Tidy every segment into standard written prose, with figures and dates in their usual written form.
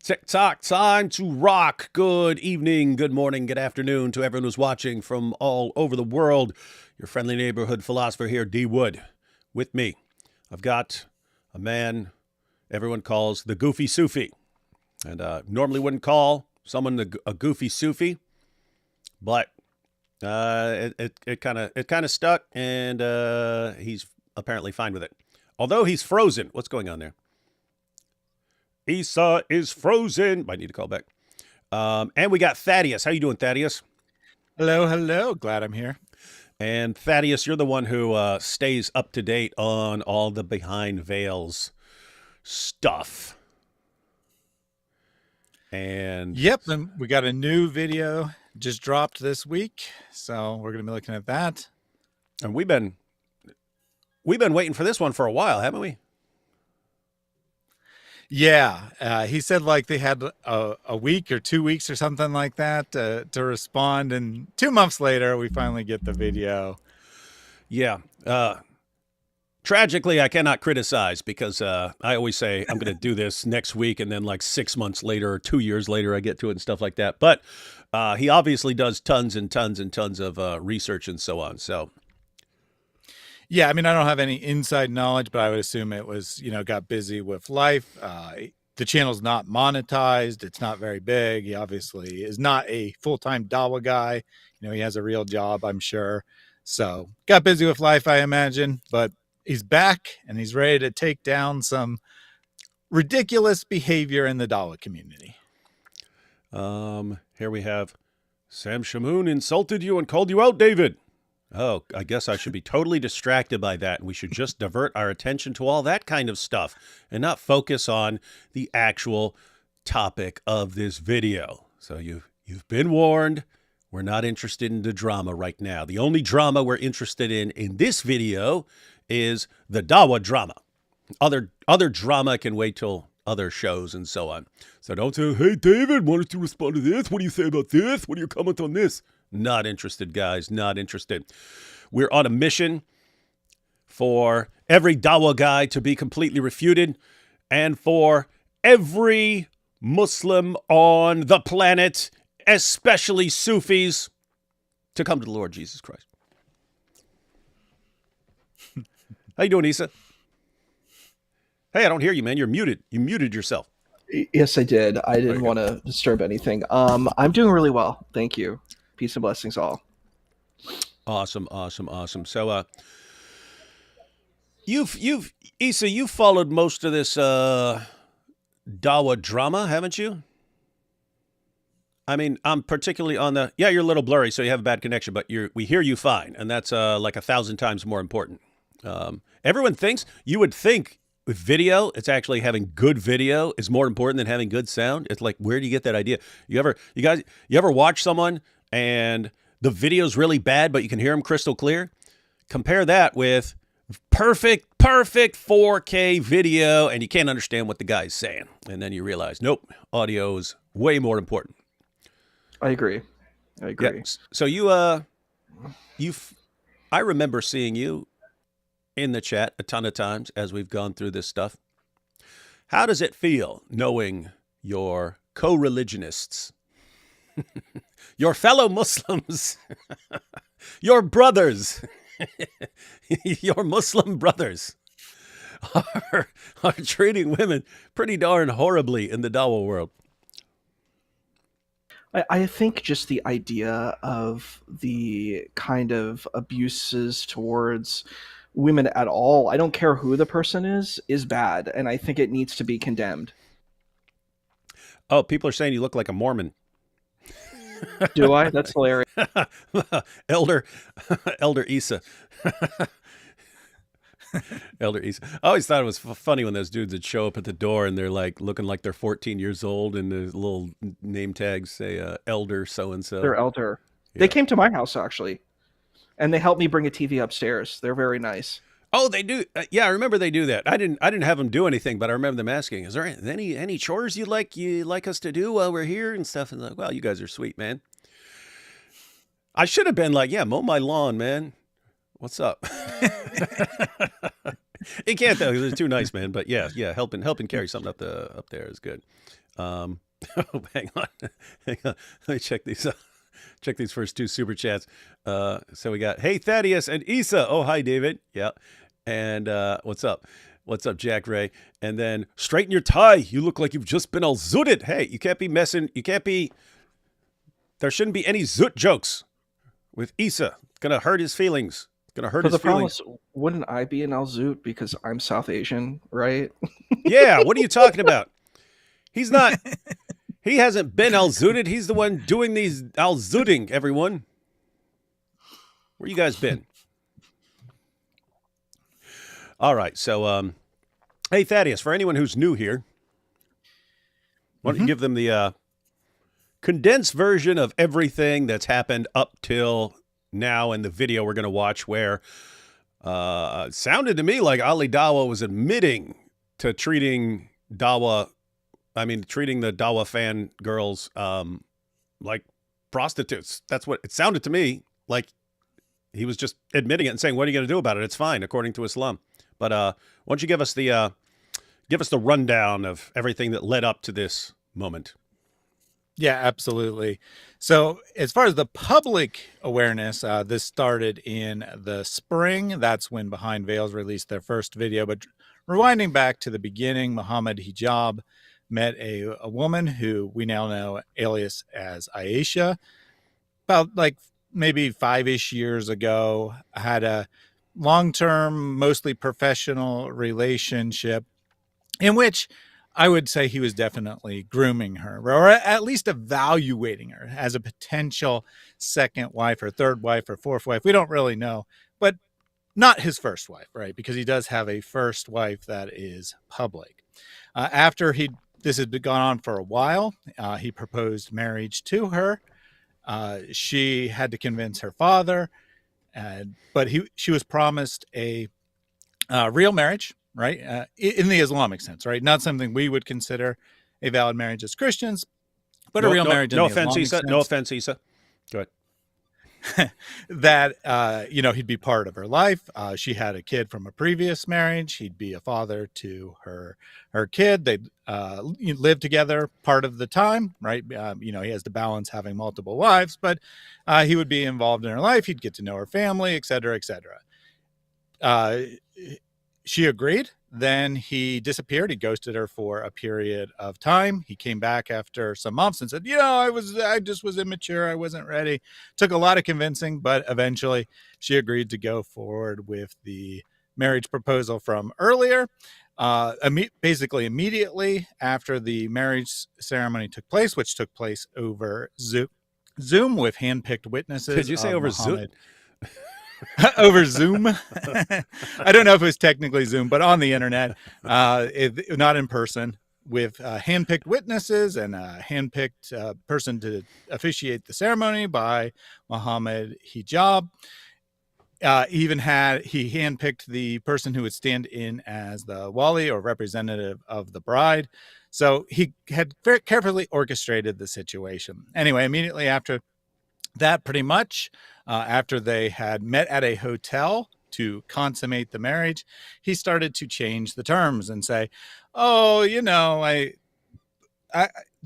TikTok time to rock. Good evening, good morning, good afternoon to everyone who's watching from all over the world. Your friendly neighborhood philosopher here, D. Wood. With me, I've got a man everyone calls the Goofy Sufi. And normally wouldn't call someone a Goofy Sufi, but it kind of stuck, and he's apparently fine with it. Although he's frozen. What's going on there? Issa is frozen. Might need to call back. And we got Thaddeus. How you doing, Thaddeus? Hello, hello. Glad I'm here. And Thaddeus, you're the one who stays up to date on all the behind veils stuff. And yep, and we got a new video just dropped this week, so we're going to be looking at that. And we've been waiting for this one for a while, haven't we? Yeah, he said like they had a week or 2 weeks or something like that to respond, and 2 months later we finally get the video. Yeah. Tragically, I cannot criticize because I always say I'm going to do this next week, and then like 6 months later or 2 years later I get to it and stuff like that. But he obviously does tons and tons and tons of research and so on. So. Yeah, I mean, I don't have any inside knowledge, but I would assume it was, got busy with life. The channel's not monetized. It's not very big. He obviously is not a full-time Dawah guy. He has a real job, I'm sure. So got busy with life, I imagine, but he's back and he's ready to take down some ridiculous behavior in the Dawah community. Here we have Sam Shamoon insulted you and called you out, David. Oh, I guess I should be totally distracted by that, and we should just divert our attention to all that kind of stuff and not focus on the actual topic of this video. So you've been warned. We're not interested in the drama right now. The only drama we're interested in this video is the Dawah drama. Other drama can wait till other shows and so on. So don't say, hey, David, wanted to respond to this. What do you say about this? What do you comment on this? Not interested, guys. Not interested. We're on a mission for every Dawah guy to be completely refuted and for every Muslim on the planet, especially Sufis, to come to the Lord Jesus Christ. How you doing, Issa? Hey, I don't hear you, man. You're muted. You muted yourself. Yes, I did. I didn't want to disturb anything. I'm doing really well. Thank you. Peace and blessings all. Awesome. So, Issa, you've followed most of this Dawah drama, haven't you? I mean, I'm particularly on the, you're a little blurry, so you have a bad connection, but we hear you fine, and that's like 1,000 times more important. Everyone thinks, you would think with video, it's actually having good video is more important than having good sound. It's like, where do you get that idea? You ever watch someone and the video's really bad, but you can hear them crystal clear? Compare that with perfect 4K video, and you can't understand what the guy's saying. And then you realize, nope, audio is way more important. I agree. Yeah. So I remember seeing you in the chat a ton of times as we've gone through this stuff. How does it feel knowing your co-religionists, your fellow Muslims, your brothers, your Muslim brothers are treating women pretty darn horribly in the Dawah world? I think just the idea of the kind of abuses towards women at all, I don't care who the person is bad, and I think it needs to be condemned. Oh, people are saying you look like a Mormon. Do I? That's hilarious. Elder Issa. Elder Issa. I always thought it was funny when those dudes would show up at the door and they're like looking like they're 14 years old, and the little name tags say Elder so-and-so. They're elder. Yeah. They came to my house, actually, and they helped me bring a TV upstairs. They're very nice. Oh, they do. Yeah, I remember they do that. I didn't have them do anything, but I remember them asking, "Is there any chores you'd like us to do while we're here and stuff?" And like, well, you guys are sweet, man. I should have been like, yeah, mow my lawn, man. What's up? He can't though. They're too nice, man. But yeah, helping carry something up there is good. Oh, hang on, hang on. Let me check these. Check these first two super chats. So we got, hey Thaddeus and Issa. Oh, hi David. Yeah, and what's up? What's up, Jack Ray? And then straighten your tie. You look like you've just been all zooted. Hey, you can't be messing. You can't be. There shouldn't be any zoot jokes with Issa. It's gonna hurt his feelings. It's gonna hurt But his the problem feelings. is, wouldn't I be an Alzoot because I'm South Asian, right? Yeah, what are you talking about? He's not. He hasn't been al-zooted. He's the one doing these al-zooting, everyone. Where you guys been? All right, so, hey, Thaddeus, for anyone who's new here, why don't you give them the condensed version of everything that's happened up till now in the video we're going to watch, where it sounded to me like Ali Dawah was admitting to treating the Dawah fan girls like prostitutes. That's what it sounded to me like. He was just admitting it and saying, what are you going to do about it? It's fine, according to Islam. But why don't you give us the rundown of everything that led up to this moment? Yeah, absolutely. So as far as the public awareness, this started in the spring. That's when Behind Veils released their first video. But rewinding back to the beginning, Muhammad Hijab met a woman who we now know alias as Aisha, about like maybe 5-ish years ago, had a long-term, mostly professional relationship in which I would say he was definitely grooming her, or at least evaluating her as a potential second wife or third wife or fourth wife. We don't really know, but not his first wife, right? Because he does have a first wife that is public. After this had been gone on for a while, he proposed marriage to her. She had to convince her father, but she was promised a real marriage, right? In the Islamic sense, right? Not something we would consider a valid marriage as Christians, but a real marriage in the Islamic sense. No offense, Issa. Go ahead. That he'd be part of her life. She had a kid from a previous marriage. He'd be a father to her kid. They'd live together part of the time, right? He has to balance having multiple wives, but he would be involved in her life. He'd get to know her family, et cetera, et cetera. She agreed. Then he disappeared. He ghosted her for a period of time. He came back after some months and said, I just was immature. I wasn't ready. Took a lot of convincing, but eventually she agreed to go forward with the marriage proposal from earlier. Basically immediately after the marriage ceremony took place, which took place over Zoom with handpicked witnesses. Did you say over Zoom? Over Zoom. I don't know if it was technically Zoom, but on the internet, not in person, with handpicked witnesses and a handpicked person to officiate the ceremony by Muhammad Hijab. He handpicked the person who would stand in as the wali or representative of the bride. So he had very carefully orchestrated the situation. Anyway, immediately after that, pretty much after they had met at a hotel to consummate the marriage, he started to change the terms and say, I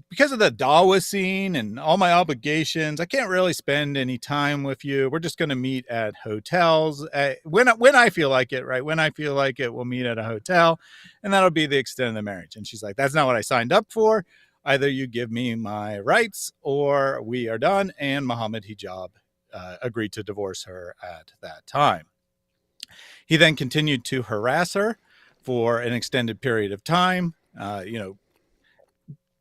because of the Dawah scene and all my obligations, I can't really spend any time with you. We're just going to meet at hotels when I feel like it, right? When I feel like it, we'll meet at a hotel, and that'll be the extent of the marriage. And she's like, that's not what I signed up for. Either you give me my rights or we are done. And Muhammad Hijab agreed to divorce her at that time. He then continued to harass her for an extended period of time,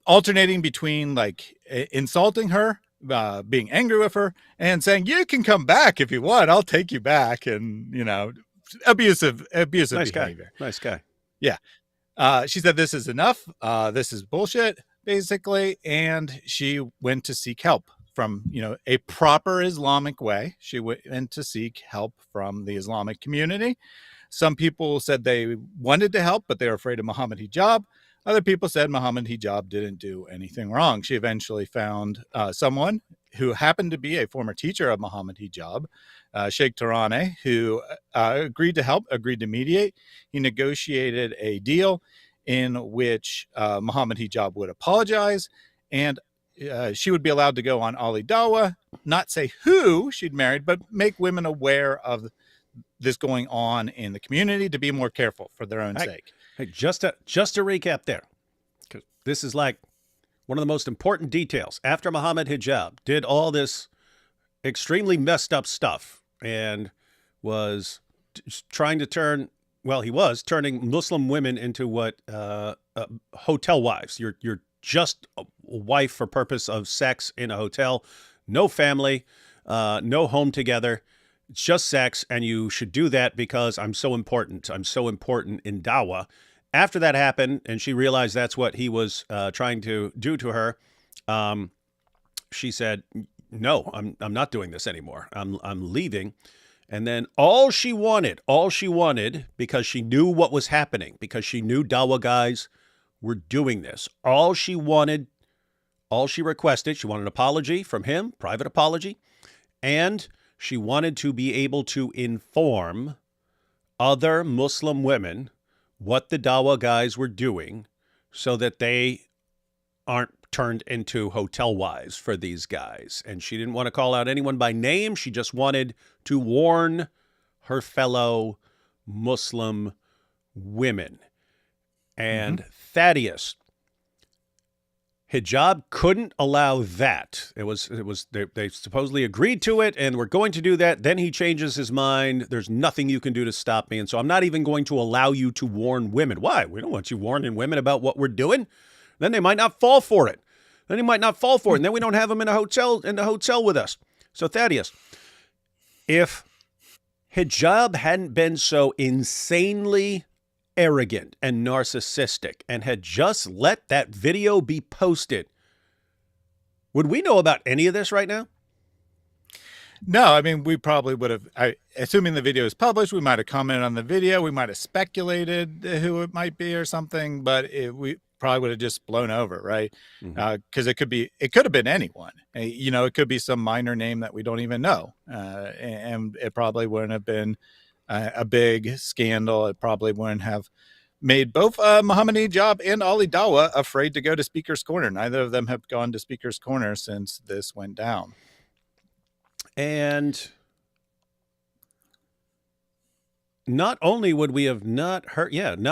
alternating between like insulting her, being angry with her, and saying, you can come back if you want. I'll take you back. And, abusive Nice behavior. Nice guy. Yeah. She said, this is enough. This is bullshit, basically. And she went to seek help from, a proper Islamic way. She went to seek help from the Islamic community. Some people said they wanted to help, but they were afraid of Muhammad Hijab. Other people said Muhammad Hijab didn't do anything wrong. She eventually found someone who happened to be a former teacher of Muhammad Hijab, Sheikh Tarane, who agreed to help, agreed to mediate. He negotiated a deal in which Muhammad Hijab would apologize, and she would be allowed to go on Ali Dawah, not say who she'd married, but make women aware of this going on in the community to be more careful for their own sake. Hey, just to recap there, because this is like one of the most important details. After Muhammad Hijab did all this extremely messed up stuff and was trying to turn, well, he was turning Muslim women into what hotel wives. You're just a wife for purpose of sex in a hotel, no family, no home together. It's just sex, and you should do that because I'm so important. I'm so important in Dawah. After that happened, and she realized that's what he was trying to do to her, she said, "No, I'm not doing this anymore. I'm leaving." And then all she wanted, because she knew what was happening, because she knew Dawah guys were doing this. All she requested, she wanted an apology from him, private apology, and she wanted to be able to inform other Muslim women what the Dawah guys were doing so that they aren't turned into hotel wives for these guys. And she didn't want to call out anyone by name. She just wanted to warn her fellow Muslim women. And Thaddeus, Hijab couldn't allow that. They supposedly agreed to it and were going to do that. Then he changes his mind. There's nothing you can do to stop me. And so I'm not even going to allow you to warn women. Why? We don't want you warning women about what we're doing. Then they might not fall for it. And then we don't have them in the hotel with us. So Thaddeus, if Hijab hadn't been so insanely arrogant and narcissistic and had just let that video be posted, would we know about any of this right now? No, I mean, we probably would have, assuming the video is published, we might have commented on the video. We might have speculated who it might be or something, but we probably would have just blown over, right? Because it could have been anyone. It could be some minor name that we don't even know. And it probably wouldn't have been a big scandal. It probably wouldn't have made both Muhammad Hijab and Ali Dawah afraid to go to Speaker's Corner. Neither of them have gone to Speaker's Corner since this went down. And not only would we have not heard that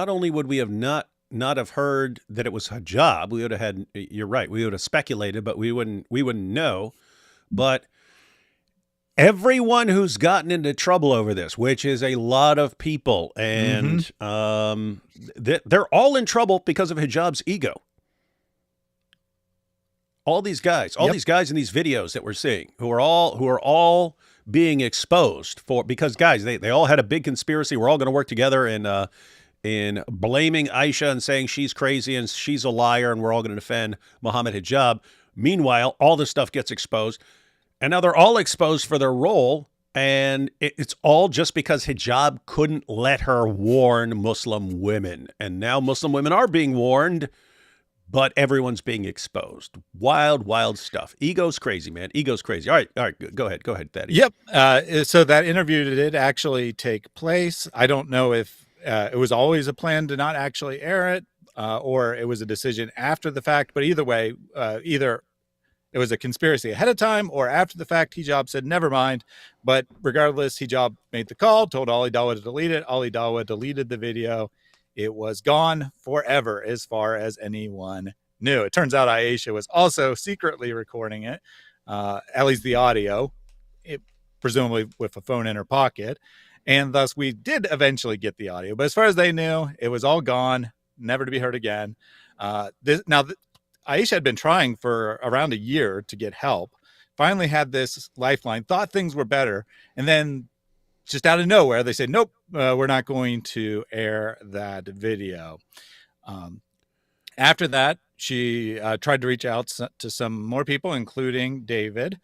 it was Hijab, we would have had, you're right, we would have speculated, but we wouldn't know. But everyone who's gotten into trouble over this, which is a lot of people, and they're all in trouble because of Hijab's ego. All these guys in these videos that we're seeing, who are all being exposed because guys, they all had a big conspiracy. We're all going to work together in blaming Aisha and saying she's crazy and she's a liar, and we're all going to defend Muhammad Hijab. Meanwhile, all this stuff gets exposed, and now they're all exposed for their role, and it's all just because Hijab couldn't let her warn Muslim women, and now Muslim women are being warned. But everyone's being exposed. Wild, wild stuff. Ego's crazy, man. Ego's crazy. All right. Go ahead, Thaddeus. Yep. So that interview did actually take place. I don't know if it was always a plan to not actually air it, or it was a decision after the fact. But either way, either it was a conspiracy ahead of time or after the fact, Hijab said, never mind. But regardless, Hijab made the call, told Ali Dawah to delete it. Ali Dawah deleted the video. It was gone forever as far as anyone knew. It turns out Aisha was also secretly recording it, at least the audio, presumably with a phone in her pocket. And thus we did eventually get the audio. But as far as they knew, it was all gone, never to be heard again. Aisha had been trying for around a year to get help, finally had this lifeline, thought things were better, and then just out of nowhere, they said, nope, we're not going to air that video. After that, she tried to reach out to some more people, including David.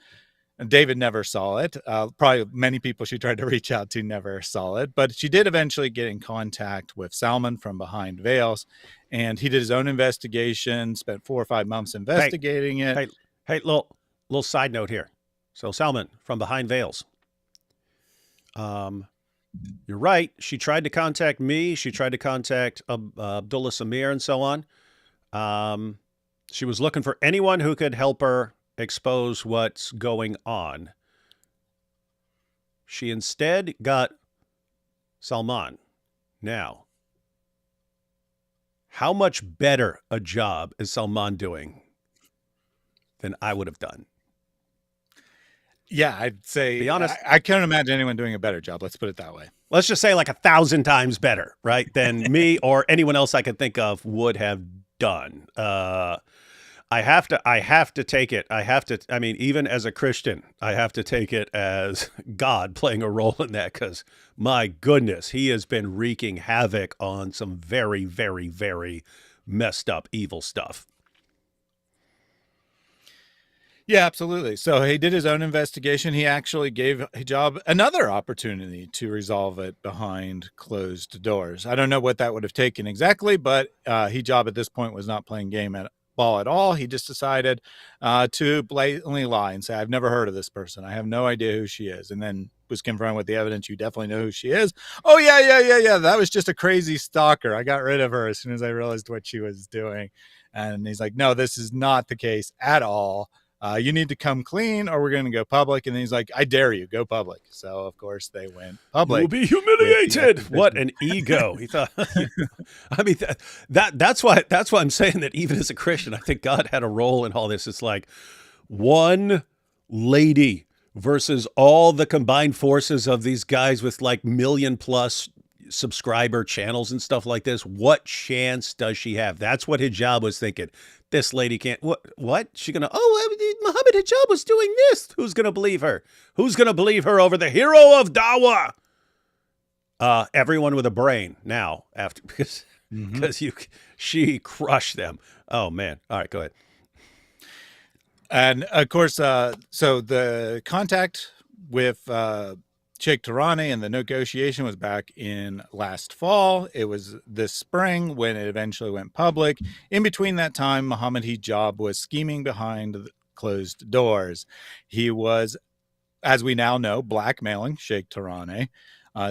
And David never saw it. Probably many people she tried to reach out to never saw it. But she did eventually get in contact with Salman from Behind Veils. And he did his own investigation, spent 4 or 5 months investigating it. Hey, look, little side note here. So Salman from Behind Veils. You're right. She tried to contact me. She tried to contact Abdullah Samir and so on. She was looking for anyone who could help her expose what's going on. She instead got Salman. Now, how much better a job is Salman doing than I would have done? Yeah, I'd say, Be honest. I can't imagine anyone doing a better job. Let's put it that way. Let's just say like 1,000 times better, right? Than me or anyone else I could think of would have done. I have to take it. I mean, even as a Christian, I have to take it as God playing a role in that, because my goodness, he has been wreaking havoc on some very, very, very messed up, evil stuff. Yeah, absolutely. So he did his own investigation. He actually gave Hijab another opportunity to resolve it behind closed doors. I don't know what that would have taken exactly, but Hijab at this point was not playing ball at all. He just decided to blatantly lie and say, I've never heard of this person. I have no idea who she is. And then was confronted with the evidence. You definitely know who she is. Oh, yeah. That was just a crazy stalker. I got rid of her as soon as I realized what she was doing. And he's like, no, this is not the case at all. You need to come clean or we're going to go public. And he's like, I dare you, go public. So, of course, they went public. You'll be humiliated. What an ego. He thought, I mean, that's why I'm saying that even as a Christian, I think God had a role in all this. It's like one lady versus all the combined forces of these guys with like 1 million+ subscriber channels and stuff like this. What chance does she have? That's what Hijab was thinking. This lady can't. What? She gonna? Muhammad Hijab was doing this. Who's gonna believe her? Who's gonna believe her over the hero of Dawah? Everyone with a brain now, after because she crushed them. Oh man! All right, go ahead. And of course, so the contact with Sheikh Tarani and the negotiation was back in last fall. It was this spring when it eventually went public. In between that time, Muhammad Hijab was scheming behind closed doors. He was, as we now know, blackmailing Sheikh Tarani,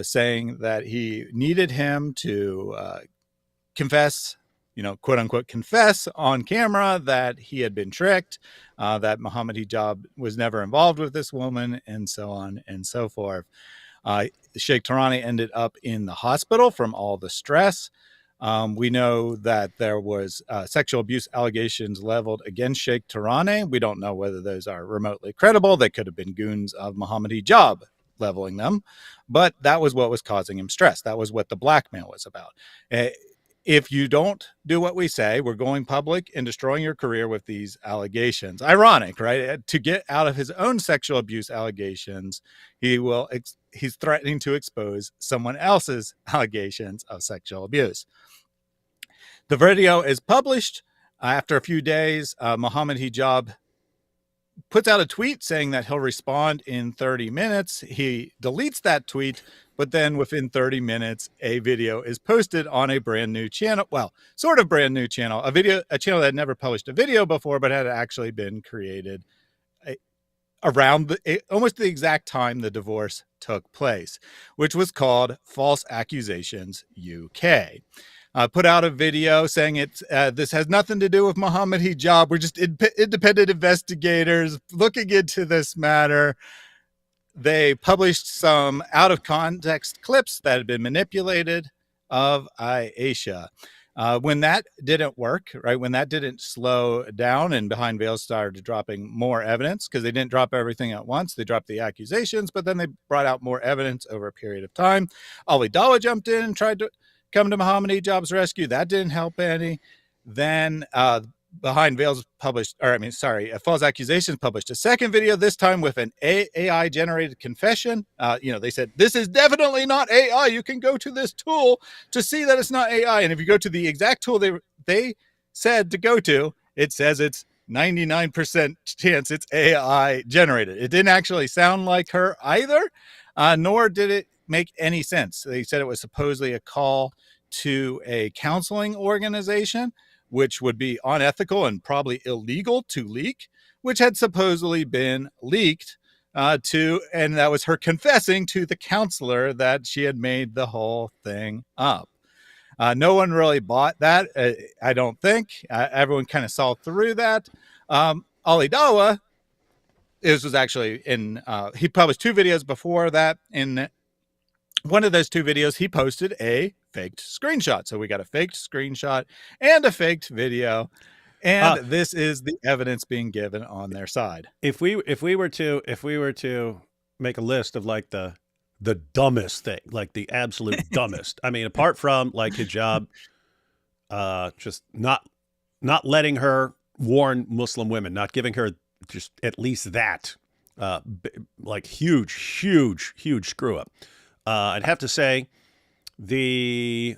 saying that he needed him to confess, quote unquote, confess on camera that he had been tricked, that Muhammad Hijab was never involved with this woman, and so on and so forth. Sheikh Tarani ended up in the hospital from all the stress. We know that there was sexual abuse allegations leveled against Sheikh Tarani. We don't know whether those are remotely credible. They could have been goons of Muhammad Hijab leveling them, but that was what was causing him stress. That was what the blackmail was about. If you don't do what we say, we're going public and destroying your career with these allegations. Ironic, right? To get out of his own sexual abuse allegations, he's threatening to expose someone else's allegations of sexual abuse. The video is published. After a few days, Muhammad Hijab puts out a tweet saying that he'll respond in 30 minutes. He deletes that tweet, but then within 30 minutes, a video is posted on a brand new channel. Well, sort of brand new channel, a channel that had never published a video before, but had actually been created around almost the exact time the divorce took place, which was called False Accusations UK. Put out a video saying this has nothing to do with Muhammad Hijab. We're just independent investigators looking into this matter. They published some out of context clips that had been manipulated of Aisha. When that didn't work, right? When that didn't slow down and Behind Veils started dropping more evidence, because they didn't drop everything at once. They dropped the accusations, but then they brought out more evidence over a period of time. Ali Dawah jumped in and tried to come to Muhammad Hijab's rescue. That didn't help any. Then Behind Veils False Accusations published a second video, this time with an AI generated confession. They said, this is definitely not AI. You can go to this tool to see that it's not AI. And if you go to the exact tool they said to go to, it says it's 99% chance it's AI generated. It didn't actually sound like her either, nor did it make any sense. They said it was supposedly a call to a counseling organization, which would be unethical and probably illegal to leak, which had supposedly been leaked and that was her confessing to the counselor that she had made the whole thing up. No one really bought that, I don't think. Everyone kind of saw through that. Ali Dawah, this was actually he published 2 videos before that. In one of those 2 videos, he posted a faked screenshot. So we got a faked screenshot and a faked video. And this is the evidence being given on their side. If we were to make a list of like the dumbest thing, like the absolute dumbest. I mean, apart from like hijab, just not letting her warn Muslim women, not giving her just at least that, like huge screw up. I'd have to say the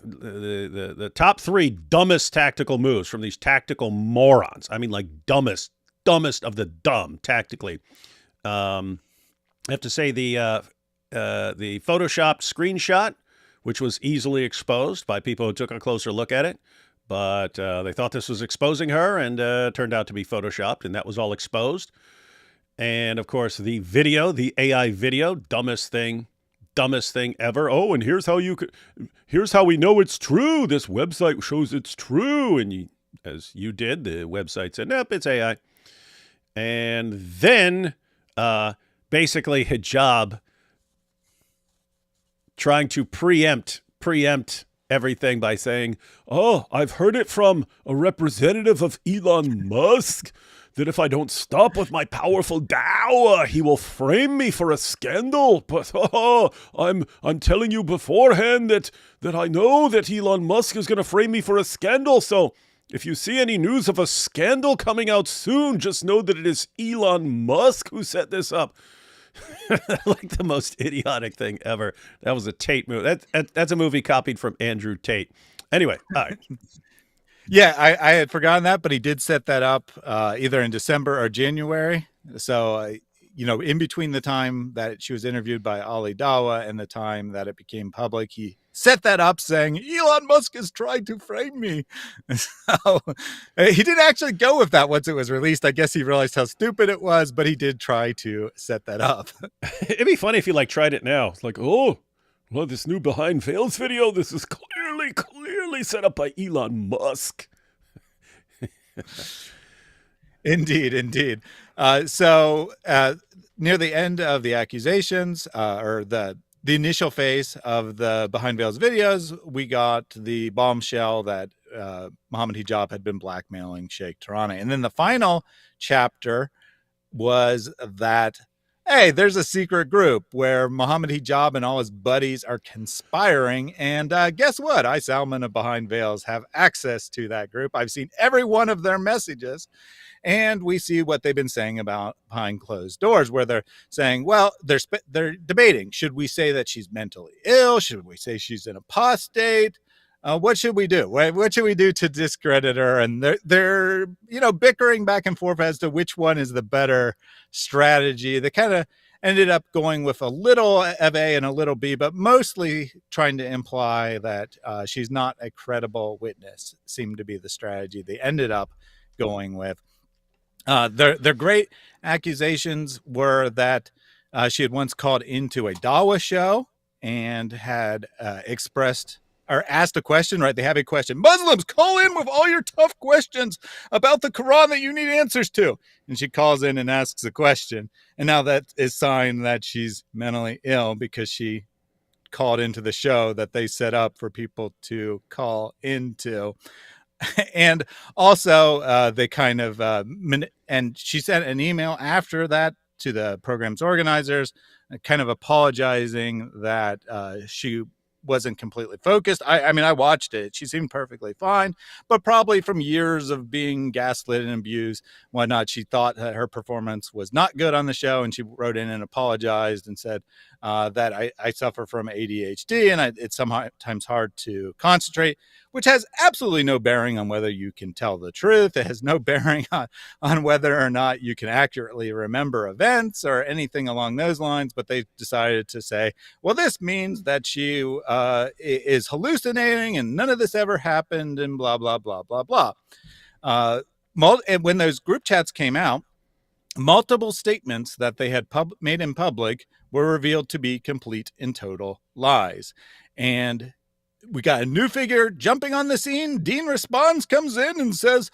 top 3 dumbest tactical moves from these tactical morons. I mean, like dumbest of the dumb tactically. I have to say the photoshopped screenshot, which was easily exposed by people who took a closer look at it, but they thought this was exposing her, and turned out to be photoshopped, and that was all exposed. And of course, the video, the AI video, dumbest thing ever. Oh, and here's how we know it's true. This website shows it's true. And as you did, the website said, nope, it's AI. And then basically hijab trying to preempt everything by saying, oh, I've heard it from a representative of Elon Musk that if I don't stop with my powerful Dawah, he will frame me for a scandal. But I'm telling you beforehand that I know that Elon Musk is going to frame me for a scandal. So if you see any news of a scandal coming out soon, just know that it is Elon Musk who set this up. Like the most idiotic thing ever. That was a Tate movie. That's a movie copied from Andrew Tate. Anyway, all right. Yeah, I had forgotten that, but he did set that up either in December or January. So, in between the time that she was interviewed by Ali Dawah and the time that it became public, he set that up saying, Elon Musk is trying to frame me. So he didn't actually go with that once it was released. I guess he realized how stupid it was, but he did try to set that up. It'd be funny if he tried it now. It's like, oh, well, this new Behind Veils video, this is clearly set up by Elon Musk. Indeed. So near the end of the accusations, or the initial phase of the Behind Veils videos, we got the bombshell that Mohammed Hijab had been blackmailing Sheikh Tarani. And then the final chapter was that, hey, there's a secret group where Mohammed Hijab and all his buddies are conspiring. And guess what? I, Salman of Behind Veils, have access to that group. I've seen every one of their messages. And we see what they've been saying about behind closed doors, where they're saying, well, they're debating. Should we say that she's mentally ill? Should we say she's an apostate? What should we do? What should we do to discredit her? And they're bickering back and forth as to which one is the better strategy. They kind of ended up going with a little of A and a little B, but mostly trying to imply that she's not a credible witness seemed to be the strategy they ended up going with. Their great accusations were that she had once called into a Dawah show and had expressed or asked a question, right? They have a question. Muslims, call in with all your tough questions about the Quran that you need answers to. And she calls in and asks a question. And now that is sign that she's mentally ill because she called into the show that they set up for people to call into. And also they kind of, and she sent an email after that to the program's organizers, kind of apologizing that she wasn't completely focused. I mean, I watched it. She seemed perfectly fine, but probably from years of being gaslit and abused, whatnot, she thought that her performance was not good on the show. And she wrote in and apologized and said that I suffer from ADHD and it's sometimes hard to concentrate, which has absolutely no bearing on whether you can tell the truth. It has no bearing on whether or not you can accurately remember events or anything along those lines. But they decided to say, well, this means that she is hallucinating and none of this ever happened and blah, blah, blah, blah, blah. And when those group chats came out, multiple statements that they had made in public were revealed to be complete and total lies. And we got a new figure jumping on the scene. Dean responds, comes in and says,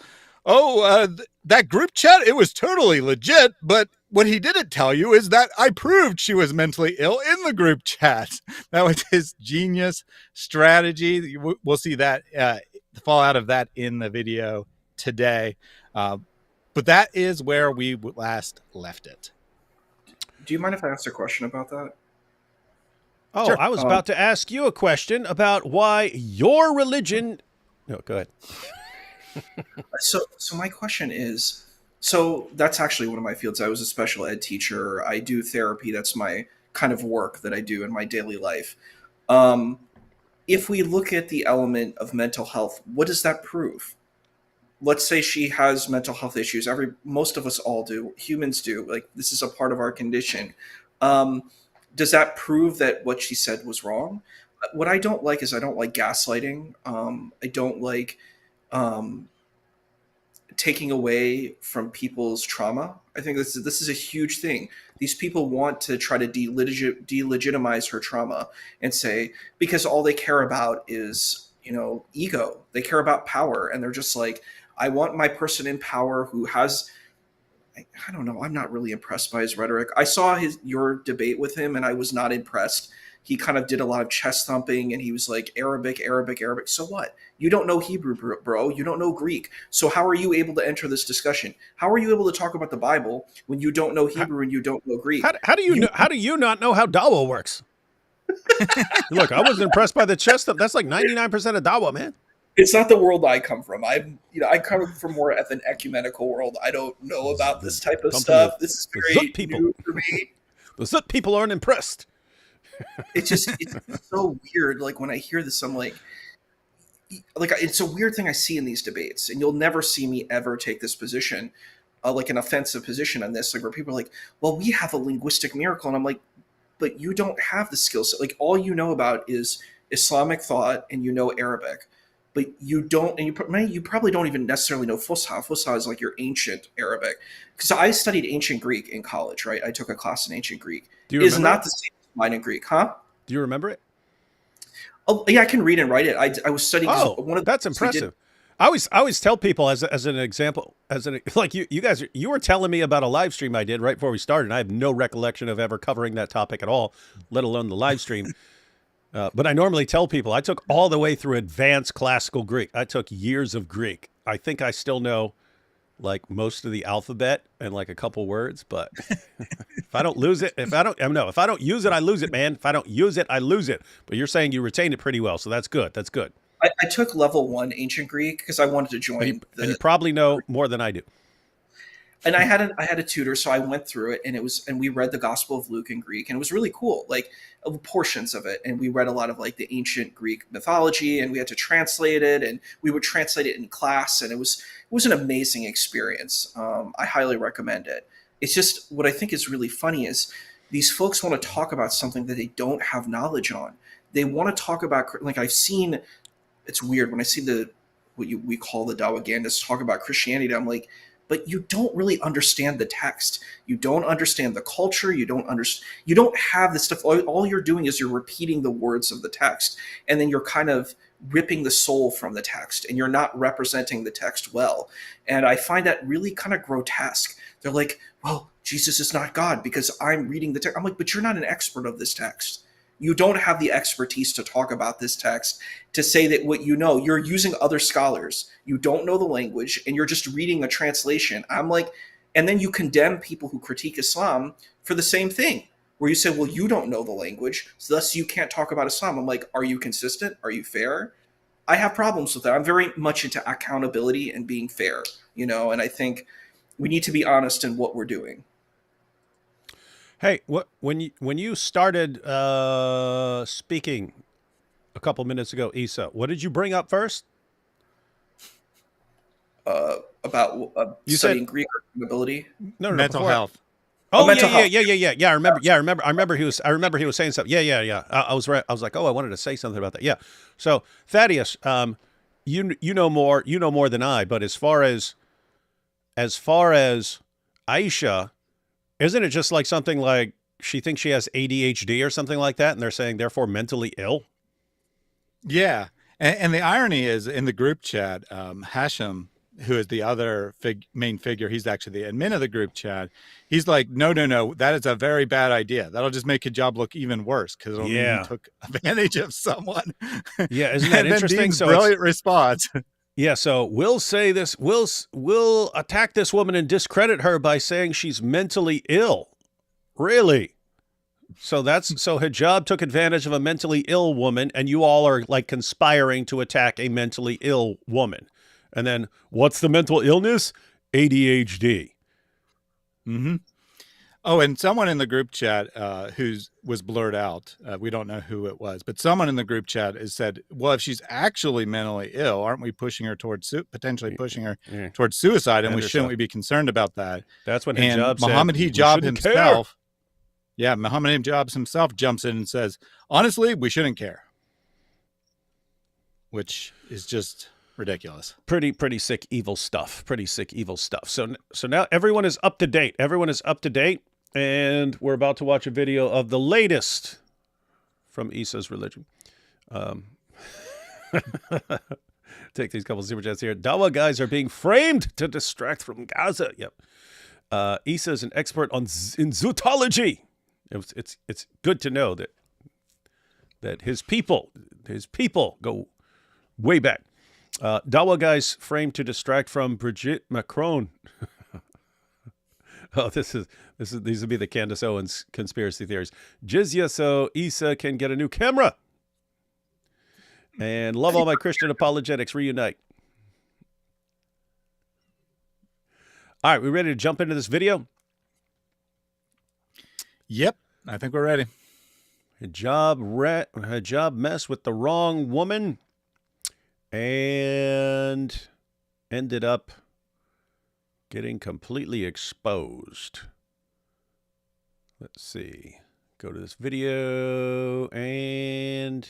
that group chat, it was totally legit, but what he didn't tell you is that I proved she was mentally ill in the group chat. That was his genius strategy. We'll see that the fallout of that in the video today. But that is where we last left it. Do you mind if I ask a question about that? Oh, Sure. I was about to ask you a question about why your religion. No, go ahead. So my question is, so that's actually one of my fields. I was a special ed teacher. I do therapy. That's my kind of work that I do in my daily life. If we look at the element of mental health, what does that prove? Let's say she has mental health issues. Most of us all do. Humans do. Like, this is a part of our condition. Does that prove that what she said was wrong? What I don't like is I don't like gaslighting. I don't like taking away from people's trauma. I think this is a huge thing. These people want to try to delegitimize her trauma and say, because all they care about is, ego. They care about power, and they're just like, I want my person in power who has, I don't know, I'm not really impressed by his rhetoric. I saw your debate with him, and I was not impressed. He kind of did a lot of chest thumping, and he was like, Arabic. So what? You don't know Hebrew, bro. You don't know Greek. So how are you able to enter this discussion? How are you able to talk about the Bible when you don't know Hebrew and you don't know Greek? How do you not know how Dawah works? Look, I wasn't impressed by the chest thump. That's like 99% of Dawah, man. It's not the world I come from. I come from more of an ecumenical world. I don't know about this type of stuff. This is very new for me. The Zut people aren't impressed. It's so weird. Like, when I hear this, I'm like, it's a weird thing I see in these debates, and you'll never see me ever take this position, like an offensive position on this, like where people are like, well, we have a linguistic miracle. And I'm like, but you don't have the skill set. Like, all you know about is Islamic thought, and Arabic, but you don't, and you probably don't even necessarily know Fusha. Fusha is like your ancient Arabic. Because I studied ancient Greek in college, right? I took a class in ancient Greek. Do you It is remember not the same as mine in Greek, huh? Do you remember it? Oh, yeah, I can read and write it. I was studying. That's impressive. I always tell people as an example, like you guys, you were telling me about a live stream I did right before we started. And I have no recollection of ever covering that topic at all, let alone the live stream. But I normally tell people I took all the way through advanced classical Greek. I took years of Greek. I think I still know like most of the alphabet and like a couple words, but if I don't use it, I lose it, man. If I don't use it, I lose it. But you're saying you retained it pretty well, so that's good. That's good. I took level 1 ancient Greek because I wanted to join. And you probably know more than I do. And I had a tutor, so I went through it, and we read the Gospel of Luke in Greek, and it was really cool, like portions of it. And we read a lot of like the ancient Greek mythology, and we had to translate it, and we would translate it in class, and it was an amazing experience. I highly recommend it. It's just, what I think is really funny is these folks want to talk about something that they don't have knowledge on. They want to talk about, like, it's weird when I see what we call the Dawagandists talk about Christianity. I'm like, but you don't really understand the text. You don't understand the culture. You don't have this stuff. All you're doing is you're repeating the words of the text, and then you're kind of ripping the soul from the text, and you're not representing the text well. And I find that really kind of grotesque. They're like, well, Jesus is not God because I'm reading the text. I'm like, but you're not an expert of this text. You don't have the expertise to talk about this text, to say that what you know. You're using other scholars. You don't know the language, and you're just reading a translation. I'm like, and then you condemn people who critique Islam for the same thing, where you say, well, you don't know the language, so thus you can't talk about Islam. I'm like, are you consistent? Are you fair? I have problems with that. I'm very much into accountability and being fair, and I think we need to be honest in what we're doing. Hey, when you started speaking a couple minutes ago, Issa, what did you bring up first? About you studying said Greek or ability. No, mental health. Oh, mental health. Yeah. I remember he was saying something. Yeah. I was right. I was like, oh, I wanted to say something about that. Yeah. So Thaddeus, you know more than I. But as far as Aisha, isn't it just like something like she thinks she has ADHD or something like that, and they're saying therefore mentally ill? Yeah. And the irony is in the group chat, Hashem, who is the other main figure, he's actually the admin of the group chat. He's like, no, that is a very bad idea. That'll just make hijab look even worse because it'll mean he took advantage of someone. Yeah, isn't that interesting? So brilliant response. Yeah, so we'll say this, we'll attack this woman and discredit her by saying she's mentally ill. Really? So hijab took advantage of a mentally ill woman, and you all are like conspiring to attack a mentally ill woman. And then what's the mental illness? ADHD. Mm-hmm. Oh, and someone in the group chat was blurred out. We don't know who it was, but someone in the group chat has said, well, if she's actually mentally ill, aren't we pushing her towards potentially pushing her towards suicide? And shouldn't we be concerned about that? That's what Hijab said. Muhammad Hijab himself. Yeah, Muhammad Hijab himself jumps in and says, honestly, we shouldn't care. Which is just ridiculous. Pretty sick, evil stuff. So now everyone is up to date. And we're about to watch a video of the latest from Issa's religion. Take these couple super chats here. Dawah guys are being framed to distract from Gaza. Yep. Issa is an expert in zootology. It's good to know that his people go way back. Dawah guys framed to distract from Brigitte Macron. Oh, these would be the Candace Owens conspiracy theories. Jizya so Issa can get a new camera. And love all my Christian apologetics reunite. All right, we ready to jump into this video? Yep, I think we're ready. Hijab mess with the wrong woman and ended up getting completely exposed. Let's see. Go to this video and...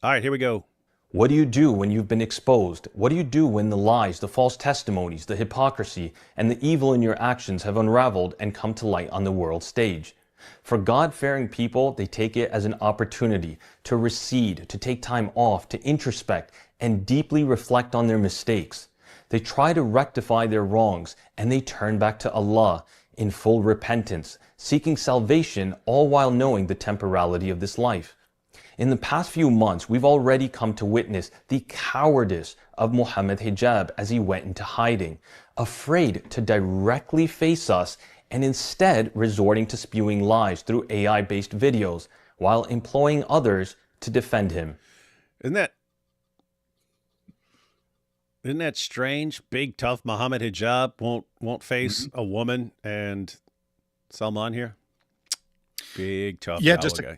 All right, here we go. What do you do when you've been exposed? What do you do when the lies, the false testimonies, the hypocrisy, and the evil in your actions have unraveled and come to light on the world stage? For God-fearing people, they take it as an opportunity to recede, to take time off, to introspect, and deeply reflect on their mistakes. They try to rectify their wrongs, and they turn back to Allah in full repentance, seeking salvation, all while knowing the temporality of this life. In the past few months, we've already come to witness the cowardice of Muhammad Hijab as he went into hiding, afraid to directly face us and instead resorting to spewing lies through AI-based videos while employing others to defend him. Isn't that strange? Big, tough Muhammad Hijab won't face a woman, and Salman here? Big, tough guy.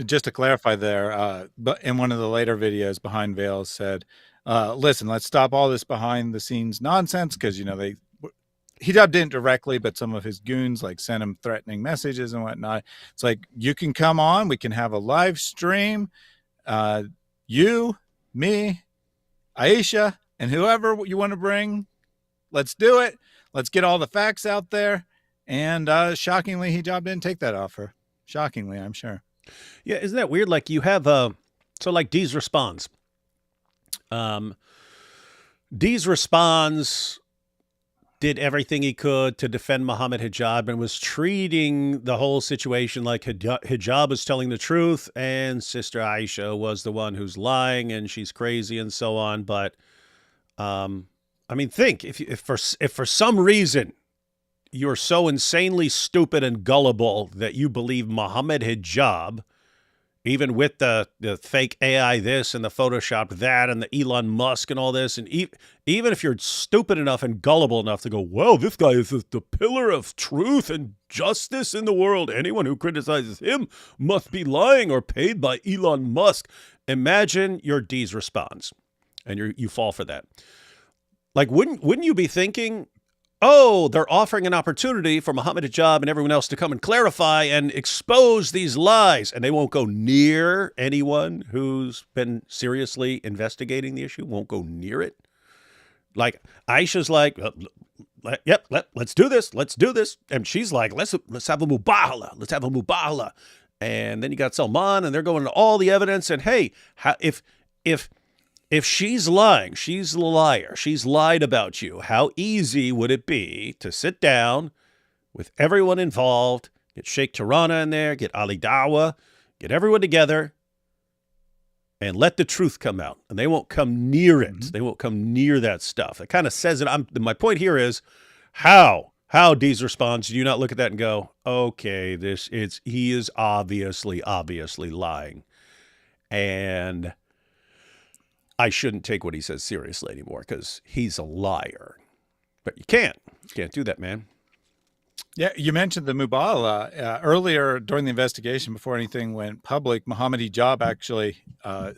Just to clarify there, but in one of the later videos, Behind Veils said, listen, let's stop all this behind the scenes nonsense, because, Hijab didn't directly, but some of his goons sent him threatening messages and whatnot. It's like, you can come on, we can have a live stream, you, me, Aisha, and whoever you want to bring, let's do it. Let's get all the facts out there. And shockingly, Hijab didn't take that offer. Shockingly, I'm sure. Yeah, isn't that weird? Like you have Deez Responds. Deez Responds did everything he could to defend Muhammad Hijab and was treating the whole situation like Hijab was telling the truth and Sister Aisha was the one who's lying and she's crazy and so on. But think if for some reason you're so insanely stupid and gullible that you believe Muhammad Hijab, even with the fake AI this and the Photoshop that and the Elon Musk and all this, and even if you're stupid enough and gullible enough to go, well, this guy is the pillar of truth and justice in the world. Anyone who criticizes him must be lying or paid by Elon Musk. Imagine your Deez Responds, and you fall for that. Like, wouldn't you be thinking, oh, they're offering an opportunity for Muhammad Hijab and everyone else to come and clarify and expose these lies, and they won't go near anyone who's been seriously investigating the issue, won't go near it. Like, Aisha's like, let's do this. Let's do this. And she's like, let's have a mubahala. Let's have a mubahala. And then you got Salman, and they're going to all the evidence. And hey, if she's lying, she's the liar. She's lied about you. How easy would it be to sit down with everyone involved, get Sheikh Tirana in there, get Ali Dawah, get everyone together, and let the truth come out. And they won't come near it. They won't come near that stuff. It kind of says it. My point here is how Deez responds. Do you not look at that and go, okay, he is obviously lying. And I shouldn't take what he says seriously anymore because he's a liar. But you can't do that, man. Yeah, you mentioned the Mubala. Earlier during the investigation, before anything went public, Mohammed Hijab actually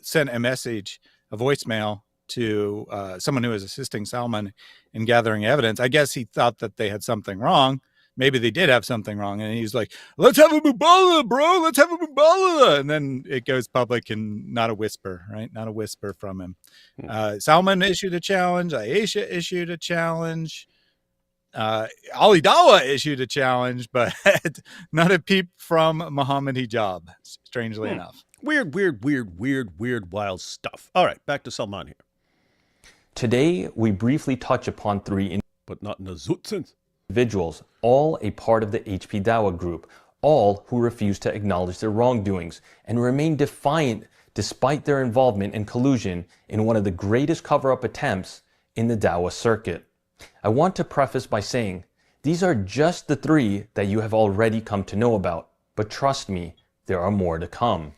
sent a message, a voicemail, to someone who was assisting Salman in gathering evidence. I guess he thought that they had something wrong. Maybe they did have something wrong. And he's like, let's have a Mubala, bro. Let's have a Mubala. And then it goes public and not a whisper, right? Not a whisper from him. Salman issued a challenge. Aisha issued a challenge. Ali Dawah issued a challenge, but not a peep from Mohammed Hijab, strangely enough. Weird, wild stuff. All right, back to Salman here. Today, we briefly touch upon three but not in a zoot sense. Individuals, all a part of the HP Dawah group, all who refuse to acknowledge their wrongdoings and remain defiant despite their involvement and collusion in one of the greatest cover-up attempts in the Dawah circuit. I want to preface by saying, these are just the three that you have already come to know about, but trust me, there are more to come.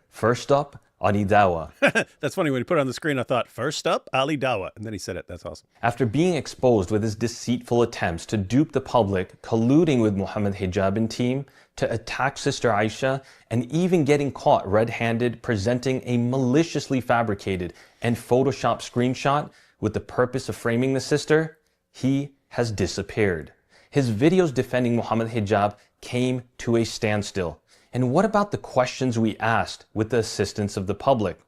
First up, Ali Dawah. That's funny, when he put it on the screen, I thought, first up, Ali Dawah. And then he said it. That's awesome. After being exposed with his deceitful attempts to dupe the public, colluding with Mohammed Hijab and team to attack Sister Aisha, and even getting caught red-handed presenting a maliciously fabricated and photoshopped screenshot with the purpose of framing the sister, he has disappeared. His videos defending Mohammed Hijab came to a standstill. And what about the questions we asked with the assistance of the public?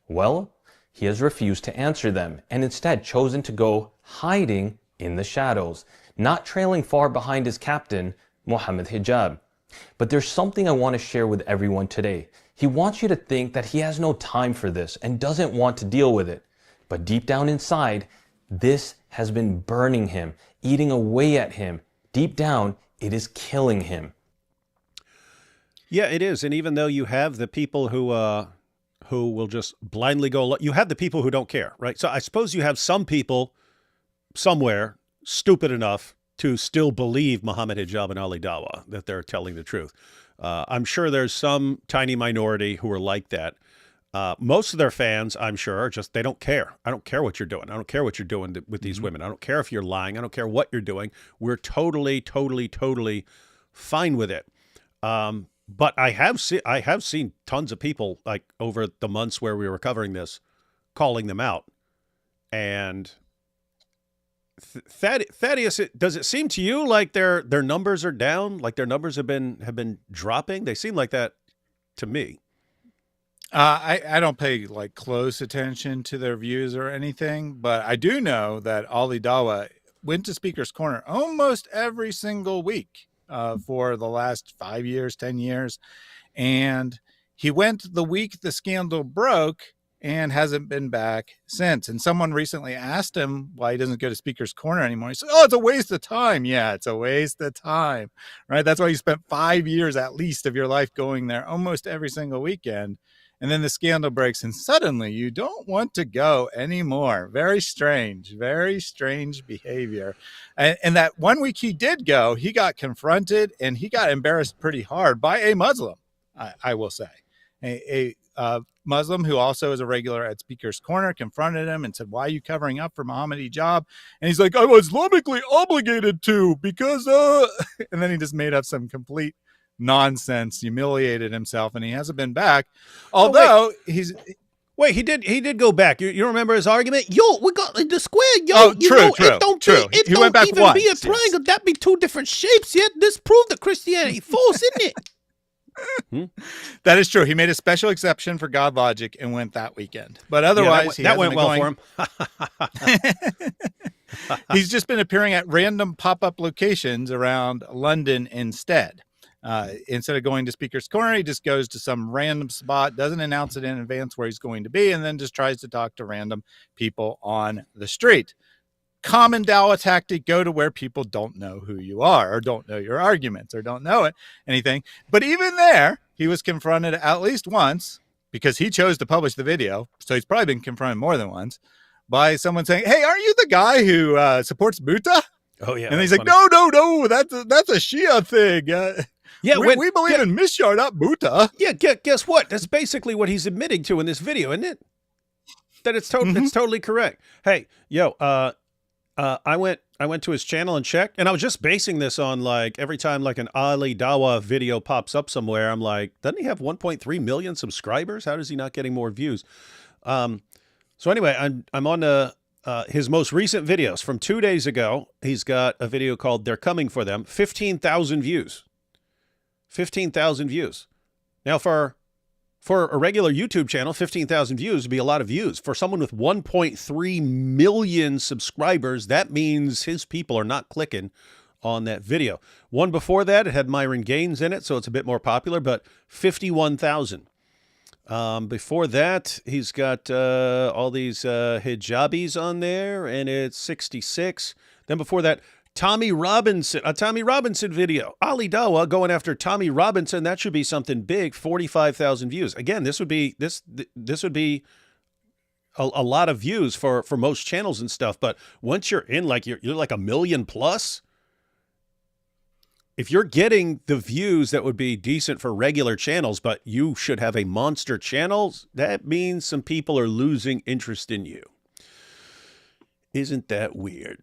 Well, he has refused to answer them and instead chosen to go hiding in the shadows, not trailing far behind his captain, Mohammed Hijab. But there's something I want to share with everyone today. He wants you to think that he has no time for this and doesn't want to deal with it. But deep down inside, this has been burning him, eating away at him. Deep down, it is killing him. Yeah, it is. And even though you have the people who will just blindly go, you have the people who don't care, right? So I suppose you have some people somewhere stupid enough to still believe Mohammed Hijab and Ali Dawah, that they're telling the truth. I'm sure there's some tiny minority who are like that. Most of their fans, I'm sure, are just, they don't care. I don't care what you're doing. I don't care what you're doing with these women. I don't care if you're lying. I don't care what you're doing. We're totally fine with it. But I have seen tons of people, like over the months where we were covering this, calling them out. And Thaddeus, does it seem to you like their numbers are down? Like their numbers have been dropping? They seem like that to me. I don't pay like close attention to their views or anything, but I do know that Ali Dawah went to Speaker's Corner almost every single week for the last 5 years, 10 years. And he went the week the scandal broke and hasn't been back since. And someone recently asked him why he doesn't go to Speaker's Corner anymore. He said, oh, it's a waste of time. Yeah, it's a waste of time, right? That's why you spent 5 years at least of your life going there almost every single weekend. And then the scandal breaks and suddenly you don't want to go anymore. Very strange behavior. And that 1 week he did go, he got confronted and he got embarrassed pretty hard by a Muslim, I will say. A Muslim who also is a regular at Speaker's Corner confronted him and said, why are you covering up for Mohammed Hijab? And he's like, I was Islamically obligated to because, and then he just made up some complete nonsense, humiliated himself, and he hasn't been back. Although he did go back. You remember his argument? Yo, we got the square. Yo, oh, true. It he don't went back even once. be a triangle. Yes. That be two different shapes. Yet this proved that Christianity false, isn't it? That is true. He made a special exception for God Logic and went that weekend. But otherwise, that went well for him. He's just been appearing at random pop-up locations around London instead. Instead of going to Speaker's Corner, he just goes to some random spot, doesn't announce it in advance where he's going to be, and then just tries to talk to random people on the street. Common Dawah tactic: go to where people don't know who you are, or don't know your arguments, or don't know anything. But even there, he was confronted at least once, because he chose to publish the video, so he's probably been confronted more than once, by someone saying, "Hey, aren't you the guy who supports Buddha?" Oh yeah, and he's like, "No, that's a Shia thing. We believe in Mishar, not Buddha." Yeah, guess what? That's basically what he's admitting to in this video, isn't it? That it's totally correct. Hey, yo, I went to his channel and checked, and I was just basing this on, like, every time like an Ali Dawah video pops up somewhere, I'm like, doesn't he have 1.3 million subscribers? How is he not getting more views? So anyway, I'm on his most recent videos from 2 days ago. He's got a video called "They're Coming for Them," 15,000 views. 15,000 views. Now for a regular YouTube channel, 15,000 views would be a lot of views. For someone with 1.3 million subscribers, that means his people are not clicking on that video. One before that, it had Myron Gaines in it, so it's a bit more popular, but 51,000. Before that, he's got all these hijabis on there, and it's 66. Then before that, Tommy Robinson, a Tommy Robinson video. Ali Dawah going after Tommy Robinson. That should be something big. 45,000 views. Again, this would be a lot of views for most channels and stuff. But once you're in, like, you're like 1 million plus. If you're getting the views that would be decent for regular channels, but you should have a monster channel, that means some people are losing interest in you. Isn't that weird?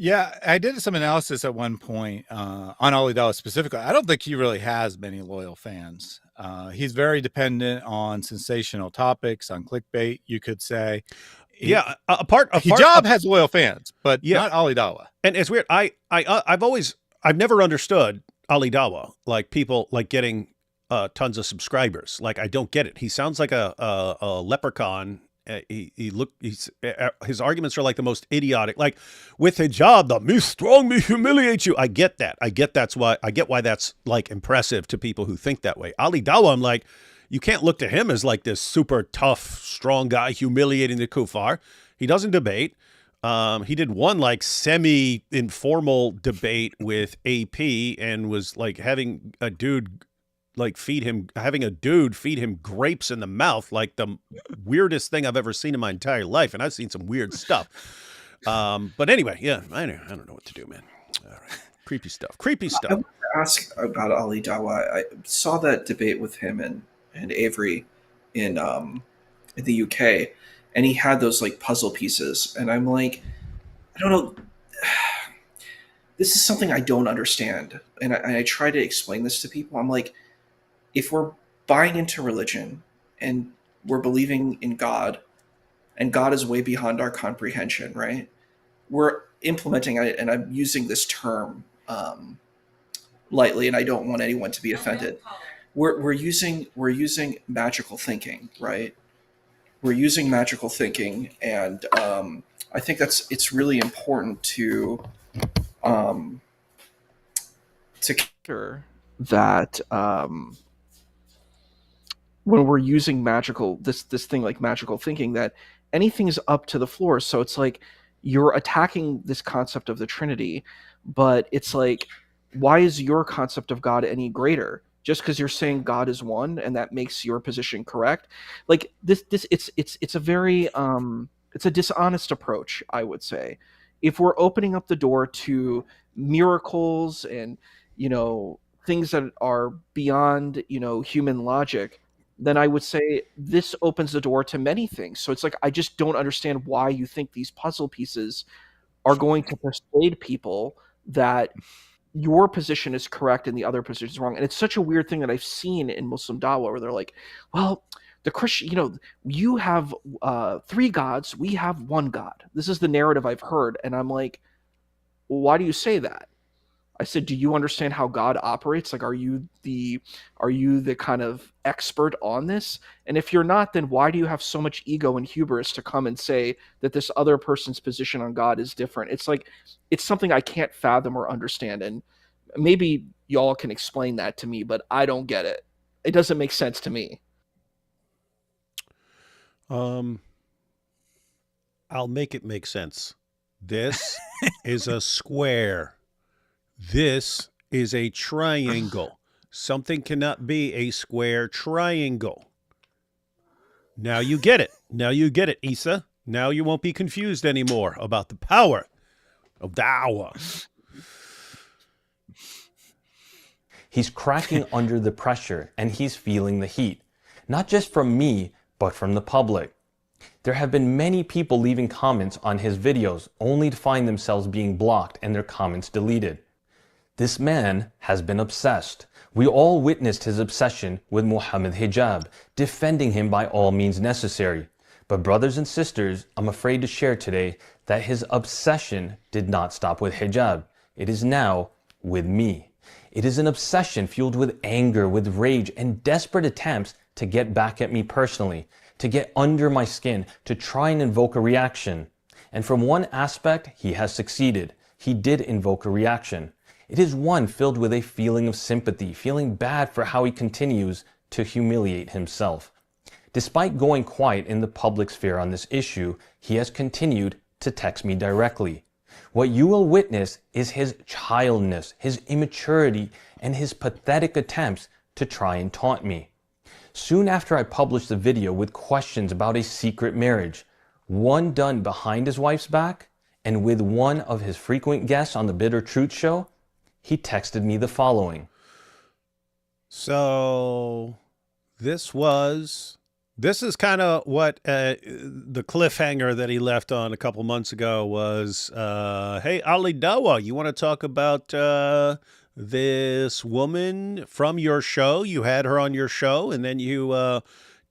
Yeah, I did some analysis at one point on Ali Dawah specifically. I don't think he really has many loyal fans. He's very dependent on sensational topics, on clickbait, you could say. Yeah, Hijab has loyal fans, but not Ali Dawah. And it's weird. I've never understood Ali Dawah, like people like getting tons of subscribers. Like, I don't get it. He sounds like a leprechaun. His arguments are like the most idiotic. Like, with hijab, the me strong, me humiliate you. I get that. I get why that's like impressive to people who think that way. Ali Dawah, I'm like, you can't look to him as like this super tough, strong guy humiliating the kuffar. He doesn't debate. He did one like semi-informal debate with AP and was like having a dude feed him grapes in the mouth, like the weirdest thing I've ever seen in my entire life. And I've seen some weird stuff. But anyway, yeah, I don't know what to do, man. All right. Creepy stuff. I want to ask about Ali Dawah. I saw that debate with him and Avery in the UK, and he had those like puzzle pieces, and I'm like, I don't know. This is something I don't understand, and I try to explain this to people. I'm like, if we're buying into religion and we're believing in God, and God is way beyond our comprehension, right? We're implementing, and I'm using this term lightly, and I don't want anyone to be offended. We're using magical thinking, right? We're using magical thinking, and I think it's really important to consider that when we're using this thing like magical thinking, that anything is up to the floor. So it's like you're attacking this concept of the Trinity, but it's like, why is your concept of God any greater? Just because you're saying God is one and that makes your position correct? Like it's a very it's a dishonest approach, I would say. If we're opening up the door to miracles and, things that are beyond, human logic, then I would say this opens the door to many things. So it's like, I just don't understand why you think these puzzle pieces are going to persuade people that your position is correct and the other position is wrong. And it's such a weird thing that I've seen in Muslim Dawah, where they're like, well, the Christian, you have 3 gods, we have 1 God. This is the narrative I've heard. And I'm like, well, why do you say that? I said, do you understand how God operates? Like, are you the kind of expert on this? And if you're not, then why do you have so much ego and hubris to come and say that this other person's position on God is different? It's like, it's something I can't fathom or understand. And maybe y'all can explain that to me, but I don't get it. It doesn't make sense to me. I'll make it make sense. This is a square. This is a triangle. Something cannot be a square triangle. Now you get it. Now you get it, Isa. Now you won't be confused anymore about the power of Dawah. He's cracking under the pressure, and he's feeling the heat. Not just from me, but from the public. There have been many people leaving comments on his videos only to find themselves being blocked and their comments deleted. This man has been obsessed. We all witnessed his obsession with Muhammad Hijab, defending him by all means necessary. But brothers and sisters, I'm afraid to share today that his obsession did not stop with hijab. It is now with me. It is an obsession fueled with anger, with rage, and desperate attempts to get back at me personally, to get under my skin, to try and invoke a reaction. And from one aspect, he has succeeded. He did invoke a reaction. It is one filled with a feeling of sympathy, feeling bad for how he continues to humiliate himself. Despite going quiet in the public sphere on this issue, he has continued to text me directly. What you will witness is his childness, his immaturity, and his pathetic attempts to try and taunt me. Soon after I published the video with questions about a secret marriage, one done behind his wife's back, and with one of his frequent guests on the Bitter Truth show, he texted me the following. So this is kind of what the cliffhanger that he left on a couple months ago was, hey, Ali Dawah, you want to talk about this woman from your show? You had her on your show, and then you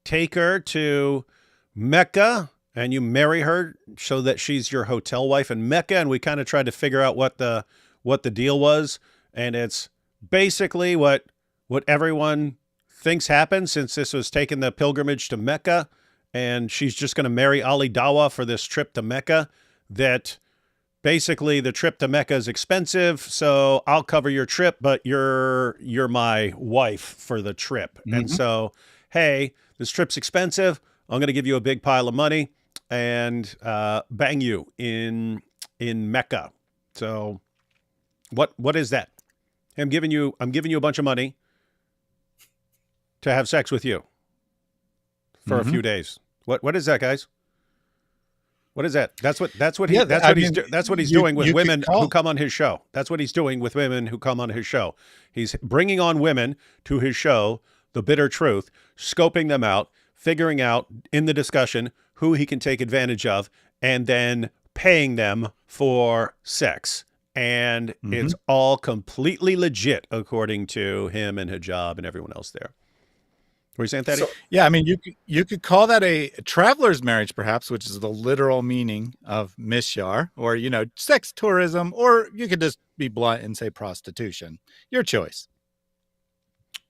take her to Mecca, and you marry her so that she's your hotel wife in Mecca, and we kind of tried to figure out what the deal was, and it's basically what everyone thinks happened, since this was taking the pilgrimage to Mecca, and she's just going to marry Ali Dawah for this trip to Mecca, that basically the trip to Mecca is expensive, so I'll cover your trip, but you're my wife for the trip. Mm-hmm. And so, hey, this trip's expensive. I'm going to give you a big pile of money and bang you in Mecca. So what is that? I'm giving you a bunch of money to have sex with you for a few days. What is that, guys? What is that? That's what he's doing with women who come on his show. That's what he's doing with women who come on his show. He's bringing on women to his show, The Bitter Truth, scoping them out, figuring out in the discussion who he can take advantage of, and then paying them for sex. And it's all completely legit, according to him and Hijab and everyone else there. What are you saying, Thaddeus? So, yeah, I mean, you could call that a traveler's marriage, perhaps, which is the literal meaning of mishar, or, sex tourism, or you could just be blunt and say prostitution. Your choice.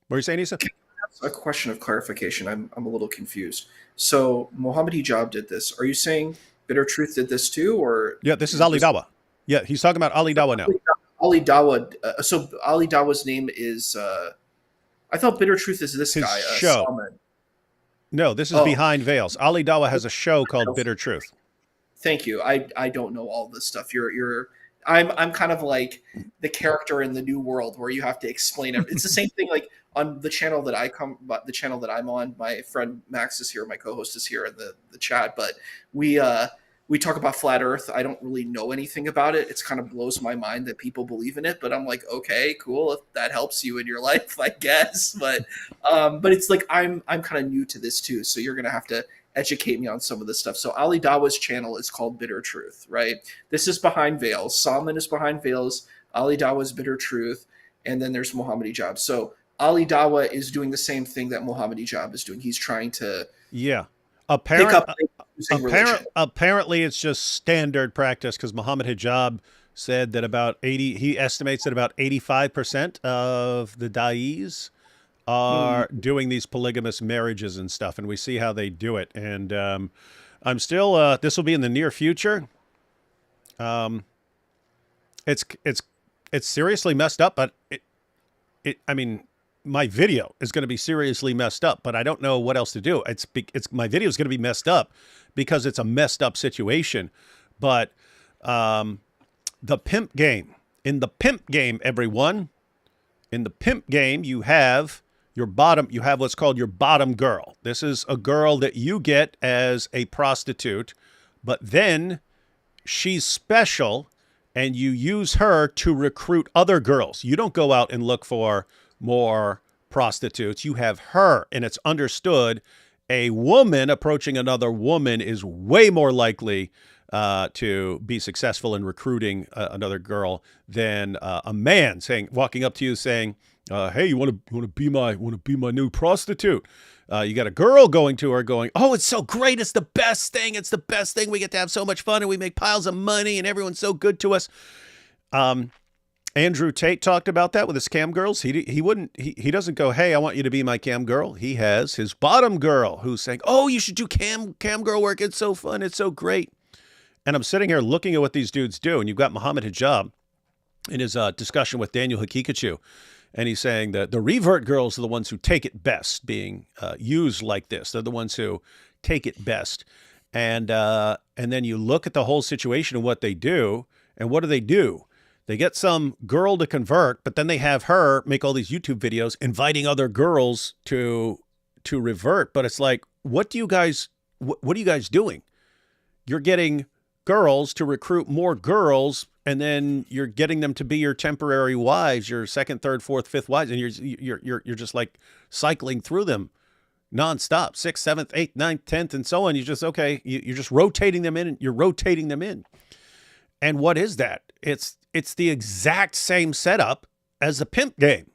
What are you saying, Issa? A question of clarification. I'm a little confused. So Muhammad Hijab did this. Are you saying Bitter Truth did this too, or? Yeah, this is Ali Dawah. Yeah, he's talking about Ali Dawah now. Ali Dawah. So Ali Dawah's name is. I thought Bitter Truth is this his guy. Show. Salman. No, this is Behind Veils. Ali Dawah has a show called Bitter Truth. Thank you. I don't know all this stuff. I'm kind of like the character in the New World where you have to explain it. It's the same thing like on the channel that the channel that I'm on. My friend Max is here. My co-host is here in the chat. But we talk about flat Earth. I don't really know anything about it. It's kind of blows my mind that people believe in it. But I'm like, okay, cool. If that helps you in your life, I guess. But it's like I'm kind of new to this too. So you're gonna have to educate me on some of this stuff. So Ali Dawah's channel is called Bitter Truth, right? This is Behind Veils. Salman is Behind Veils. Ali Dawah's Bitter Truth, and then there's Muhammad Hijab. So Ali Dawah is doing the same thing that Muhammad Hijab is doing. He's trying to Apparently, it's just standard practice because Muhammad Hijab said that he estimates that about 85% of the Da'is are doing these polygamous marriages and stuff, and we see how they do it. And I'm still, this will be in the near future. It's seriously messed up, but I mean, my video is going to be seriously messed up, but I don't know what else to do. My video is going to be messed up because it's a messed up situation. But the pimp game, in the pimp game, everyone, in the pimp game, you have what's called your bottom girl. This is a girl that you get as a prostitute, but then she's special and you use her to recruit other girls. You don't go out and look for more prostitutes. You have her, and it's understood a woman approaching another woman is way more likely to be successful in recruiting another girl than a man walking up to you saying, "Hey, you want to be my new prostitute?" You got a girl going to her going, "Oh, it's so great. It's the best thing. It's the best thing. We get to have so much fun and we make piles of money and everyone's so good to us." Andrew Tate talked about that with his cam girls. He doesn't go, "Hey, I want you to be my cam girl." He has his bottom girl who's saying, "Oh, you should do cam girl work. It's so fun. It's so great." And I'm sitting here looking at what these dudes do. And you've got Muhammad Hijab in his discussion with Daniel Hakikachu. And he's saying that the revert girls are the ones who take it best being used like this. They're the ones who take it best. And then you look at the whole situation and what they do. And what do? They get some girl to convert, but then they have her make all these YouTube videos inviting other girls to revert. But it's like, what are you guys doing? You're getting girls to recruit more girls, and then you're getting them to be your temporary wives, your second, third, fourth, fifth wives, and you're just like cycling through them nonstop, 6th, 7th, 8th, 9th, 10th, and so on. You're just rotating them in, and you're rotating them in. And what is that? It's the exact same setup as the pimp game,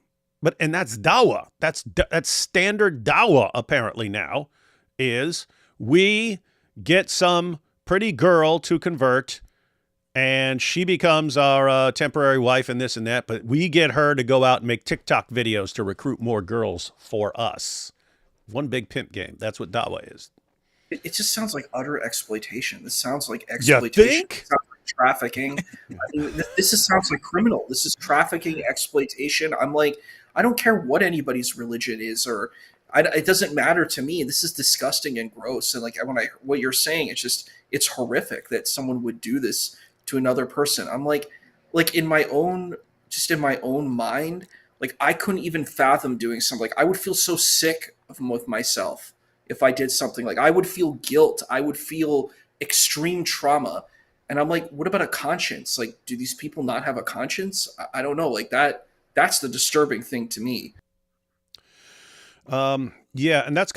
and that's Dawah. That's standard Dawah apparently now. Is we get some pretty girl to convert, and she becomes our temporary wife and this and that, but we get her to go out and make TikTok videos to recruit more girls for us. One big pimp game. That's what Dawah is. It just sounds like utter exploitation. This sounds like exploitation. You think? It sounds like trafficking. I mean, sounds like criminal. This is trafficking, exploitation. I'm like, I don't care what anybody's religion is, or it doesn't matter to me. This is disgusting and gross. And like what you're saying, it's horrific that someone would do this to another person. I'm like in my own mind, like I couldn't even fathom doing something. Like I would feel so sick with myself if I did something. Like I would feel guilt. I would feel extreme trauma. And I'm like, what about a conscience? Like, do these people not have a conscience? I don't know. Like that's the disturbing thing to me. Yeah, and that's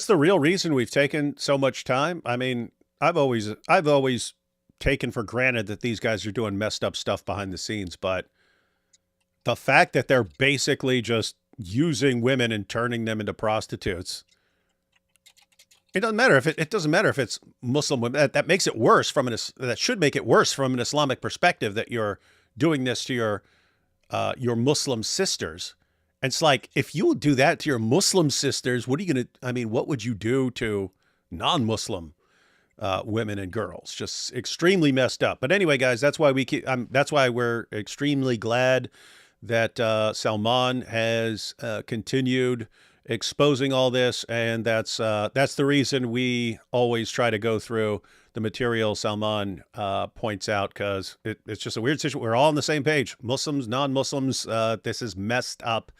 the real reason we've taken so much time. I mean, I've always taken for granted that these guys are doing messed up stuff behind the scenes, but the fact that they're basically just using women and turning them into prostitutes, it doesn't matter if it's Muslim women. That makes it worse that should make it worse from an Islamic perspective that you're doing this to your Muslim sisters. And it's like, if you would do that to your Muslim sisters, what would you do to non-Muslim women and girls? Just extremely messed up. But anyway, guys, that's why we're extremely glad that Salman has continued exposing all this, and that's the reason we always try to go through the material Salman points out, because it's just a weird situation. We're all on the same page. Muslims, non-Muslims, this is messed up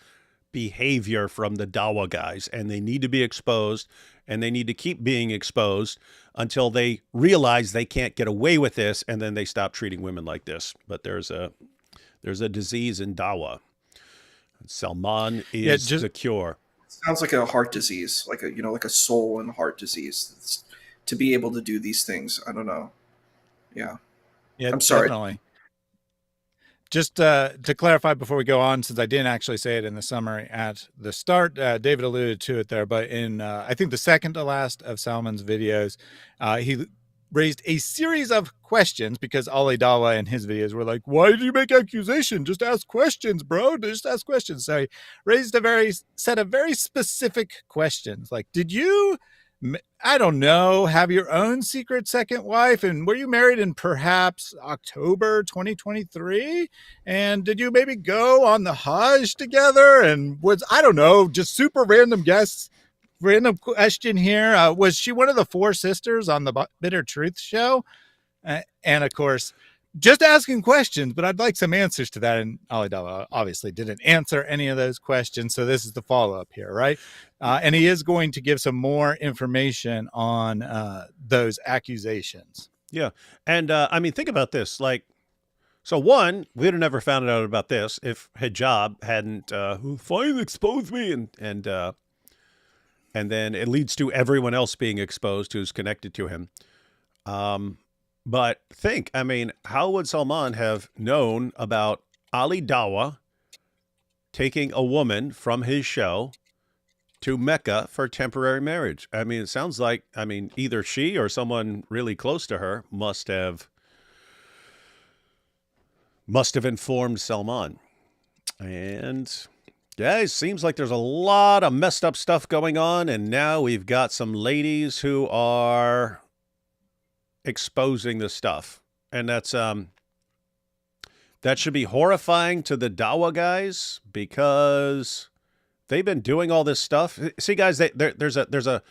behavior from the Dawah guys, and they need to be exposed, and they need to keep being exposed until they realize they can't get away with this, and then they stop treating women like this. But there's a disease in Dawah. Salman is the cure. Sounds like a heart disease, like a soul and heart disease. To be able to do these things, I don't know. Yeah, I'm sorry. Definitely. Just to clarify before we go on, since I didn't actually say it in the summary at the start, David alluded to it there, but in I think the second to last of Salman's videos, he raised a series of questions because Ali Dawah in his videos were like, why did you make accusation? Just ask questions, bro. Just ask questions. So he raised a set of very specific questions. Like, did you, I don't know, have your own secret second wife? And were you married in perhaps October 2023? And did you maybe go on the Hajj together? And was, I don't know, just super random guests. Random question here. Was she one of the four sisters on the Bitter Truth show? And of course, just asking questions, but I'd like some answers to that. And Ali Dawah obviously didn't answer any of those questions. So this is the follow-up here, right? And he is going to give some more information on those accusations. Yeah. And I mean, think about this. Like, so one, we'd have never found out about this if Hijab hadn't finally exposed me and then it leads to everyone else being exposed who's connected to him. But think, I mean, how would Salman have known about Ali Dawah taking a woman from his show to Mecca for temporary marriage? I mean, it sounds like, I mean, either she or someone really close to her must have informed Salman. And yeah, it seems like there's a lot of messed up stuff going on, and now we've got some ladies who are exposing the stuff. And that's that should be horrifying to the Dawah guys because they've been doing all this stuff. See, guys, there's a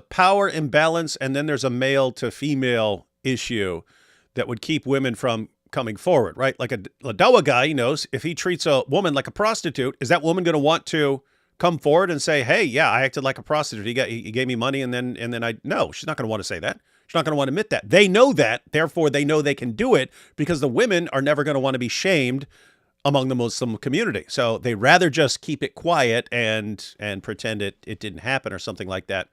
power imbalance, and then there's a male to female issue that would keep women from coming forward, right? Like a Dawah guy, he knows if he treats a woman like a prostitute, is that woman going to want to come forward and say, hey, yeah, I acted like a prostitute. He gave me money and then no, she's not going to want to say that. She's not going to want to admit that. They know that. Therefore, they know they can do it because the women are never going to want to be shamed among the Muslim community. So they rather just keep it quiet and pretend it didn't happen or something like that.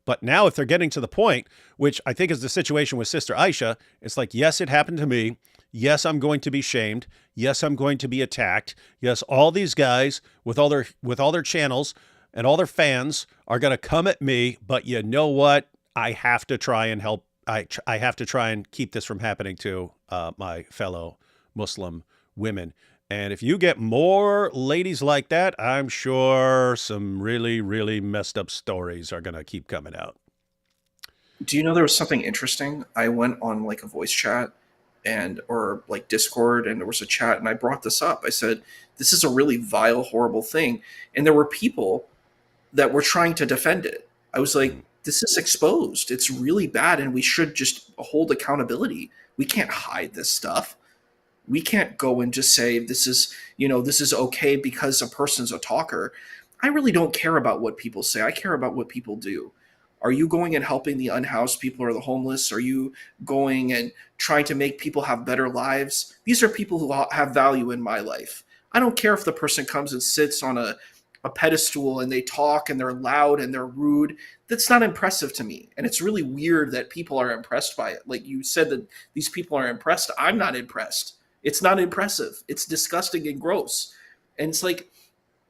But now if they're getting to the point, which I think is the situation with Sister Aisha, it's like, yes, it happened to me. Yes, I'm going to be shamed. Yes, I'm going to be attacked. Yes, all these guys with all their channels and all their fans are going to come at me. But you know what? I have to try and help. I have to try and keep this from happening to my fellow Muslim women. And if you get more ladies like that, I'm sure some really, really messed up stories are going to keep coming out. Do you know there was something interesting? I went on like a voice chat or like Discord, and there was a chat, and I brought this up. I said, this is a really vile, horrible thing. And there were people that were trying to defend it. I was like, this is exposed. It's really bad, and we should just hold accountability. We can't hide this stuff. We can't go and just say this is okay because a person's a talker. I really don't care about what people say. I care about what people do. Are you going and helping the unhoused people or the homeless? Are you going and trying to make people have better lives? These are people who have value in my life. I don't care if the person comes and sits on a pedestal and they talk and they're loud and they're rude. That's not impressive to me. And it's really weird that people are impressed by it. Like you said that these people are impressed. I'm not impressed. It's not impressive. It's disgusting and gross. And it's like,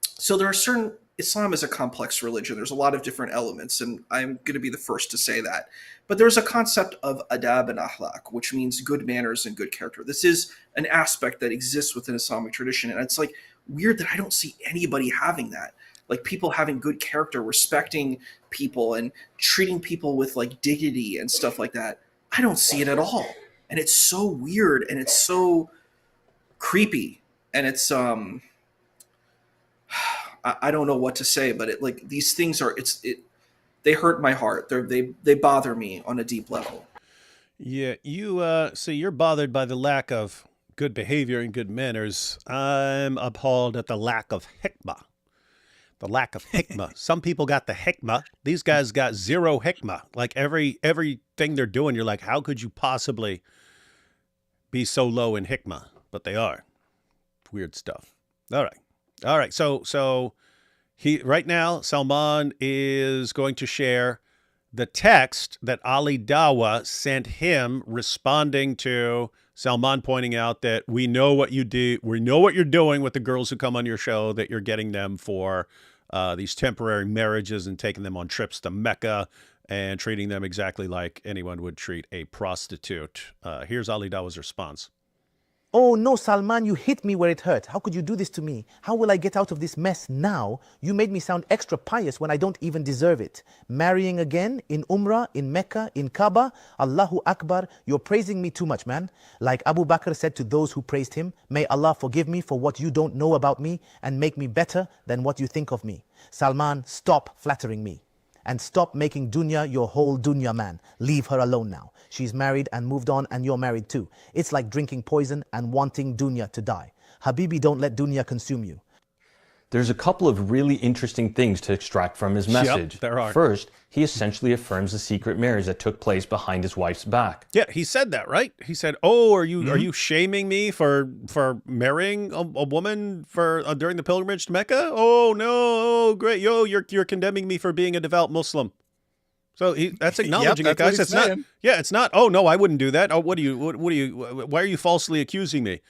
so there are certain, Islam is a complex religion. There's a lot of different elements, and I'm going to be the first to say that. But there's a concept of adab and akhlaq, which means good manners and good character. This is an aspect that exists within Islamic tradition. And it's like weird that I don't see anybody having that. Like people having good character, respecting people and treating people with like dignity and stuff like that. I don't see it at all. And it's so weird and it's so creepy. And it's, I don't know what to say, but it like these things are, they hurt my heart. They bother me on a deep level. Yeah, you're bothered by the lack of good behavior and good manners. I'm appalled at the lack of hikmah. The lack of hikmah. Some people got the hikmah. These guys got zero hikmah. Like everything they're doing, you're like, how could you possibly be so low in hikmah? But they are. Weird stuff. All right. So right now, Salman is going to share the text that Ali Dawah sent him responding to Salman pointing out that we know what you do. We know what you're doing with the girls who come on your show, that you're getting them for these temporary marriages and taking them on trips to Mecca and treating them exactly like anyone would treat a prostitute. Here's Ali Dawah's response. Oh no, Salman, you hit me where it hurt. How could you do this to me? How will I get out of this mess now? You made me sound extra pious when I don't even deserve it. Marrying again, in Umrah, in Mecca, in Kaaba, Allahu Akbar, you're praising me too much, man. Like Abu Bakr said to those who praised him, may Allah forgive me for what you don't know about me and make me better than what you think of me. Salman, stop flattering me. And stop making dunya your whole dunya, man. Leave her alone now. She's married and moved on, and you're married too. It's like drinking poison and wanting dunya to die. Habibi, don't let dunya consume you. There's a couple of really interesting things to extract from his message. there are. First, he essentially affirms the secret marriage that took place behind his wife's back. Yeah, he said that, right? He said, "Oh, are you shaming me for marrying a woman for during the pilgrimage to Mecca? Oh no, oh, great, you're condemning me for being a devout Muslim." So that's acknowledging Yep, it, guys. that's It's what he's not. saying. Yeah, it's not. Oh no, I wouldn't do that. Oh, what are you? Why are you falsely accusing me?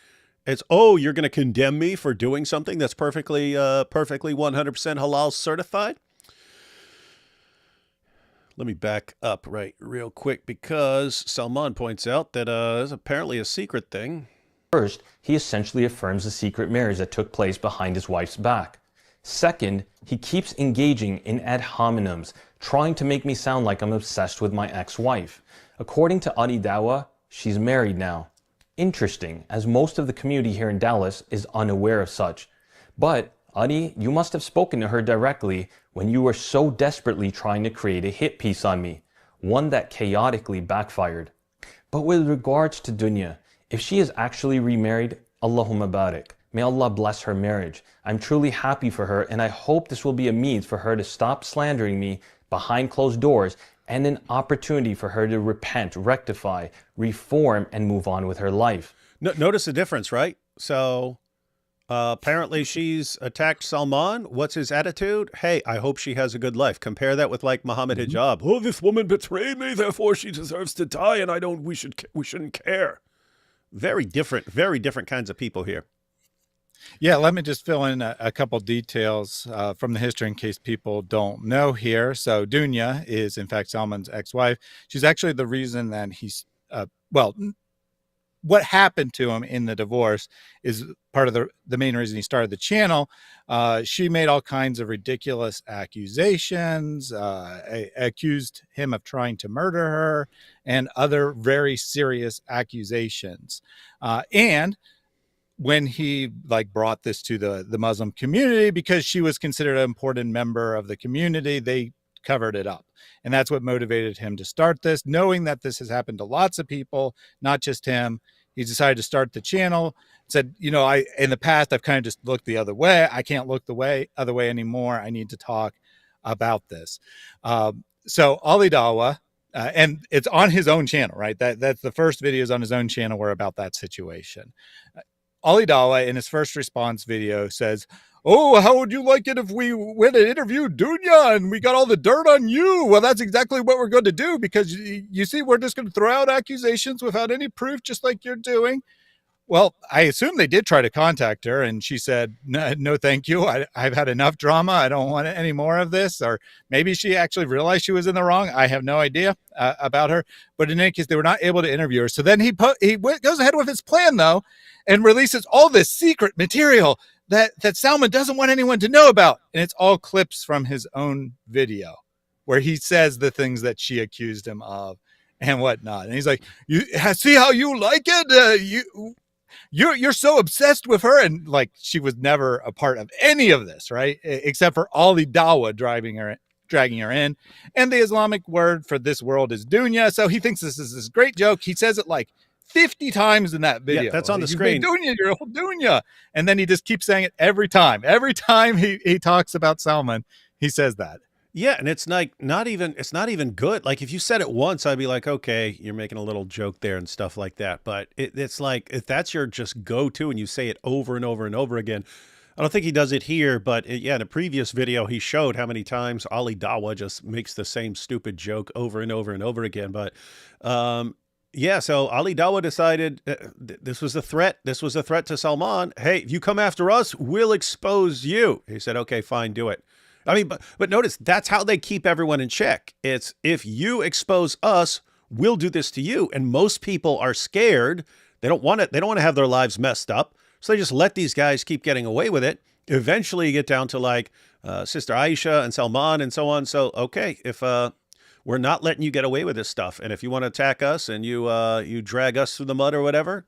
It's, oh, you're going to condemn me for doing something that's perfectly 100% halal certified. Let me back up real quick, because Salman points out that there's apparently a secret thing. First, he essentially affirms the secret marriage that took place behind his wife's back. Second, he keeps engaging in ad hominems, trying to make me sound like I'm obsessed with my ex-wife. According to Ali Dawah, she's married now. Interesting, as most of the community here in Dallas is unaware of such. But, Adi, you must have spoken to her directly when you were so desperately trying to create a hit piece on me, one that chaotically backfired. But with regards to Dunya, if she is actually remarried, Allahumma barik. May Allah bless her marriage. I'm truly happy for her, and I hope this will be a means for her to stop slandering me behind closed doors, and an opportunity for her to repent, rectify, reform, and move on with her life. Notice the difference, right? So apparently she's attacked Salman. What's his attitude? Hey, I hope she has a good life. Compare that with like Muhammad Hijab. Oh, this woman betrayed me, therefore she deserves to die, and we shouldn't care. Very different kinds of people here. Yeah, let me just fill in a couple details from the history in case people don't know here. So Dunya is, in fact, Salman's ex-wife. She's actually the reason that he's, what happened to him in the divorce is part of the main reason he started the channel. She made all kinds of ridiculous accusations, accused him of trying to murder her, and other very serious accusations. And when he brought this to the Muslim community, because she was considered an important member of the community, they covered it up. And that's what motivated him to start this, knowing that this has happened to lots of people, not just him. He decided to start the channel, said, in the past, I've kind of just looked the other way. I can't look the other way anymore. I need to talk about this. So Ali Dawah, and it's on his own channel, right? That's the first videos on his own channel were about that situation. Ali Dawah, in his first response video, says, "Oh, how would you like it if we went and interviewed Dunya and we got all the dirt on you?" Well, that's exactly what we're going to do, because you see, we're just going to throw out accusations without any proof, just like you're doing. Well, I assume they did try to contact her, and she said, no, thank you. I've had enough drama. I don't want any more of this. Or maybe she actually realized she was in the wrong. I have no idea about her. But in any case, they were not able to interview her. So then he goes ahead with his plan, though, and releases all this secret material that Salman doesn't want anyone to know about. And it's all clips from his own video where he says the things that she accused him of and whatnot. And he's like, "You see how you like it? You're so obsessed with her," and she was never a part of any of this, right? Except for Ali Dawah dragging her in, and the Islamic word for this world is dunya. So he thinks this is this great joke. He says it 50 times in that video. Yeah, that's on the You screen. made Dunya, your whole dunya, and then he just keeps saying it every time. Every time he talks about Salman, he says that. Yeah, and it's not even good. Like, if you said it once, I'd be like, okay, you're making a little joke there and stuff like that. But it's like, if that's your just go-to and you say it over and over and over again, I don't think he does it here, but in a previous video, he showed how many times Ali Dawah just makes the same stupid joke over and over and over again. But yeah, so Ali Dawah decided this was a threat. This was a threat to Salman. Hey, if you come after us, we'll expose you. He said, okay, fine, do it. I mean, but notice that's how they keep everyone in check. It's if you expose us, we'll do this to you. And most people are scared. They don't want it. They don't want to have their lives messed up. So they just let these guys keep getting away with it. Eventually you get down to like Sister Aisha and Salman and so on. So, okay, if we're not letting you get away with this stuff. And if you want to attack us and you drag us through the mud or whatever,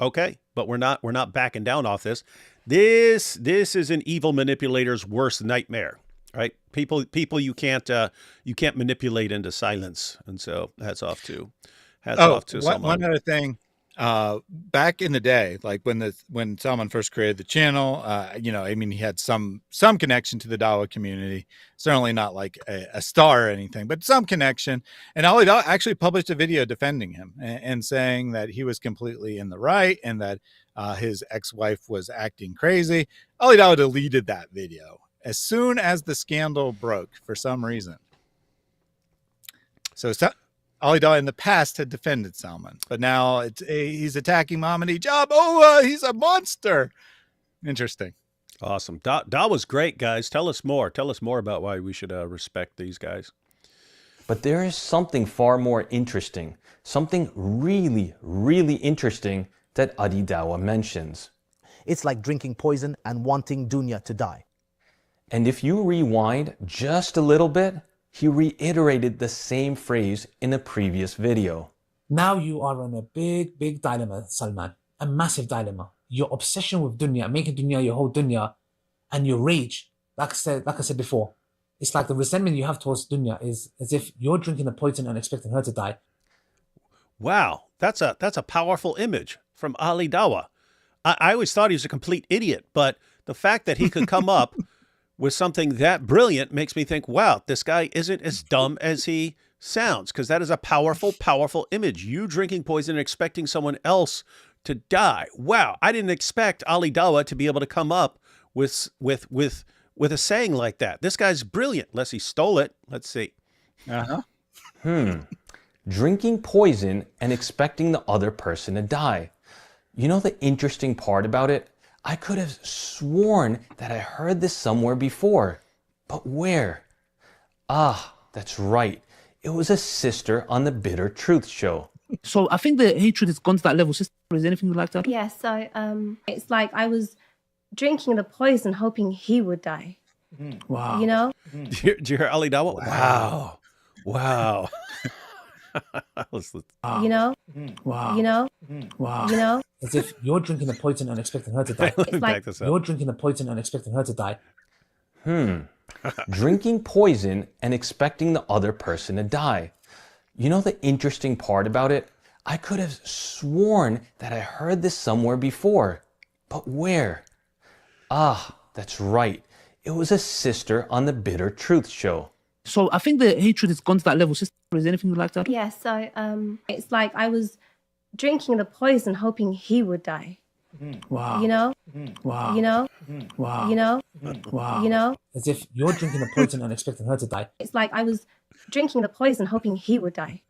okay, but we're not backing down off this. This is an evil manipulator's worst nightmare, right? People you can't manipulate into silence. And so hats off to Salman. One other thing. Back in the day, like when Salman first created the channel, you know, I mean, he had some connection to the Dawah community, certainly not like a star or anything, but some connection. And Ali Dawah actually published a video defending him and saying that he was completely in the right and that his ex-wife was acting crazy. Ali Dawah deleted that video as soon as the scandal broke for some reason. So Ali Dawah in the past had defended Salman, but now he's attacking Mohammed Hijab. Oh, he's a monster. Interesting. Awesome. Dawah's great, guys. Tell us more. Tell us more about why we should respect these guys. But there is something far more interesting, something really, really interesting that Ali Dawah mentions. It's like drinking poison and wanting dunya to die. And if you rewind just a little bit, he reiterated the same phrase in a previous video. Now you are in a big, big dilemma, Salman. A massive dilemma. Your obsession with dunya, making dunya your whole dunya, and your rage, like I said before, it's like the resentment you have towards dunya is as if you're drinking the poison and expecting her to die. Wow, that's a powerful image from Ali Dawah. I always thought he was a complete idiot, but the fact that he could come up with something that brilliant makes me think, wow, this guy isn't as dumb as he sounds, because that is a powerful, powerful image. You drinking poison and expecting someone else to die. Wow, I didn't expect Ali Dawah to be able to come up with a saying like that. This guy's brilliant, unless he stole it. Let's see. Drinking poison and expecting the other person to die. You know the interesting part about it? I could have sworn that I heard this somewhere before, but where? Ah, that's right. It was a sister on the Bitter Truth show. So I think the hatred has gone to that level. Sister, is there anything you'd like to add? Yeah, so it's like I was drinking the poison hoping he would die. Wow. You know? Do you hear Ali Dawah? Wow. Wow. You know? Wow. You know? Wow. You know? As if you're drinking the poison and expecting her to die. Let me back this up. You're drinking the poison and expecting her to die. Drinking poison and expecting the other person to die. You know the interesting part about it? I could have sworn that I heard this somewhere before, but where? Ah, that's right. It was a sister on the Bitter Truth show. So I think the hatred has gone to that level. Sister, is there anything you'd like to add? Yeah, so it's like I was drinking the poison hoping he would die. Wow. You know? Wow. You know? Wow. You know? Wow. You know? As if you're drinking the poison and expecting her to die. It's like I was drinking the poison hoping he would die.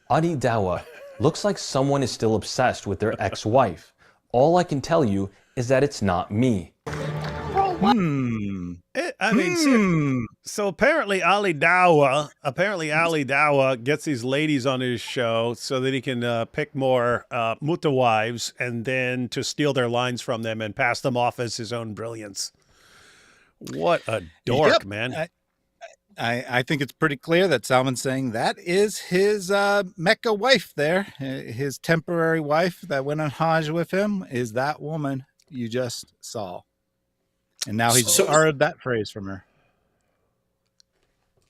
Ali Dawah looks like someone is still obsessed with their ex-wife. All I can tell you is that it's not me. So apparently Ali Dawah gets these ladies on his show so that he can pick more mutta wives and then to steal their lines from them and pass them off as his own brilliance. What a dork, man. I think it's pretty clear that Salman's saying that is his Mecca wife there. His temporary wife that went on Hajj with him is that woman you just saw. And now he's borrowed that phrase from her.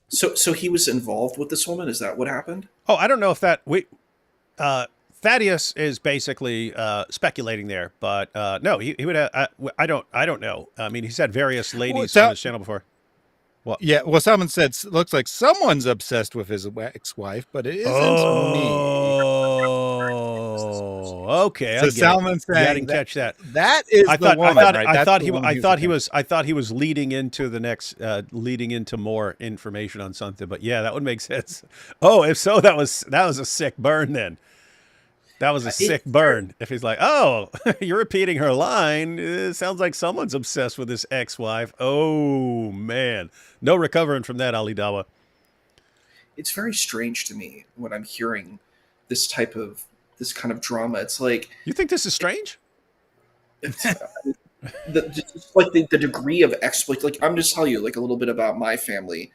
So he was involved with this woman? Is that what happened? Oh, I don't know if Thaddeus is basically speculating there, but no, he would have, I don't know. I mean, he's had various ladies on his channel before. What? Yeah, well, Salman said looks like someone's obsessed with his ex-wife, but it isn't me. Oh, okay. So Salman's saying I didn't catch that. That is the woman, right? I thought he was leading into the next, leading into more information on something. But yeah, that would make sense. Oh, if so, that was a sick burn then. That was a sick burn. If he's like, oh, you're repeating her line. It sounds like someone's obsessed with his ex-wife. Oh, man. No recovering from that, Ali Dawah. It's very strange to me when I'm hearing this kind of drama. It's like, You think this is strange? it's, just like the degree of exploit. Like, I'm just telling you, like, a little bit about my family.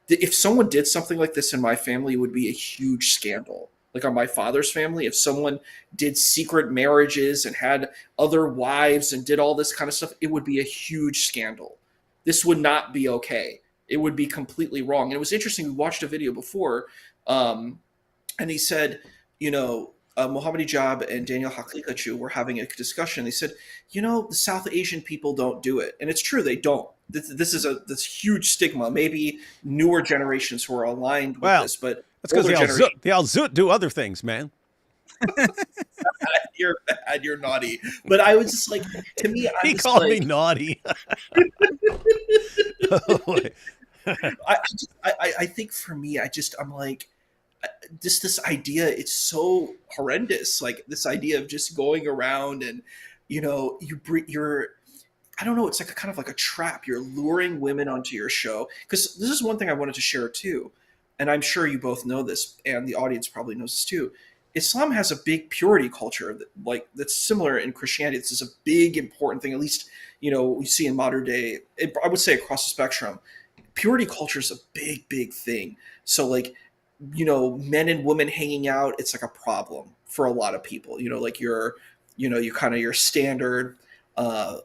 If someone did something like this in my family, it would be a huge scandal. Like on my father's family, if someone did secret marriages and had other wives and did all this kind of stuff, it would be a huge scandal. This would not be okay. It would be completely wrong. And it was interesting. We watched a video before, and he said, Mohammad Hijab and Daniel Hakikachu were having a discussion. They said, the South Asian people don't do it. And it's true, they don't. This is this huge stigma. Maybe newer generations who are aligned with this, but that's because the Al Zut do other things, man. You're bad, you're naughty. But I was just like, to me, he called me naughty. I think for me, I'm like, this idea, it's so horrendous. Like this idea of just going around and, you're, I don't know, it's like kind of like a trap. You're luring women onto your show. Because this is one thing I wanted to share too. And I'm sure you both know this, and the audience probably knows this too. Islam has a big purity culture that's similar in Christianity. This is a big, important thing, at least, we see in modern day, I would say across the spectrum. Purity culture is a big, big thing. So like, men and women hanging out, it's like a problem for a lot of people. Like your standard, the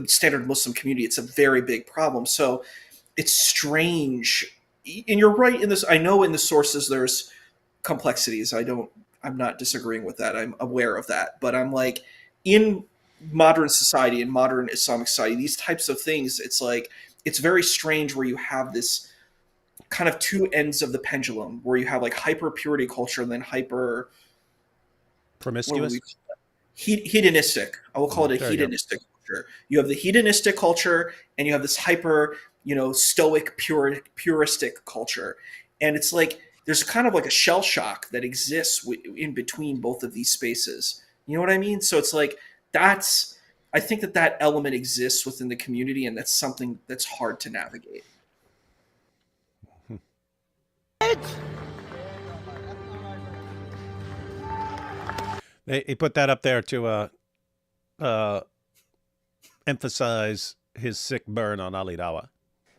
standard Muslim community, it's a very big problem. So it's strange. And you're right in this. I know in the sources there's complexities. I'm not disagreeing with that. I'm aware of that. But I'm like, in modern society, in modern Islamic society, these types of things, it's like, it's very strange where you have this kind of two ends of the pendulum, where you have like hyper purity culture and then hyper promiscuous, hedonistic. I will call it a hedonistic culture. You have the hedonistic culture and you have this hyper, stoic, puristic culture. And it's like, there's kind of like a shell shock that exists in between both of these spaces. You know what I mean? So it's like, I think that element exists within the community, and that's something that's hard to navigate. He put that up there to emphasize his sick burn on Ali Dawah.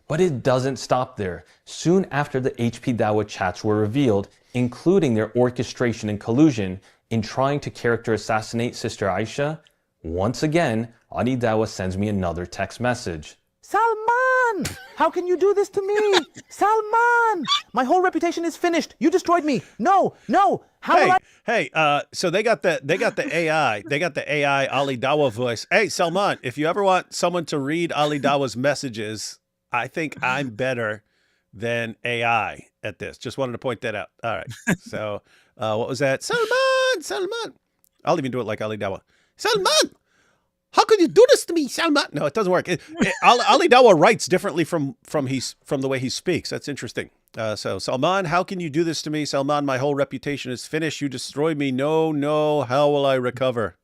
But it doesn't stop there. Soon after the HP Dawah chats were revealed, including their orchestration and collusion in trying to character assassinate Sister Aisha, once again, Ali Dawah sends me another text message. Salman! How can you do this to me? Salman! My whole reputation is finished. You destroyed me. No. So they got the AI. They got the AI Ali Dawah voice. Hey, Salman, if you ever want someone to read Ali Dawah's messages, I think I'm better than AI at this. Just wanted to point that out. All right. So what was that? Salman. I'll even do it like Ali Dawah. Salman, how could you do this to me, Salman? No, it doesn't work. Ali Dawah writes differently from the way he speaks. That's interesting. So Salman, how can you do this to me? Salman, my whole reputation is finished. You destroyed me. No. How will I recover?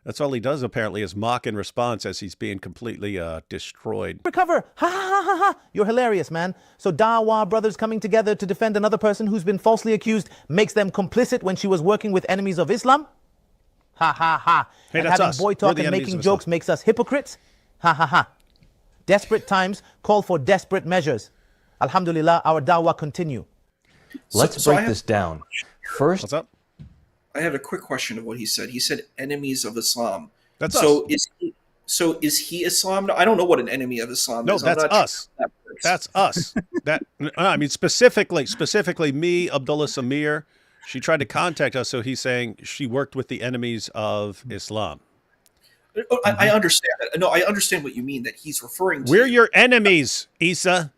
That's all he does, apparently, is mock in response as he's being completely destroyed. Recover. Ha. You're hilarious, man. So Dawah brothers coming together to defend another person who's been falsely accused makes them complicit when she was working with enemies of Islam? Ha. Hey, and that's having us. boy We're talk the and enemies making of Islam. jokes makes us hypocrites? Ha. Desperate times call for desperate measures. Alhamdulillah, our Dawah continue. Let's break this down. First, What's up? I have a quick question of what he said. He said enemies of Islam. That's so us. is he Islam? I don't know what an enemy of Islam No, is. that's us. That's us. I mean, specifically me, Abdullah Samir. She tried to contact us, so he's saying she worked with the enemies of Islam. I understand that. No, I understand what you mean, that he's referring to. We're your enemies, Isa.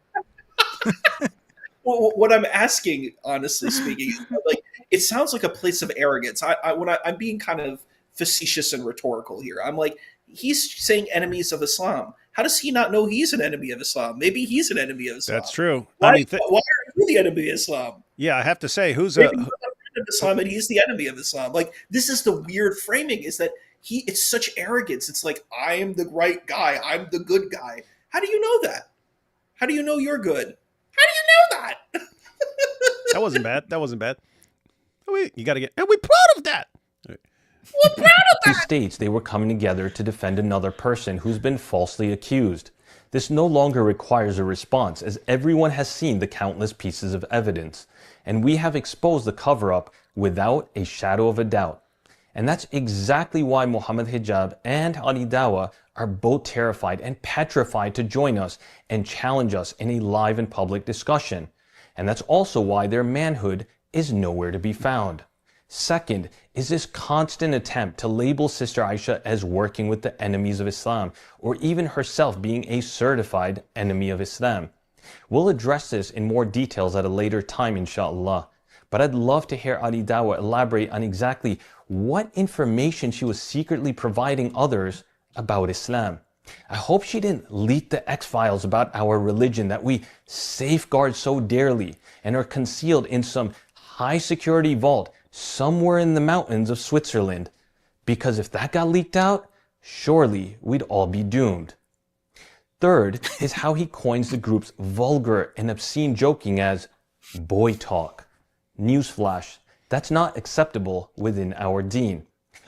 Well, what I'm asking, honestly speaking, is like, it sounds like a place of arrogance. I'm being kind of facetious and rhetorical here. I'm like, he's saying enemies of Islam. How does he not know he's an enemy of Islam? Maybe he's an enemy of Islam. That's true. Why, I mean, why are you the enemy of Islam? yeah, I have to say, who's Maybe a you're not a friend of Islam and he's the enemy of Islam. Like, this is the weird framing, is that it's such arrogance. It's like, I am the right guy. I'm the good guy. How do you know that? How do you know you're good? How do you know that? That wasn't bad. That wasn't bad. You got to get, and we're proud of that. We're proud of He that. states they were coming together to defend another person who's been falsely accused. This no longer requires a response, as everyone has seen the countless pieces of evidence, and we have exposed the cover-up without a shadow of a doubt. And that's exactly why Muhammad Hijab and Ali Dawah are both terrified and petrified to join us and challenge us in a live and public discussion. And that's also why their manhood is nowhere to be found. Second is this constant attempt to label Sister Aisha as working with the enemies of Islam, or even herself being a certified enemy of Islam. We'll address this in more details at a later time, inshallah. But I'd love to hear Ali Dawah elaborate on exactly what information she was secretly providing others about Islam. I hope she didn't leak the X-Files about our religion that we safeguard so dearly and are concealed in some high security vault somewhere in the mountains of Switzerland. Because if that got leaked out, surely we'd all be doomed. Third is how he coins the group's vulgar and obscene joking as boy talk. Newsflash, that's not acceptable within our deen.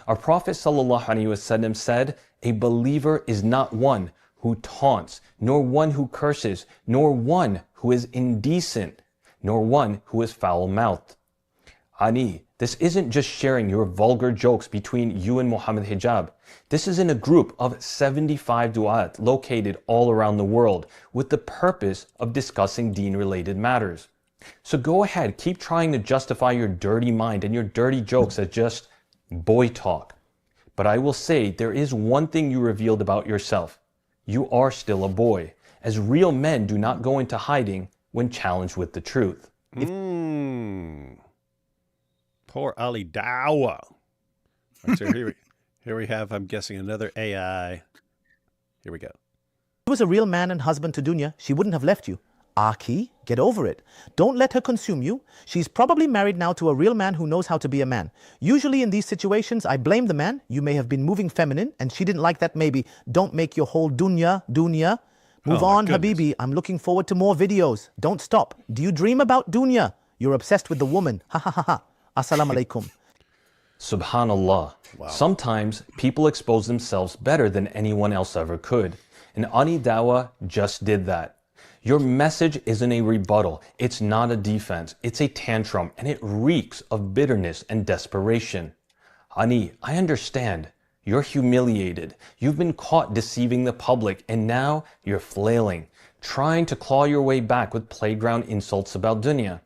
Our Prophet ﷺ said, a believer is not one who taunts, nor one who curses, nor one who is indecent, nor one who is foul-mouthed. Ani, this isn't just sharing your vulgar jokes between you and Muhammad Hijab. This is in a group of 75 du'at located all around the world with the purpose of discussing deen-related matters. So go ahead, keep trying to justify your dirty mind and your dirty jokes as just boy talk. But I will say there is one thing you revealed about yourself. You are still a boy, as real men do not go into hiding when challenged with the truth. Poor Ali Dawah. Right, so here we have, I'm guessing, another AI. Here we go. If he was a real man and husband to Dunya, she wouldn't have left you. Aki, get over it. Don't let her consume you. She's probably married now to a real man who knows how to be a man. Usually in these situations, I blame the man. You may have been moving feminine and she didn't like that maybe. Don't make your whole dunya. Move on, Habibi. I'm looking forward to more videos. Don't stop. Do you dream about dunya? You're obsessed with the woman. Ha ha ha ha. Assalamu alaikum. Subhanallah. Wow. Sometimes people expose themselves better than anyone else ever could. And Ali Dawah just did that. Your message isn't a rebuttal, it's not a defense, it's a tantrum, and it reeks of bitterness and desperation. Ani, I understand. You're humiliated. You've been caught deceiving the public, and now you're flailing, trying to claw your way back with playground insults about dunya.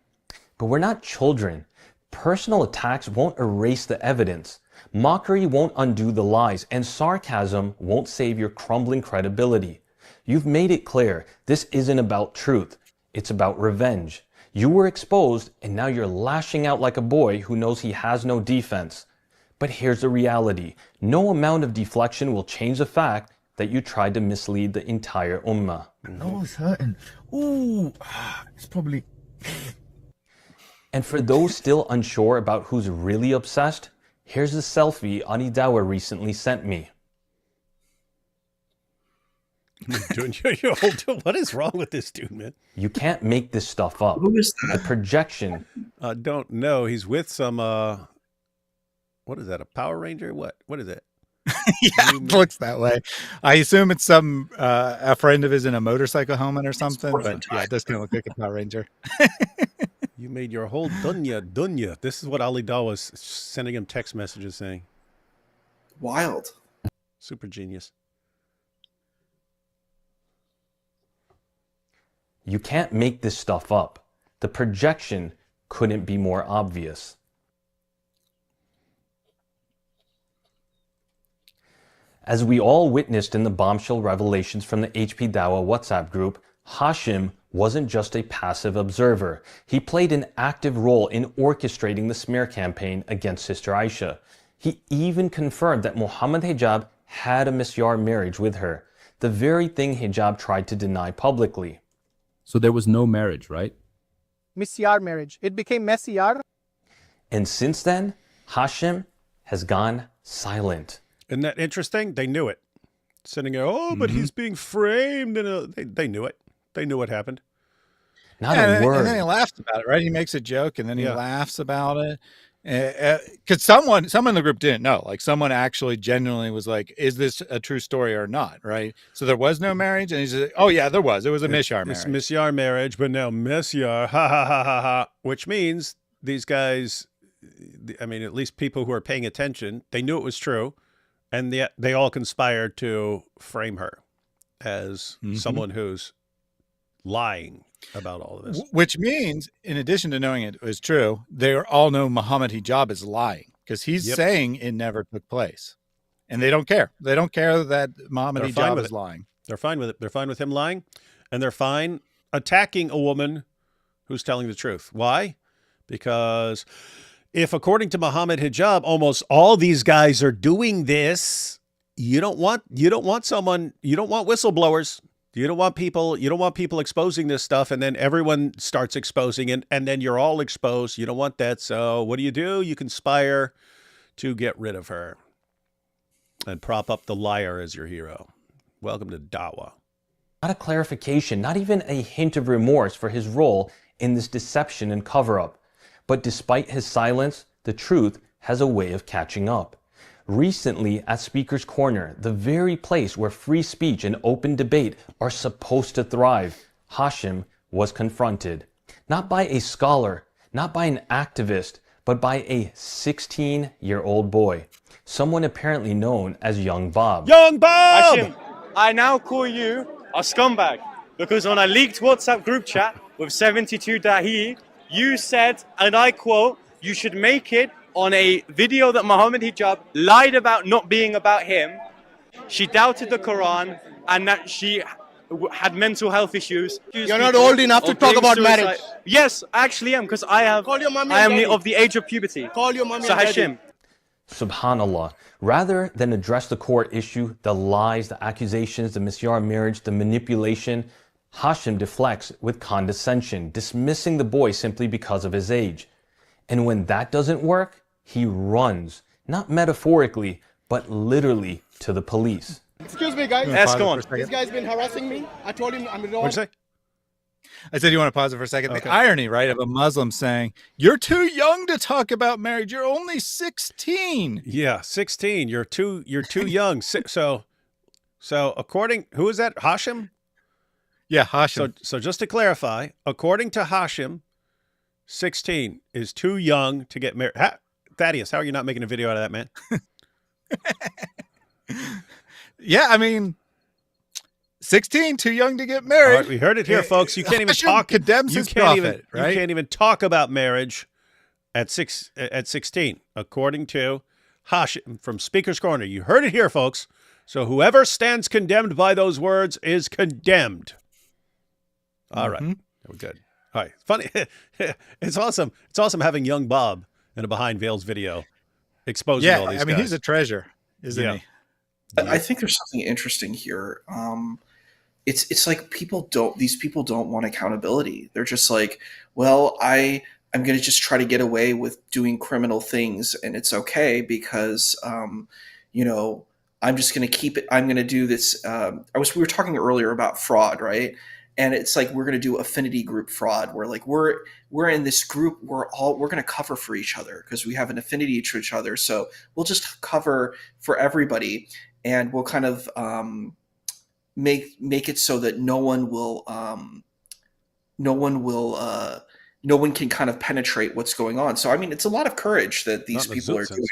But we're not children. Personal attacks won't erase the evidence. Mockery won't undo the lies, and sarcasm won't save your crumbling credibility. You've made it clear this isn't about truth. It's about revenge. You were exposed and now you're lashing out like a boy who knows he has no defense. But here's the reality. No amount of deflection will change the fact that you tried to mislead the entire ummah. Oh, it's hurting. Ooh, it's probably... And for those still unsure about who's really obsessed, here's the selfie Ali Dawah recently sent me. What is wrong with this dude, man? You can't make this stuff up. Who is The that? projection. Don't know. He's with some, what is that, a Power Ranger? What is it? Yeah, it looks that way. I assume it's some a friend of his in a motorcycle helmet or something. Orphan But yeah, it does kind of look like a Power Ranger. You made your whole dunya. This is what Ali Dawah was sending him text messages saying. Wild. Super genius. You can't make this stuff up. The projection couldn't be more obvious. As we all witnessed in the bombshell revelations from the HP Dawah WhatsApp group, Hashim wasn't just a passive observer. He played an active role in orchestrating the smear campaign against Sister Aisha. He even confirmed that Muhammad Hijab had a misyar marriage with her, the very thing Hijab tried to deny publicly. So there was no marriage, right? Misyar marriage. It became messiar. And since then, Hashem has gone silent. Isn't that interesting? They knew it. Sitting there, oh, but he's being framed. They knew it. They knew what happened. Not a word. And then he laughs about it, right? He makes a joke and then he Yeah. laughs about it. Because someone in the group didn't know. Like someone actually genuinely was like, "Is this a true story or not?" Right? So there was no marriage, and he's like, "Oh yeah, there was. It was a Mishyar marriage." It's Mishyar marriage, but now Mishyar, ha ha ha ha ha. Which means these guys, I mean, at least people who are paying attention, they knew it was true, and yet they all conspired to frame her as someone who's lying about all of this. Which means, in addition to knowing it was true, they all know Muhammad Hijab is lying because he's saying it never took place, and they don't care. They don't care that Muhammad Hijab is lying. They're fine with it. They're fine with him lying, and they're fine attacking a woman who's telling the truth. Why? Because if, according to Muhammad Hijab, almost all these guys are doing this, you don't want whistleblowers. You don't want people exposing this stuff, and then everyone starts exposing it, and then you're all exposed. You don't want that. So what do? You conspire to get rid of her and prop up the liar as your hero. Welcome to Dawah. Not a clarification, not even a hint of remorse for his role in this deception and cover-up. But despite his silence, the truth has a way of catching up. Recently, at Speaker's Corner, the very place where free speech and open debate are supposed to thrive, Hashem was confronted. Not by a scholar, not by an activist, but by a 16-year-old boy. Someone apparently known as Young Bob. Young Bob! Hashem, I now call you a scumbag because on a leaked WhatsApp group chat with 72 Dahi, you said, and I quote, you should make it on a video that Muhammad Hijab lied about not being about him. She doubted the Quran and that she had mental health issues. You're not old enough to talk about marriage. Yes, I actually am, because I am of the age of puberty. Call your mommy So and Hashem. Subhanallah. Rather than address the core issue, the lies, the accusations, the Mishyar marriage, the manipulation, Hashem deflects with condescension, dismissing the boy simply because of his age. And when that doesn't work, he runs, not metaphorically, but literally to the police. Excuse me, guys. Yes, go on. This guy's been harassing me. I told him I'm wrong. What'd you say? I said, you want to pause it for a second? Okay. The irony, right, of a Muslim saying, "You're too young to talk about marriage. You're only 16." Yeah, 16. You're too young. So according, who is that? Hashem? Yeah, Hashem. So just to clarify, according to Hashem, 16 is too young to get married. Thaddeus, how are you not making a video out of that, man? Yeah, I mean, 16, too young to get All married. right, we heard it here, folks. You can't even Hashem talk. condemns his prophet, right? You can't even talk about marriage at 16, according to Hashem from Speaker's Corner. You heard it here, folks. So whoever stands condemned by those words is condemned. All right, we're good. All right, funny. It's awesome. It's awesome having Young Bob in a Behind Veils video exposing all these guys. He's a treasure, isn't he? I think there's something interesting here. It's like these people don't want accountability. They're just like, well, I'm going to just try to get away with doing criminal things, and it's okay because, I'm just going to keep it. I'm going to do this. We were talking earlier about fraud, right? And it's like we're going to do affinity group fraud, where like we're in this group, we're going to cover for each other because we have an affinity to each other. So we'll just cover for everybody, and we'll kind of make it so that no one can kind of penetrate what's going on. So I mean, it's a lot of courage that these people are doing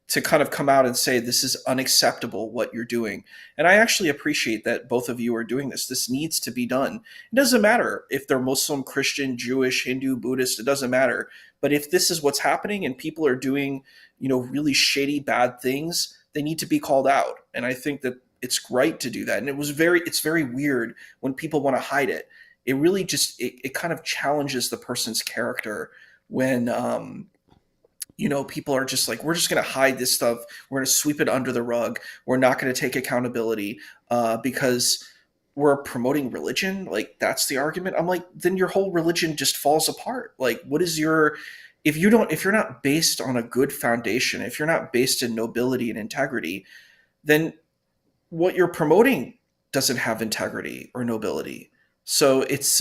to kind of come out and say this is unacceptable what you're doing. And I actually appreciate that both of you are doing this. This needs to be done. It doesn't matter if they're Muslim, Christian, Jewish, Hindu, Buddhist, it doesn't matter. But if this is what's happening and people are doing, really shady, bad things, they need to be called out. And I think that it's right to do that. And it's very weird when people want to hide it. It really just, it kind of challenges the person's character when, people are just like, we're just going to hide this stuff. We're going to sweep it under the rug. We're not going to take accountability because we're promoting religion. Like, that's the argument. I'm like, then your whole religion just falls apart. Like, what is your if you're not based on a good foundation, if you're not based in nobility and integrity, then what you're promoting doesn't have integrity or nobility. So it's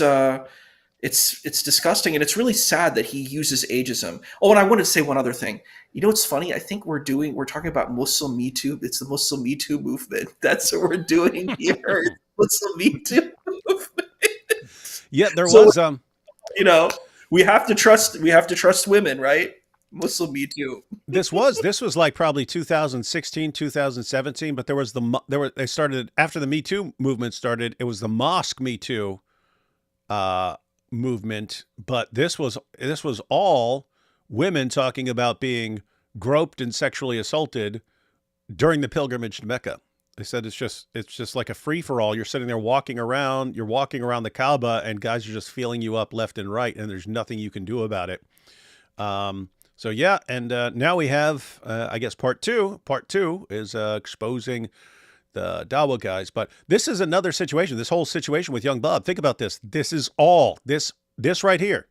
disgusting, and it's really sad that he uses ageism. Oh, and I wanted to say one other thing. You know what's funny? I think we're talking about Muslim Me Too. It's the Muslim Me Too movement. That's what we're doing here. Muslim Me Too movement. Yeah, there So, was you know, we have to trust women, right? Muslim Me Too. this was like probably 2016, 2017, but they started after the Me Too movement started. It was the mosque Me Too movement, but this was all women talking about being groped and sexually assaulted during the pilgrimage to Mecca. They said it's just like a free for all. You're sitting there walking around the Kaaba, and guys are just feeling you up left and right, and there's nothing you can do about it. So yeah, and now we have, I guess, part two. Part two is exposing the Dawah guys. But this is another situation. This whole situation with young Bob. Think about this. This is all this right here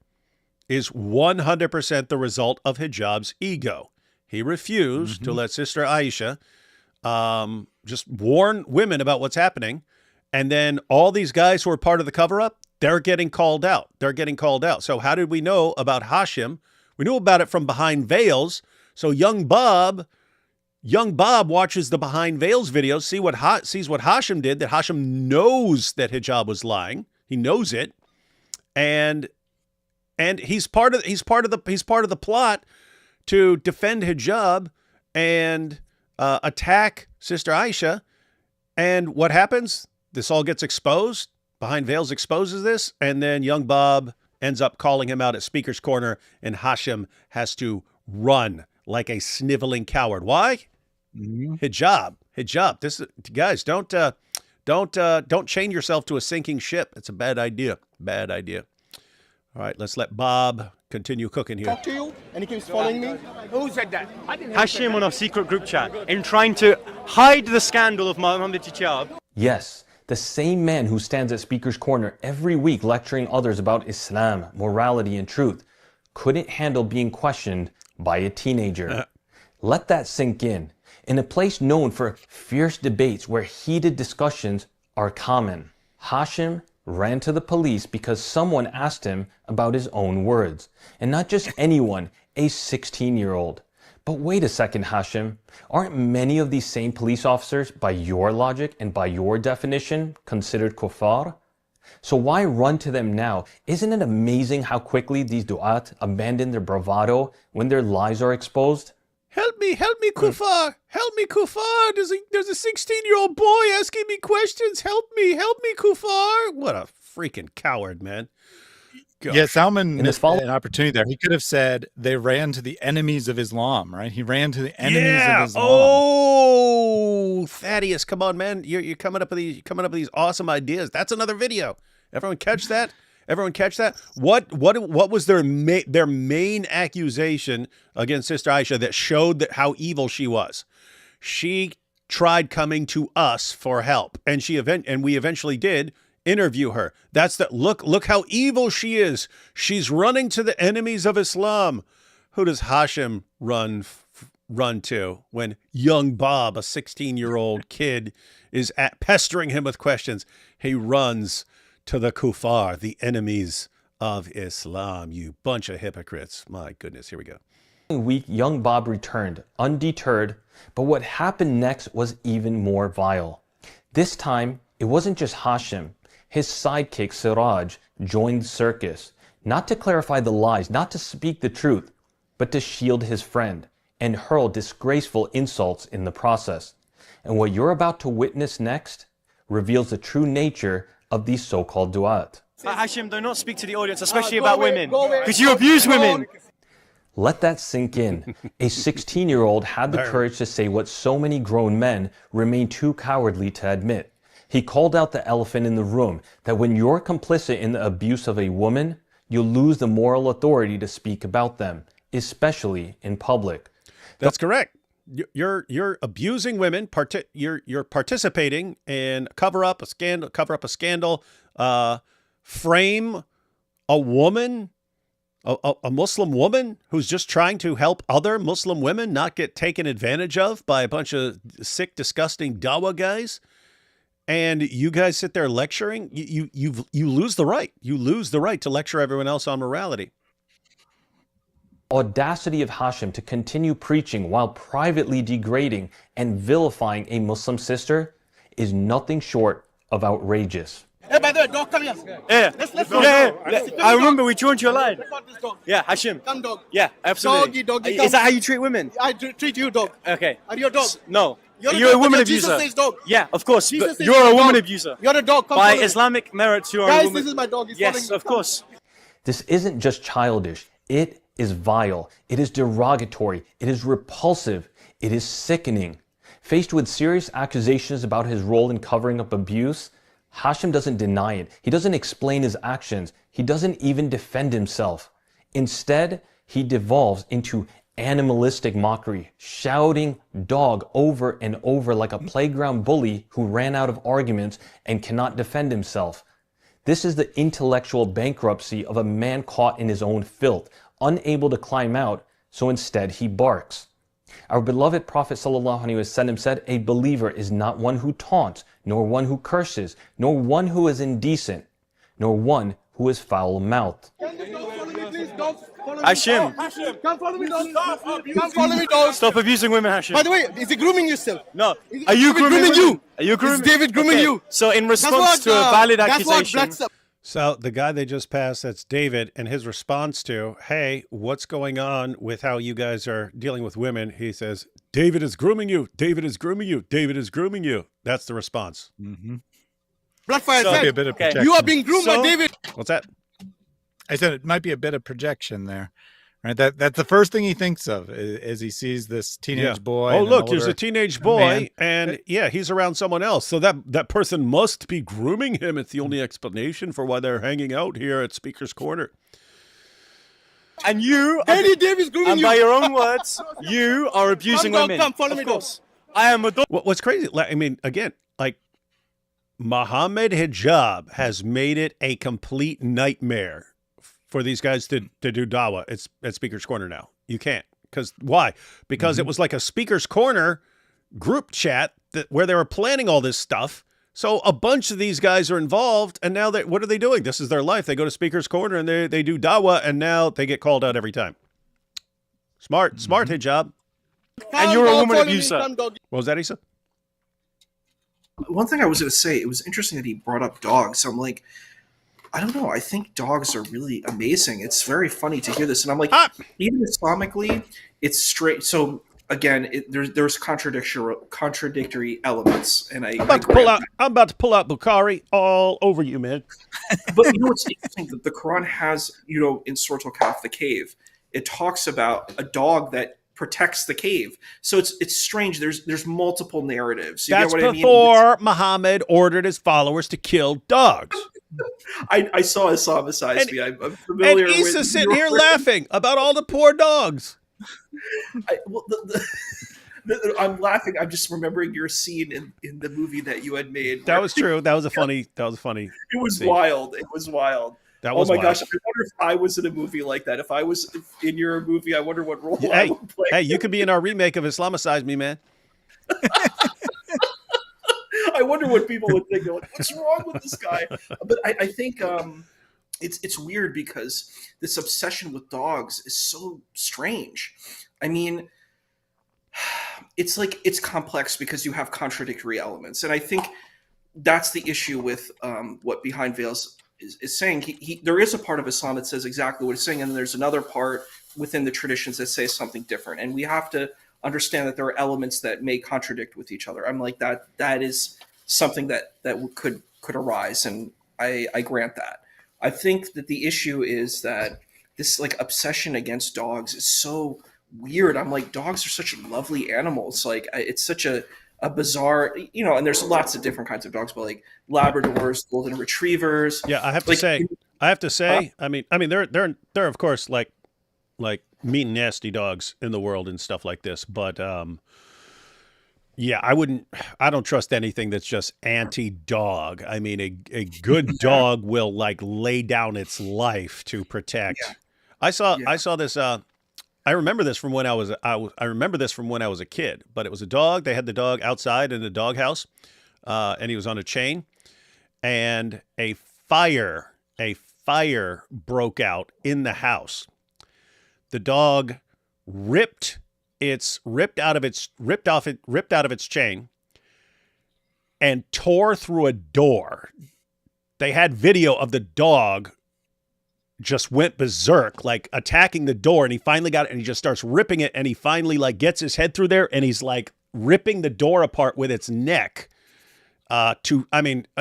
is 100% the result of Hijab's ego. He refused to let Sister Aisha just warn women about what's happening. And then all these guys who are part of the cover-up, they're getting called out. So how did we know about Hashim? We knew about it from behind veils. So young Bob watches the behind veils videos, sees what Hashim did, that Hashim knows that Hijab was lying. He knows it. And he's part of the plot to defend Hijab and attack Sister Aisha. And what happens? This all gets exposed. Behind Veils exposes this, and then young Bob ends up calling him out at Speaker's Corner, and Hashim has to run like a sniveling coward. Why? Hijab. This, guys, don't chain yourself to a sinking ship. It's a bad idea. All right, let's let Bob continue cooking here. Talk to you, and he keeps following me. Who said that? Hashim on our secret group chat in trying to hide the scandal of Muhammad Hijab. Yes, the same man who stands at Speaker's Corner every week lecturing others about Islam, morality, and truth couldn't handle being questioned by a teenager. Let that sink in. In a place known for fierce debates where heated discussions are common, Hashim ran to the police because someone asked him about his own words. And not just anyone, a 16-year-old. But wait a second, Hashim. Aren't many of these same police officers, by your logic and by your definition, considered kuffar? So why run to them now? Isn't it amazing how quickly these du'at abandon their bravado when their lies are exposed? Help me, kuffar! Help me, kuffar! There's a 16-year-old boy asking me questions. Help me, kuffar! What a freaking coward, man. Gosh. Yeah, Salman missed an opportunity there. He could have said they ran to the enemies of Islam, right? He ran to the enemies of Islam. Oh, Thaddeus, come on, man! You're coming up with these awesome ideas. That's another video. Everyone catch that? What was their main accusation against Sister Aisha that showed that how evil she was? She tried coming to us for help, and we eventually did interview her. That's the look how evil she is. She's running to the enemies of Islam. Who does Hashim run to when young Bob, a 16-year-old kid, is pestering him with questions? He runs to the kuffar, the enemies of Islam. You bunch of hypocrites. My goodness, here we go. Week, young Bob returned, undeterred, but what happened next was even more vile. This time, it wasn't just Hashim. His sidekick, Siraj, joined the circus, not to clarify the lies, not to speak the truth, but to shield his friend and hurl disgraceful insults in the process. And what you're about to witness next reveals the true nature of these so-called du'at. Hashim, do not speak to the audience, especially about women, because you abuse women. Let that sink in. A 16-year-old had the courage to say what so many grown men remain too cowardly to admit. He called out the elephant in the room, that when you're complicit in the abuse of a woman, you'll lose the moral authority to speak about them, especially in public. That's correct. You're abusing women. You're participating in cover up a scandal. Frame a woman A Muslim woman who's just trying to help other Muslim women not get taken advantage of by a bunch of sick, disgusting Dawah guys. And you guys sit there lecturing. You lose the right. You lose the right to lecture everyone else on morality. Audacity of Hashim to continue preaching while privately degrading and vilifying a Muslim sister is nothing short of outrageous. Hey, by the way, dog, come here. Yeah. Let's I remember we joined your line. Yeah, Hashim. Come, dog. Yeah, absolutely. Doggy, Is that how you treat women? I treat you, dog. Okay. Are you a dog? No. You're You're a dog, woman but Jesus abuser. says dog. Yeah, of course. Jesus But says you're a dog. woman abuser. You're a dog. Come By follow me. Islamic merits, you are a Guys, woman. this is my dog. He's Yes, following me. of course. This isn't just childish. It is vile. It is derogatory. It is repulsive. It is sickening. Faced with serious accusations about his role in covering up abuse, Hashim doesn't deny it. He doesn't explain his actions. He doesn't even defend himself. Instead, he devolves into animalistic mockery, shouting dog over and over like a playground bully who ran out of arguments and cannot defend himself. This is the intellectual bankruptcy of a man caught in his own filth, unable to climb out, so instead he barks. Our beloved Prophet ﷺ said, a believer is not one who taunts, nor one who curses, nor one who is indecent, nor one who is foul-mouthed. Hashim. Come follow me, dog. Come follow me, dog. Stop abusing women, Hashim. By the way, is he grooming you still? No. Are you grooming you? women? Are you grooming? Is David grooming Okay. you? So in response to a valid accusation. So the guy they just passed, that's David, and his response to, hey, what's going on with how you guys are dealing with women? He says, David is grooming you. David is grooming you. David is grooming you. That's the response. Mm-hmm. Blackfire So- said, Be a bit of projection. you are being groomed by So- David. What's that? I said it might be a bit of projection there. Right, that's the first thing he thinks of as he sees this teenage boy. Oh, and an look, there's older a teenage boy, man. and yeah, he's around someone else. So that person must be grooming him. It's the only explanation for why they're hanging out here at Speaker's Corner. And you, Danny Davis grooming and you. by your own words, you are abusing Come, dog, women. come, follow Of me, dog. course. I am a dog. What's crazy? I mean, again, like Mohammed Hijab has made it a complete nightmare for these guys to do Dawah. It's at Speaker's Corner now. You can't. Because why? Because it was like a Speaker's Corner group chat where they were planning all this stuff. So a bunch of these guys are involved, and now what are they doing? This is their life. They go to Speaker's Corner and they do Dawah, and now they get called out every time. Smart Hijab. And you're a woman abuser. What was that, Issa? One thing I was going to say, it was interesting that he brought up dogs. I'm like, I don't know. I think dogs are really amazing. It's very funny to hear this, and I'm like, even Islamically, it's straight. So again, there's contradictory elements, and I'm about to pull out Bukhari all over you, man. But you know what's interesting? That the Quran has, in Surah Al-Kahf, the cave, it talks about a dog that protects the cave. So it's strange. There's multiple narratives. You That's get what I mean? before Muhammad ordered his followers to kill dogs. I saw Islamicized me. I'm familiar and Issa with sitting here laughing about all the poor dogs. I'm laughing. I'm just remembering your scene in the movie that you had made. That was true. That was a funny. It was scene. wild. It was wild. That was oh my wild. gosh! I wonder if I was in a movie like that. If I was in your movie, I wonder what role I would play. Hey, you could be in our remake of Islamicize Me, man. I wonder what people would think. They're like, what's wrong with this guy? But I think it's weird because this obsession with dogs is so strange. I mean, it's like it's complex because you have contradictory elements, and I think that's the issue with what Behind Veils is saying. There is a part of Islam that says exactly what it's saying, and there's another part within the traditions that say something different, and we have to understand that there are elements that may contradict with each other. I'm like that is something that could arise, and I grant that. I think that the issue is that this like obsession against dogs is so weird. I'm like, dogs are such lovely animals. Like it's such a bizarre, and there's lots of different kinds of dogs, but like Labradors, Golden Retrievers. Yeah, I have to say, I mean, there are of course like mean and nasty dogs in the world and stuff like this, but yeah, I don't trust anything that's just anti-dog. I mean, a good dog will like lay down its life to protect I saw this. I remember this from when I remember this from when I was a kid. But it was a dog. They had the dog outside in the doghouse, and he was on a chain, and a fire broke out in the house. The dog ripped out of its chain and tore through a door. They had video of the dog just went berserk, like attacking the door, and he finally got it, and he just starts ripping it, and he finally like gets his head through there, and he's like ripping the door apart with its neck. A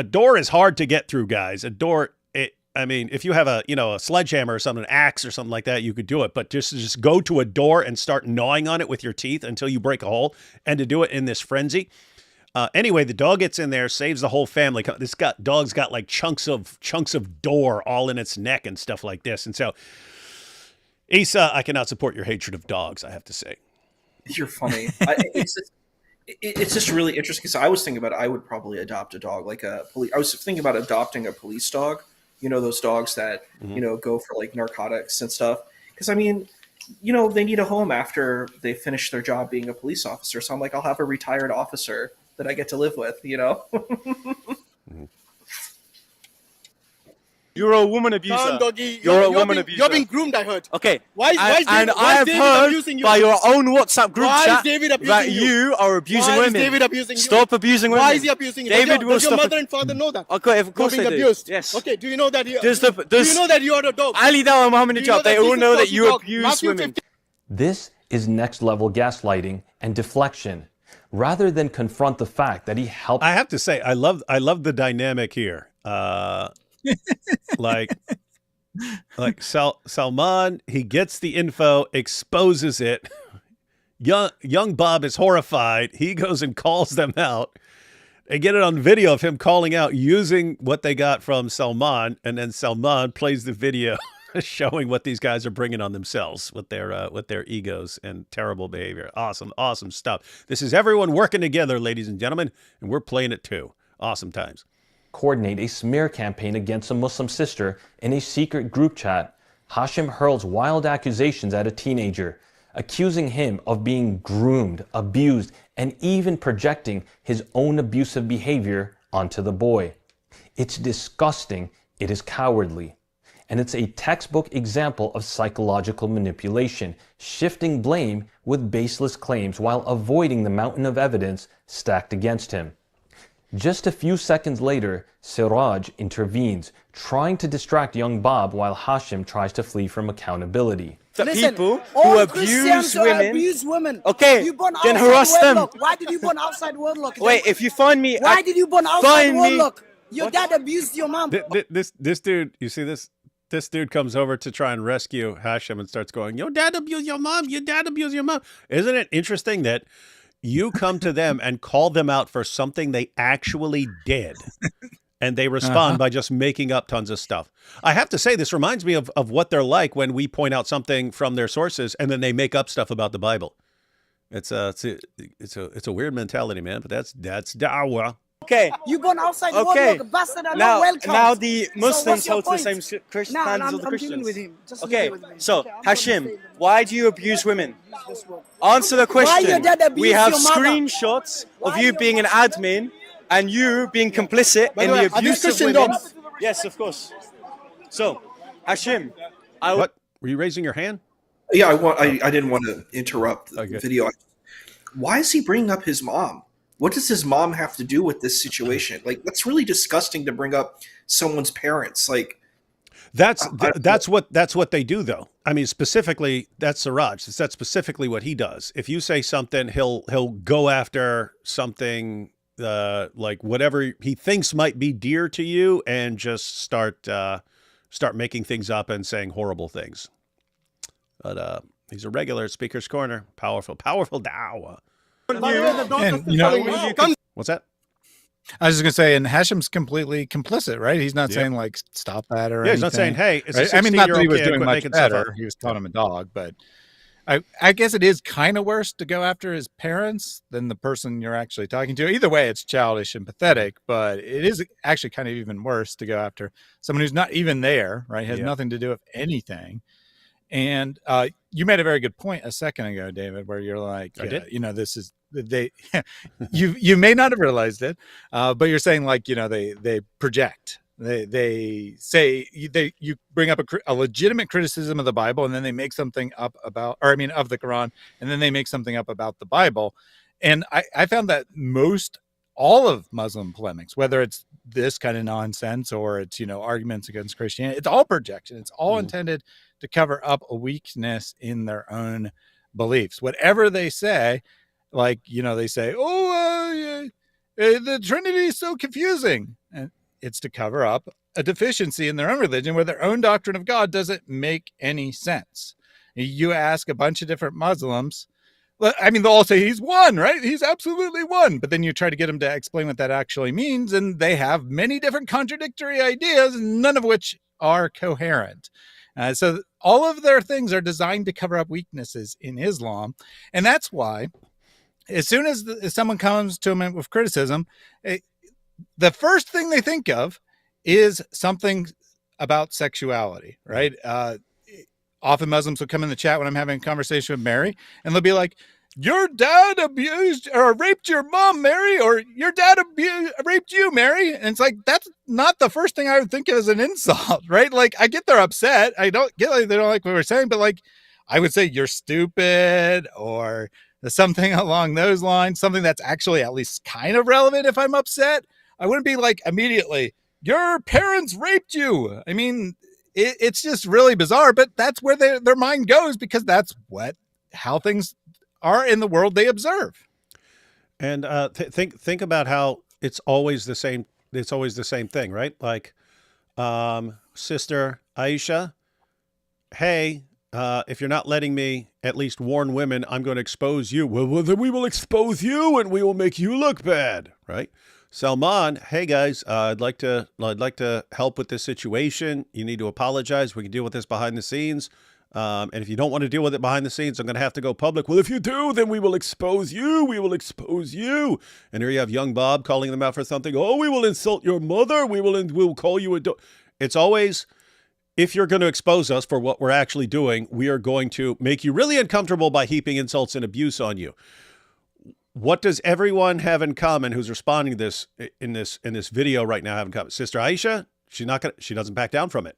door is hard to get through, guys. If you have a sledgehammer or something, an axe or something like that, you could do it. But just go to a door and start gnawing on it with your teeth until you break a hole, and to do it in this frenzy. Anyway, the dog gets in there, saves the whole family. Dog's got like chunks of door all in its neck and stuff like this. And so, Issa, I cannot support your hatred of dogs, I have to say. You're funny. It's just really interesting because I was thinking about I would probably adopt a dog like a police. I was thinking about adopting a police dog. Those dogs that go for like narcotics and stuff. Because they need a home after they finish their job being a police officer. So I'm like, I'll have a retired officer that I get to live with. You're a woman abuser. Come, doggy. You're a woman abuser. You're being groomed, I heard. Okay. Why is and David, I have David heard abusing you? by your own WhatsApp group Why is chat David abusing that you? you are abusing Why women. is David abusing you? Stop abusing women. Why is he abusing you? David will does your stop. mother and father know that? Okay, of course You're they being do. abused. Yes. Okay, do you know that you Does know that you are a dog? Ali Dawah Muhammad Do you know Hijab, they that all Jesus know calls that you you dog? abuse Matthew women. 15. This is next level gaslighting and deflection. Rather than confront the fact that he helped. I have to say, I love the dynamic here. Like Salman, he gets the info, exposes it. Young Bob is horrified. He goes and calls them out. They get it on video of him calling out using what they got from Salman, and then Salman plays the video showing what these guys are bringing on themselves with their egos and terrible behavior. Awesome stuff. This is everyone working together, ladies and gentlemen, and we're playing it too. Awesome times. Coordinate a smear campaign against a Muslim sister in a secret group chat. Hashim hurls wild accusations at a teenager, accusing him of being groomed, abused, and even projecting his own abusive behavior onto the boy. It's disgusting, it is cowardly, and it's a textbook example of psychological manipulation, shifting blame with baseless claims while avoiding the mountain of evidence stacked against him. Just a few seconds later, Siraj intervenes, trying to distract young Bob while Hashim tries to flee from accountability. Listen, people who all abuse women. Okay, You born then outside harass them. wedlock. Why did you born outside wedlock? Wait, if you find me, Why did you born outside find me. wedlock? Your dad abused your mom. This dude, you see this? This dude comes over to try and rescue Hashim and starts going, "Your dad abused your mom. Your dad abused your mom." Isn't it interesting that you come to them and call them out for something they actually did, and they respond by just making up tons of stuff? I have to say, this reminds me of what they're like when we point out something from their sources and then they make up stuff about the Bible. It's a weird mentality, man. But that's Dawah. Okay. You born outside Okay. wedlock, bastard, and Now, not welcome. now the So Muslims what's your hold to the point? same Christian Nah, standards I'm of the dealing Christians. with him. Just Okay, deal with me. so Okay, I'm gonna Hashim, say- why do you abuse women? Just what? Answer the question. your dad abused We have your mother? screenshots of Why you your being an mother- admin and you being complicit By in the way, the are these abuse of Christian women. dogs? Yes, of course. So, Hashim, What? Were you raising your hand? Yeah, I didn't want to interrupt the Okay. video. Why is he bringing up his mom? What does his mom have to do with this situation? Like, that's really disgusting to bring up someone's parents. Like, That's what they do, though. I mean, specifically, that's Siraj. That's specifically what he does. If you say something, he'll go after something like whatever he thinks might be dear to you, and just start making things up and saying horrible things. But he's a regular at Speaker's Corner. Powerful Dawah. And What's that? I was just gonna say, and Hashim's completely complicit, right? He's not saying like stop that or Yeah, he's not anything, saying, "Hey, it's a right? I mean, not that he 16-year-old was kid, doing quit much making stuff better. up." He was calling him a dog, but I guess it is kind of worse to go after his parents than the person you're actually talking to. Either way, it's childish and pathetic, but it is actually kind of even worse to go after someone who's not even there, right? Has Yeah. nothing to do with anything. And you made a very good point a second ago, David, where you're like, I did? this is they. you may not have realized it, but you're saying like they project. They say you bring up a legitimate criticism of the Bible, and then they make something up about, of the Quran, and then they make something up about the Bible. And I found that all of Muslim polemics, whether it's this kind of nonsense or it's arguments against Christianity, it's all projection. It's all intended to cover up a weakness in their own beliefs. Whatever they say, like they say, the Trinity is so confusing, and it's to cover up a deficiency in their own religion where their own doctrine of God doesn't make any sense. You ask a bunch of different Muslims, they'll all say he's one, right? He's absolutely one. But then you try to get them to explain what that actually means, and they have many different contradictory ideas, none of which are coherent. So all of their things are designed to cover up weaknesses in Islam. And that's why as soon as someone comes to them with criticism, the first thing they think of is something about sexuality, right? Often Muslims will come in the chat when I'm having a conversation with Mary, and they'll be like, your dad abused or raped your mom, Mary, or your dad raped you, Mary. And it's like, that's not the first thing I would think of as an insult, right? Like, I get they're upset. I don't get like they don't like what we're saying, but like, I would say you're stupid or something along those lines, something that's actually at least kind of relevant if I'm upset. I wouldn't be like immediately, your parents raped you. I mean, it's just really bizarre, but that's where their mind goes because that's how things are in the world they observe. And think about how it's always the same. It's always the same thing, right? Like, Sister Aisha, hey, if you're not letting me at least warn women, I'm going to expose you. Well, then we will expose you and we will make you look bad, right? Salman, hey guys, I'd like to help with this situation. You need to apologize. We can deal with this behind the scenes. And if you don't want to deal with it behind the scenes, I'm going to have to go public. Well, if you do, then we will expose you. We will expose you. And here you have young Bob calling them out for something. Oh, we will insult your mother. We'll call you a. It's always, if you're going to expose us for what we're actually doing, we are going to make you really uncomfortable by heaping insults and abuse on you. What does everyone have in common who's responding to this in this video right now have in common? Sister Aisha, she doesn't back down from it.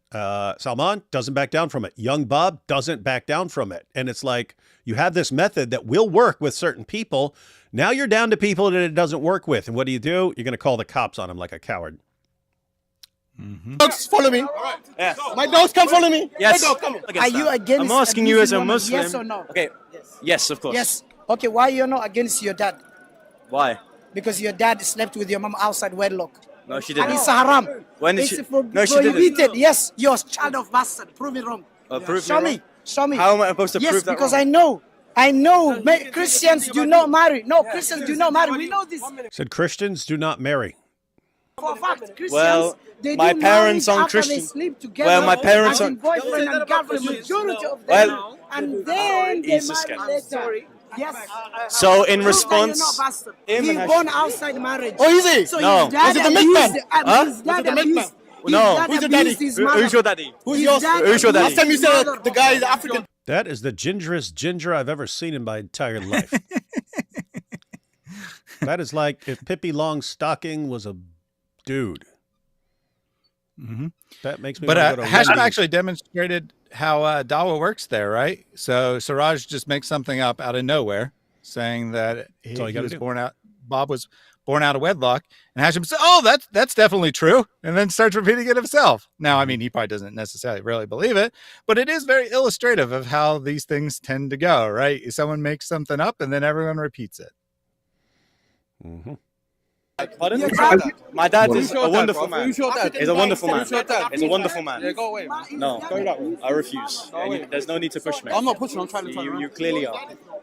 Salman doesn't back down from it. Young Bob doesn't back down from it. And it's like, you have this method that will work with certain people. Now you're down to people that it doesn't work with. And what do? You're going to call the cops on them like a coward. Mm-hmm. Dogs follow me. Yeah. My dogs can follow me. Yes. My dog, come on. Are you against? I'm asking you as a Muslim. Yes or no? Okay. Yes, of course. Yes. Okay. Why you're not against your dad? Why? Because your dad slept with your mom outside wedlock. No, she didn't. And it's haram. When did it's she? No, she didn't. Prohibited. Yes. You're a child of bastard. Prove it wrong. Prove Show me. me. Show me. How am I supposed to prove that? Yes, because wrong? I know. Christians do not marry. No, Christians do not marry. We know this. Said Christians do not marry. For a fact, Christians, Well, they my do parents marriage aren't after Christian. They sleep together. Well, my parents as in aren't. boyfriend and girlfriend, majority of them. Well, and then they he's a marry scam. later. Yes. So in Prove response, that you're not bastard. him He and born Hash- outside marriage. Oh, is he? So No. his dad Is it the abused- milkman? Huh? His dad Is it the milkman? abused. His No. dad Who's your abused daddy? his mother. Who's your daddy? Who's His yours? dad Who's your daddy? Last time you abused his said mother. the guy is African. That is the gingerest ginger I've ever seen in my entire life. That is like if Pippi Longstocking was a dude. Mm-hmm. That makes me But want to go to Hashem Wendy's. actually demonstrated how Dawah works there, right? So Siraj just makes something up out of nowhere, saying that he all you gotta was do. Bob was born out of wedlock, and Hashem said, "Oh, that's definitely true," and then starts repeating it himself. Now, I mean, he probably doesn't necessarily really believe it, but it is very illustrative of how these things tend to go, right? Someone makes something up, and then everyone repeats it. Mm-hmm. Pardon? Your dad. My dad Who's is your a dad, wonderful bro? man. Who's your dad? He's a wonderful man. Who's your dad? He's a wonderful man. Yeah, go away. No, Go that way. I refuse. Go away. There's no need to push me. I'm not pushing. I'm trying to turn You around. clearly are.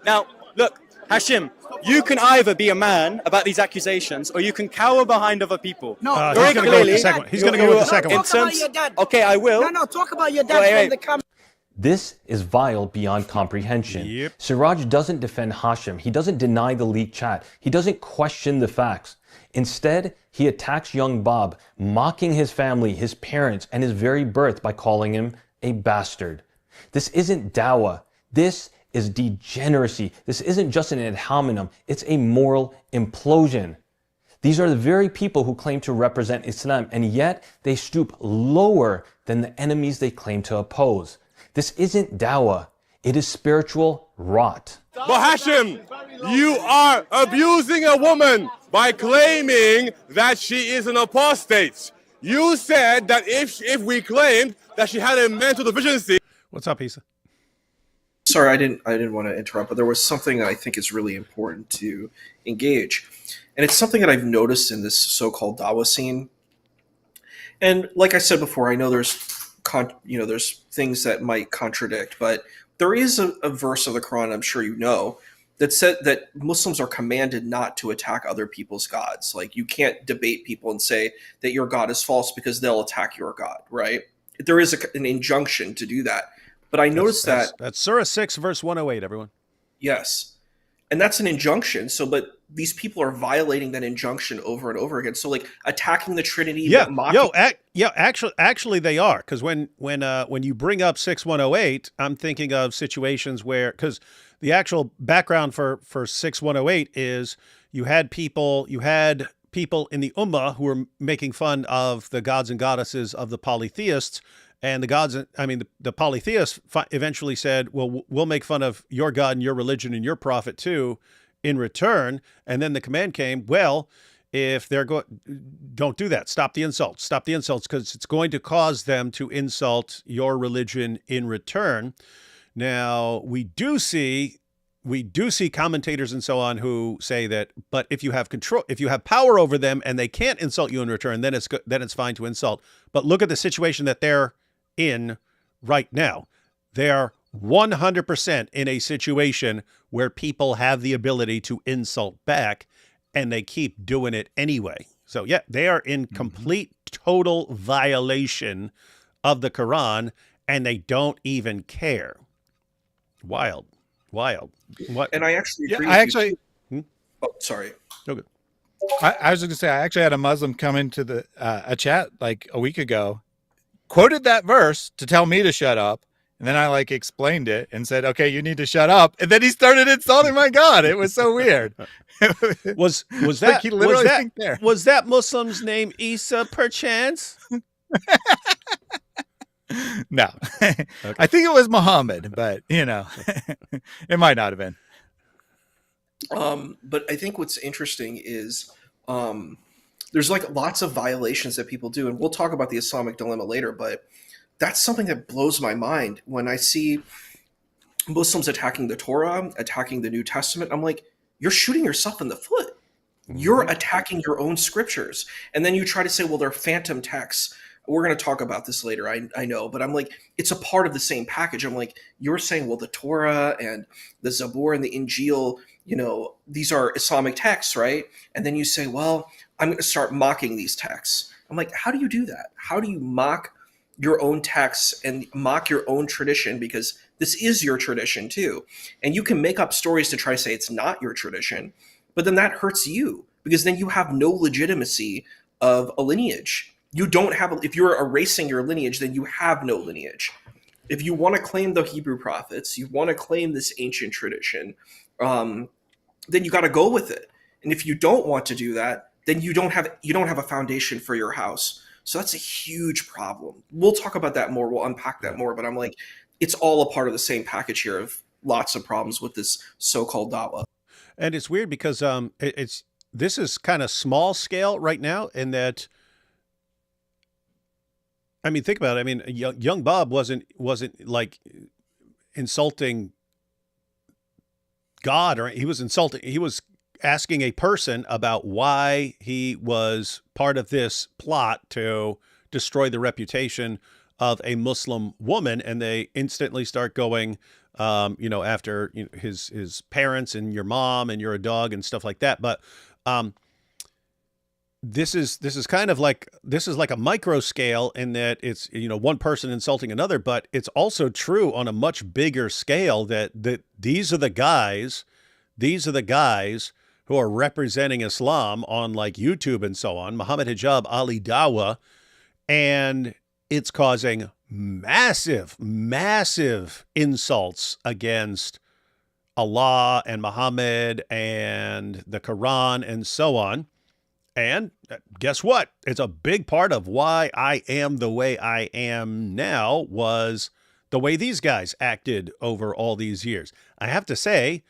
Now, look, Hashim, you can either be a man about these accusations, or you can cower behind other people. No, He's Very going to go with clearly, the second one. He's you- going to go with the you- second in one. Talk about terms- your dad. Okay, I will. No, talk about your dad Wait. from the camera. This is vile beyond comprehension. Yep. Siraj doesn't defend Hashem. He doesn't deny the leaked chat. He doesn't question the facts. Instead, he attacks young Bob, mocking his family, his parents, and his very birth by calling him a bastard. This isn't Dawah. This is degeneracy. This isn't just an ad hominem. It's a moral implosion. These are the very people who claim to represent Islam, and yet they stoop lower than the enemies they claim to oppose. This isn't Dawah. It is spiritual rot. But Hashim, you are abusing a woman by claiming that she is an apostate. You said that if we claimed that she had a mental deficiency. What's up, Isa? Sorry, I didn't want to interrupt, but there was something that I think is really important to engage. And it's something that I've noticed in this so-called Dawah scene. And like I said before, I know there's things that might contradict, but there is a verse of the Quran, I'm sure you know, that said that Muslims are commanded not to attack other people's gods. Like, you can't debate people and say that your God is false because they'll attack your God, right? There is an injunction to do that. But I noticed that's Surah 6, verse 108, everyone. Yes. And that's an injunction. So, but these people are violating that injunction over and over again. So, like, attacking the Trinity. Actually, they are, because when you bring up 6108, I'm thinking of situations where, because the actual background for 6108 is you had people in the Ummah who were making fun of the gods and goddesses of the polytheists. And the polytheists eventually said, well, we'll make fun of your God and your religion and your prophet too in return. And then the command came, well, if don't do that. Stop the insults, because it's going to cause them to insult your religion in return. Now, we do see commentators and so on who say that, but if you have control, if you have power over them and they can't insult you in return, then it's fine to insult. But look at the situation that they're in right now. They are 100% in a situation where people have the ability to insult back, and they keep doing it anyway. So yeah, they are in complete, total violation of the Quran, and they don't even care. Wild. What? And I actually agree. Oh, sorry. Okay. I was going to say, I actually had a Muslim come into the a chat like a week ago, quoted that verse to tell me to shut up. And then I explained it and said, okay, you need to shut up. And then he started insulting my God. It was so weird. Was that he literally was that Muslim's name Isa perchance? No. Okay. I think it was Muhammad, but it might not have been. But I think what's interesting is there's lots of violations that people do, and we'll talk about the Islamic dilemma later, but that's something that blows my mind when I see Muslims attacking the Torah, attacking the New Testament. I'm like, you're shooting yourself in the foot. You're attacking your own scriptures. And then you try to say, well, they're phantom texts. We're going to talk about this later, I know, but I'm like, it's a part of the same package. I'm like, you're saying, well, the Torah and the Zabur and the Injil, these are Islamic texts, right? And then you say, well, I'm going to start mocking these texts. I'm like, how do you do that? How do you mock your own texts and mock your own tradition? Because this is your tradition too. And you can make up stories to try to say it's not your tradition, but then that hurts you, because then you have no legitimacy of a lineage. You don't have, if you're erasing your lineage, then you have no lineage. If you want to claim the Hebrew prophets, you want to claim this ancient tradition, then you got to go with it. And if you don't want to do that, then you don't have a foundation for your house. So that's a huge problem. We'll talk about that more. We'll unpack that more. But I'm like, it's all a part of the same package here of lots of problems with this so-called Dawah. And it's weird because this is kind of small scale right now, in that, I mean, think about it. I mean, young Bob wasn't like insulting God, or he was asking a person about why he was part of this plot to destroy the reputation of a Muslim woman, and they instantly start going, after his parents and your mom and you're a dog and stuff like that. But this is kind of like a micro scale, in that it's one person insulting another, but it's also true on a much bigger scale that these are the guys who are representing Islam on YouTube and so on, Muhammad Hijab, Ali Dawah, and it's causing massive, massive insults against Allah and Muhammad and the Quran and so on. And guess what? It's a big part of why I am the way I am now was the way these guys acted over all these years. I have to say,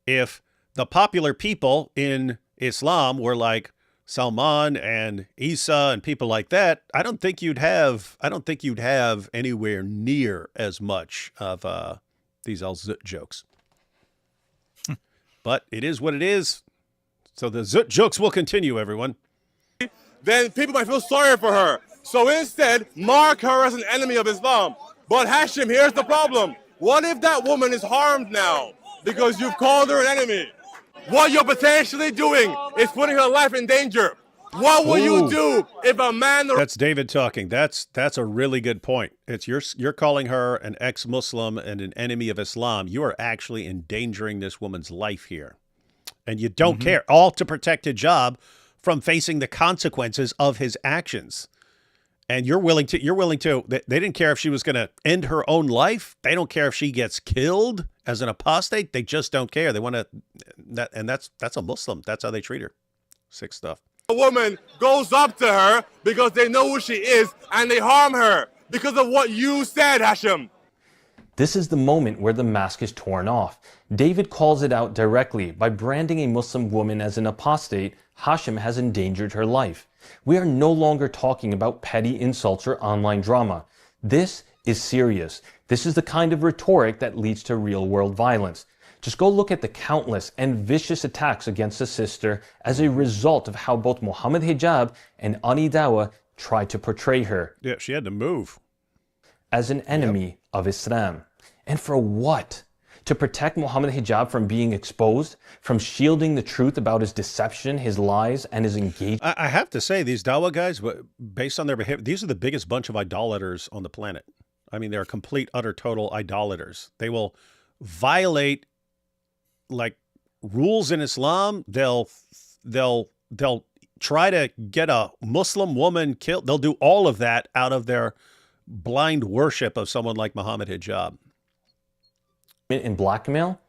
if the popular people in Islam were like Salman and Isa and people like that, I don't think you'd have anywhere near as much of these al-Zut jokes. But it is what it is. So the Zut jokes will continue, everyone. Then people might feel sorry for her. So instead, mark her as an enemy of Islam. But Hashim, here's the problem. What if that woman is harmed now because you've called her an enemy? What you're potentially doing is putting her life in danger. What will you do if a man... That's David talking. That's a really good point. It's you're calling her an ex-Muslim and an enemy of Islam. You are actually endangering this woman's life here. And you don't care. All to protect hijab from facing the consequences of his actions. And you're willing to, they didn't care if she was going to end her own life. They don't care if she gets killed as an apostate. They just don't care. They want to, that's a Muslim. That's how they treat her. Sick stuff. A woman goes up to her because they know who she is and they harm her because of what you said, Hashim. This is the moment where the mask is torn off. David calls it out directly. By branding a Muslim woman as an apostate, Hashim has endangered her life. We are no longer talking about petty insults or online drama. This is serious. This is the kind of rhetoric that leads to real-world violence. Just go look at the countless and vicious attacks against a sister as a result of how both Muhammad Hijab and Ali Dawah tried to portray her. Yeah, she had to move. As an enemy of Islam. And for what? To protect Muhammad Hijab from being exposed, from shielding the truth about his deception, his lies, and his engagement. I have to say, these Dawah guys, based on their behavior, these are the biggest bunch of idolaters on the planet. I mean, they're complete, utter, total idolaters. They will violate like rules in Islam. They'll try to get a Muslim woman killed. They'll do all of that out of their blind worship of someone like Muhammad Hijab. And blackmail,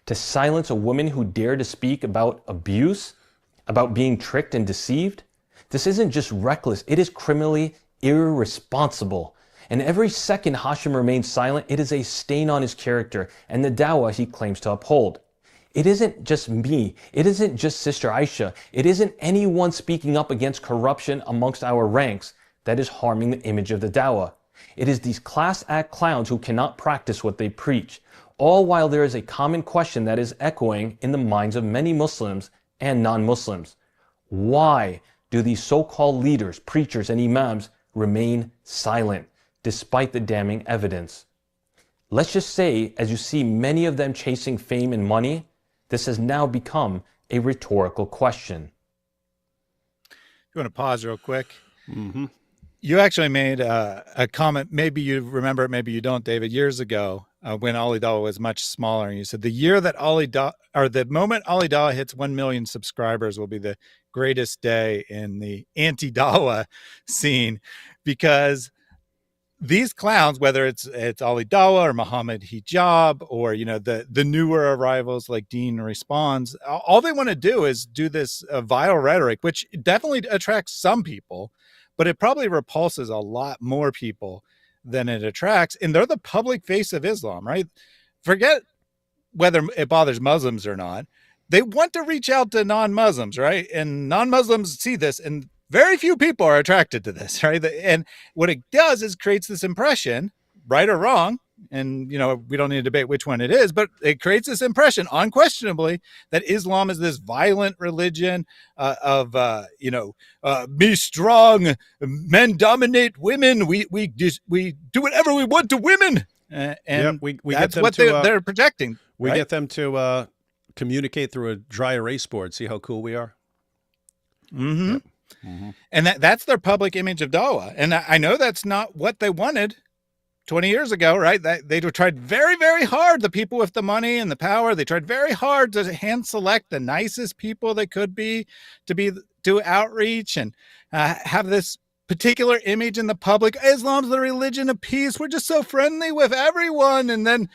to silence a woman who dared to speak about abuse, about being tricked and deceived. This isn't just reckless, it is criminally irresponsible. And every second Hashim remains silent, it is a stain on his character and the Dawah he claims to uphold. It isn't just me, it isn't just Sister Aisha, it isn't anyone speaking up against corruption amongst our ranks that is harming the image of the Dawah. It is these class act clowns who cannot practice what they preach. All while there is a common question that is echoing in the minds of many Muslims and non-Muslims. Why do these so-called leaders, preachers, and imams remain silent despite the damning evidence? Let's just say, as you see many of them chasing fame and money, this has now become a rhetorical question. You want to pause real quick? Mm-hmm. You actually made a comment, maybe you remember it, maybe you don't, David, years ago when Ali Dawah was much smaller. And you said the moment Ali Dawah hits 1 million subscribers will be the greatest day in the anti-Dawah scene, because these clowns, whether it's Ali Dawah or Muhammad Hijab or, you know, the newer arrivals like Dean Responds, all they want to do is do this vile rhetoric, which definitely attracts some people, but it probably repulses a lot more people than it attracts. And they're the public face of Islam, right? Forget whether it bothers Muslims or not. They want to reach out to non-Muslims, right? And non-Muslims see this, and very few people are attracted to this, right? And what it does is creates this impression, right or wrong, and, you know, we don't need to debate which one it is, but it creates this impression, unquestionably, that Islam is this violent religion be strong, men dominate women, we do whatever we want to women, and we that's get them what they're projecting. We right? get them to communicate through a dry erase board. See how cool we are? Mm-hmm. Yep. Mm-hmm. And that's their public image of Dawah. And I know that's not what they wanted 20 years ago, right? They tried very, very hard, the people with the money and the power, they tried very hard to hand select the nicest people they could be to do outreach and have this particular image in the public. Islam's the religion of peace. We're just so friendly with everyone. And then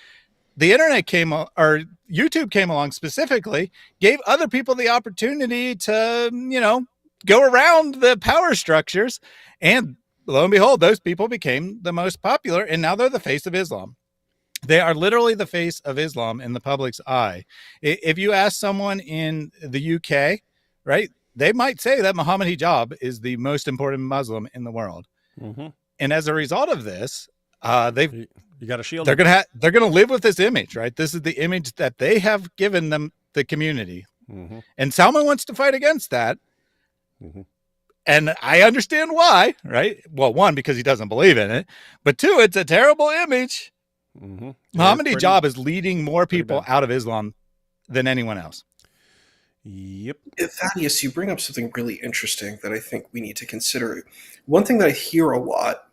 the internet came, or YouTube came along specifically, gave other people the opportunity to, go around the power structures. And lo and behold, those people became the most popular. And now they're the face of Islam. They are literally the face of Islam in the public's eye. If you ask someone in the UK, right, they might say that Muhammad hijab is the most important Muslim in the world. Mm-hmm. And as a result of this, You got a shield. they're gonna live with this image, right? This is the image that they have given them, the community. Mm-hmm. And Salman wants to fight against that. Mm-hmm. And I understand why, right? Well, one, because he doesn't believe in it, but two, it's a terrible image. Mm-hmm. Muhammad hijab is leading more people bad. out of Islam than anyone else. Yep. Thaddeus, you bring up something really interesting that I think we need to consider. One thing that I hear a lot,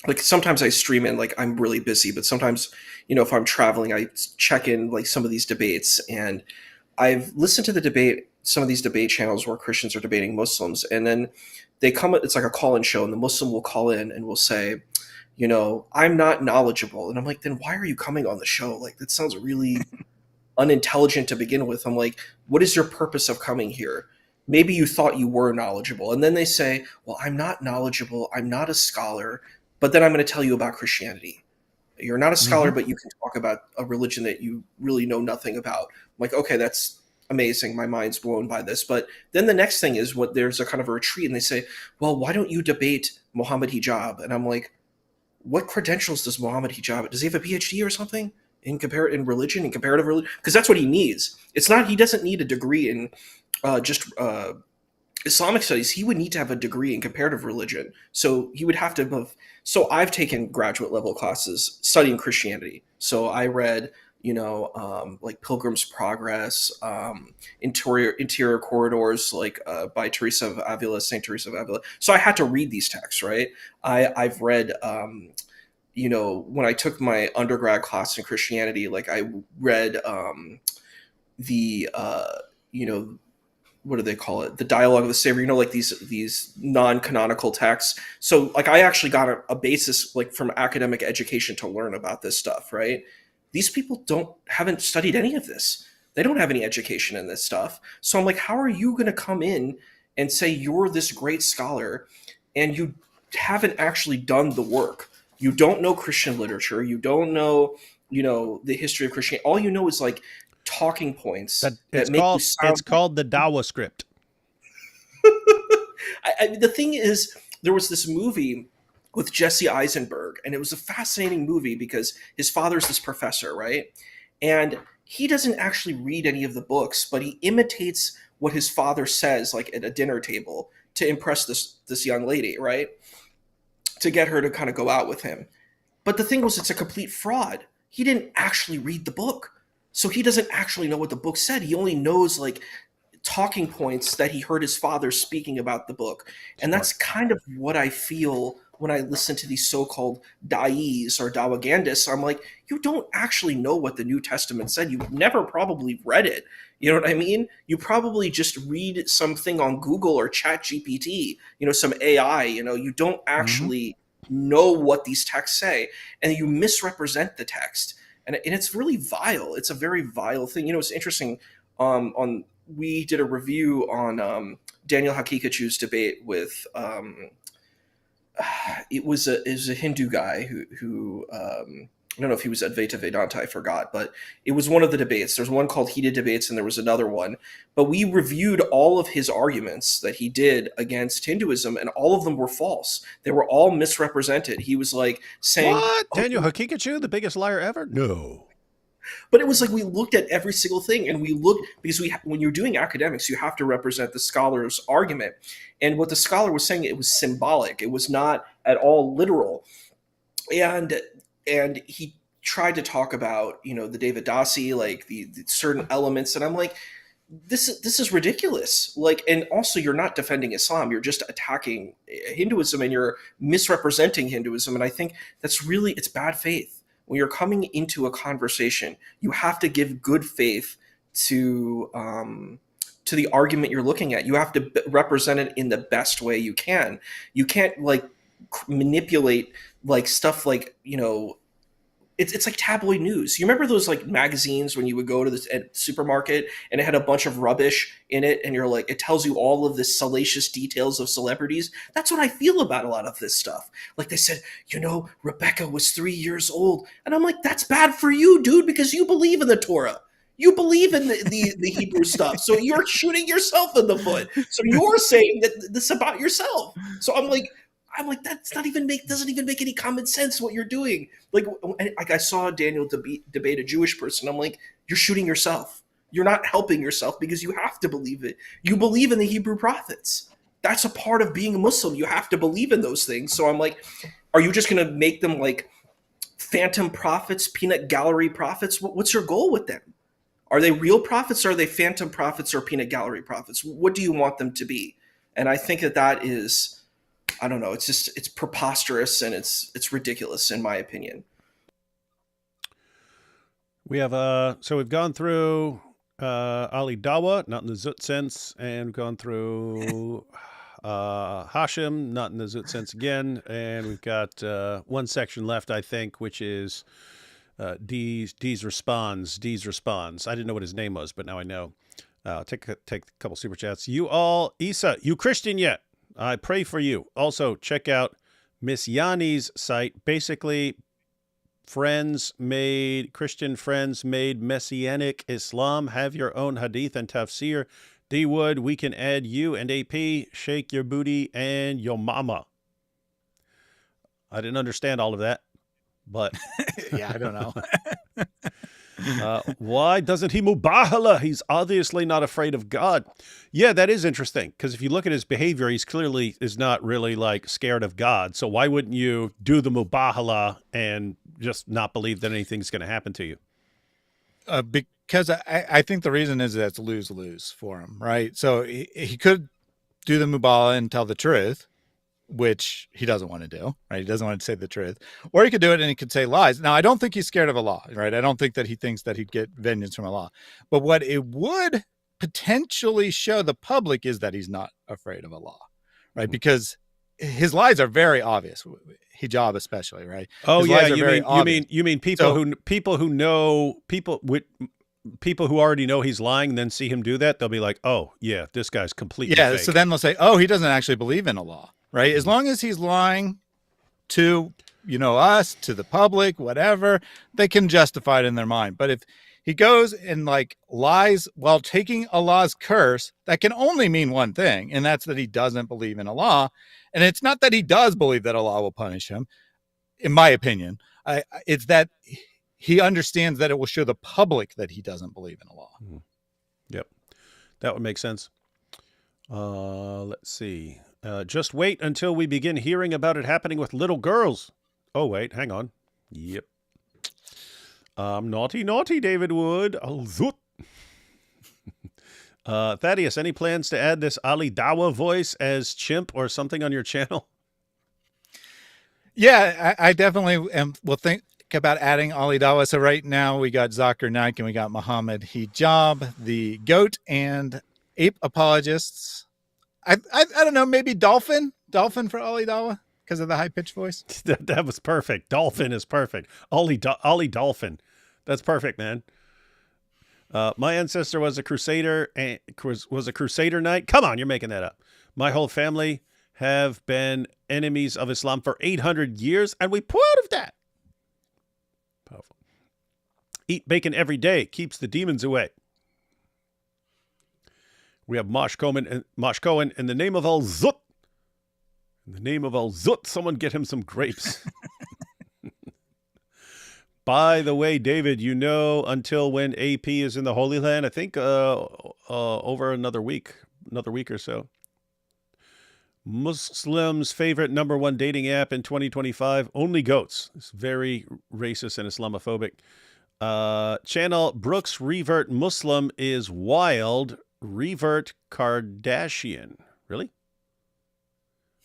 like sometimes I stream in, like I'm really busy, but sometimes, if I'm traveling, I check in like some of these debates, and I've listened to some of these debate channels where Christians are debating Muslims, and then it's like a call-in show, and the Muslim will call in and will say, I'm not knowledgeable. And I'm like, then why are you coming on the show? Like, that sounds really unintelligent to begin with. I'm like, what is your purpose of coming here? Maybe you thought you were knowledgeable. And then they say, well, I'm not knowledgeable. I'm not a scholar, but then I'm going to tell you about Christianity. You're not a scholar, but you can talk about a religion that you really know nothing about. I'm like, okay, that's amazing. My mind's blown by this. But then the next thing is there's a kind of a retreat, and they say, well, why don't you debate Muhammad hijab? And I'm like, what credentials does Muhammad hijab? Does he have a PhD or something in comparative religion? Because that's what he needs. It's not, he doesn't need a degree in just Islamic studies. He would need to have a degree in comparative religion. So he would have to have. So I've taken graduate level classes studying Christianity. So I read, like Pilgrim's Progress, Interior Corridors, like by Saint Teresa of Avila. So I had to read these texts, right? I've read, when I took my undergrad class in Christianity, like I read what do they call it? The Dialogue of the Savior, like these non-canonical texts. So like I actually got a basis like from academic education to learn about this stuff, right? These people haven't studied any of this. They don't have any education in this stuff. So I'm like, how are you going to come in and say you're this great scholar and you haven't actually done the work? You don't know Christian literature. You don't know, the history of Christianity. All you know is like talking points. It's called the Dawah script. The thing is, there was this movie with Jesse Eisenberg, and it was a fascinating movie because his father's this professor, right? And he doesn't actually read any of the books, but he imitates what his father says, like at a dinner table, to impress this young lady, right? To get her to kind of go out with him. But the thing was, it's a complete fraud. He didn't actually read the book. So he doesn't actually know what the book said. He only knows like talking points that he heard his father speaking about the book. And that's kind of what I feel when I listen to these so-called da'is or dawagandists. I'm like, you don't actually know what the New Testament said. You've never probably read it. You know what I mean? You probably just read something on Google or Chat GPT, some AI, you don't actually know what these texts say, and you misrepresent the text. And it's really vile. It's a very vile thing. It's interesting. We did a review on Daniel Hakikachu's debate with it was a Hindu guy who I don't know if he was Advaita Vedanta, I forgot, but it was one of the debates. There's one called Heated Debates, and there was another one. But we reviewed all of his arguments that he did against Hinduism, and all of them were false. They were all misrepresented. He was like saying, "What? Daniel Hakikachu, the biggest liar ever?" No. But it was like we looked at every single thing, and we looked because when you're doing academics, you have to represent the scholar's argument. And what the scholar was saying, it was symbolic. It was not at all literal. And he tried to talk about, the David Dasi, like the certain elements, and I'm like, this is ridiculous. Like, and also you're not defending Islam, you're just attacking Hinduism, and you're misrepresenting Hinduism. And I think it's bad faith. When you're coming into a conversation, you have to give good faith to to the argument you're looking at. You have to represent it in the best way you can. You can't like manipulate like stuff like, you know, it's like tabloid news. You remember those like magazines when you would go to the supermarket and it had a bunch of rubbish in it, and you're like, it tells you all of the salacious details of celebrities. That's what I feel about a lot of this stuff. Like they said, you know, Rebecca was 3 years old, and I'm like, that's bad for you, dude, because you believe in the Torah. You believe in the Hebrew stuff, so you're shooting yourself in the foot. So you're saying that this about yourself. So I'm like, that's not even doesn't even make any common sense what you're doing. Like I saw Daniel debate a Jewish person. I'm like, you're shooting yourself. You're not helping yourself because you have to believe it. You believe in the Hebrew prophets. That's a part of being a Muslim. You have to believe in those things. So I'm like, are you just going to make them like phantom prophets, peanut gallery prophets? What's your goal with them? Are they real prophets? Or are they phantom prophets or peanut gallery prophets? What do you want them to be? And I think that is, I don't know. It's preposterous and it's ridiculous in my opinion. We have so we've gone through Ali Dawah, not in the Zut sense, and we've gone through Hashim, not in the Zut sense again, and we've got one section left, I think, which is D's responds. I didn't know what his name was, but now I know. Take a couple super chats. You all, Isa, you Christian yet? I pray for you. Also, check out Miss Yanni's site. Basically, Christian friends made Messianic Islam. Have your own hadith and tafsir. D Wood, we can add you and AP. Shake your booty and your mama. I didn't understand all of that, but yeah, I don't know. Why doesn't he mubahala? He's obviously not afraid of God. Yeah, that is interesting, because if you look at his behavior, he's clearly is not really like scared of God. So why wouldn't you do the mubahala and just not believe that anything's going to happen to you? Because I think the reason is that it's lose-lose for him, right? So he could do the mubahala and tell the truth, which he doesn't want to do, right? He doesn't want to say the truth. Or he could do it and he could say lies. Now, I don't think he's scared of Allah, right? I don't think that he thinks that he'd get vengeance from Allah. But what it would potentially show the public is that he's not afraid of Allah, right? Because his lies are very obvious, hijab especially, right? Oh, his yeah, you mean people who already know he's lying and then see him do that, they'll be like, oh, yeah, this guy's completely fake. So then they'll say, oh, he doesn't actually believe in Allah. Right. As long as he's lying to, you know, us, to the public, whatever, they can justify it in their mind. But if he goes and like lies while taking Allah's curse, that can only mean one thing. And that's that he doesn't believe in Allah. And it's not that he does believe that Allah will punish him. In my opinion, it's that he understands that it will show the public that he doesn't believe in Allah. Mm-hmm. Yep. That would make sense. Let's see. Just wait until we begin hearing about it happening with little girls. Oh, wait, hang on. Yep. Naughty, David Wood. Oh, zoot. Thaddeus, any plans to add this Ali Dawah voice as chimp or something on your channel? Yeah, I definitely will think about adding Ali Dawah. So right now we got Zakir Naik and we got Muhammad Hijab, the goat and ape apologists. I don't know, maybe Dolphin for Ali Dawah because of the high pitched voice. That was perfect. Dolphin is perfect. Ali Dolphin. That's perfect, man. My ancestor was a crusader and was a crusader knight. Come on, you're making that up. My whole family have been enemies of Islam for 800 years, and we proud of that. Powerful. Eat bacon every day. Keeps the demons away. We have Mosh Cohen in the name of Al Zut. In the name of Al Zut, someone get him some grapes. By the way, David, you know until when AP is in the Holy Land? I think over another week or so. Muslims' favorite #1 dating app in 2025, Only Goats. It's very racist and Islamophobic. Channel Brooks Revert Muslim is wild. Revert Kardashian. Really?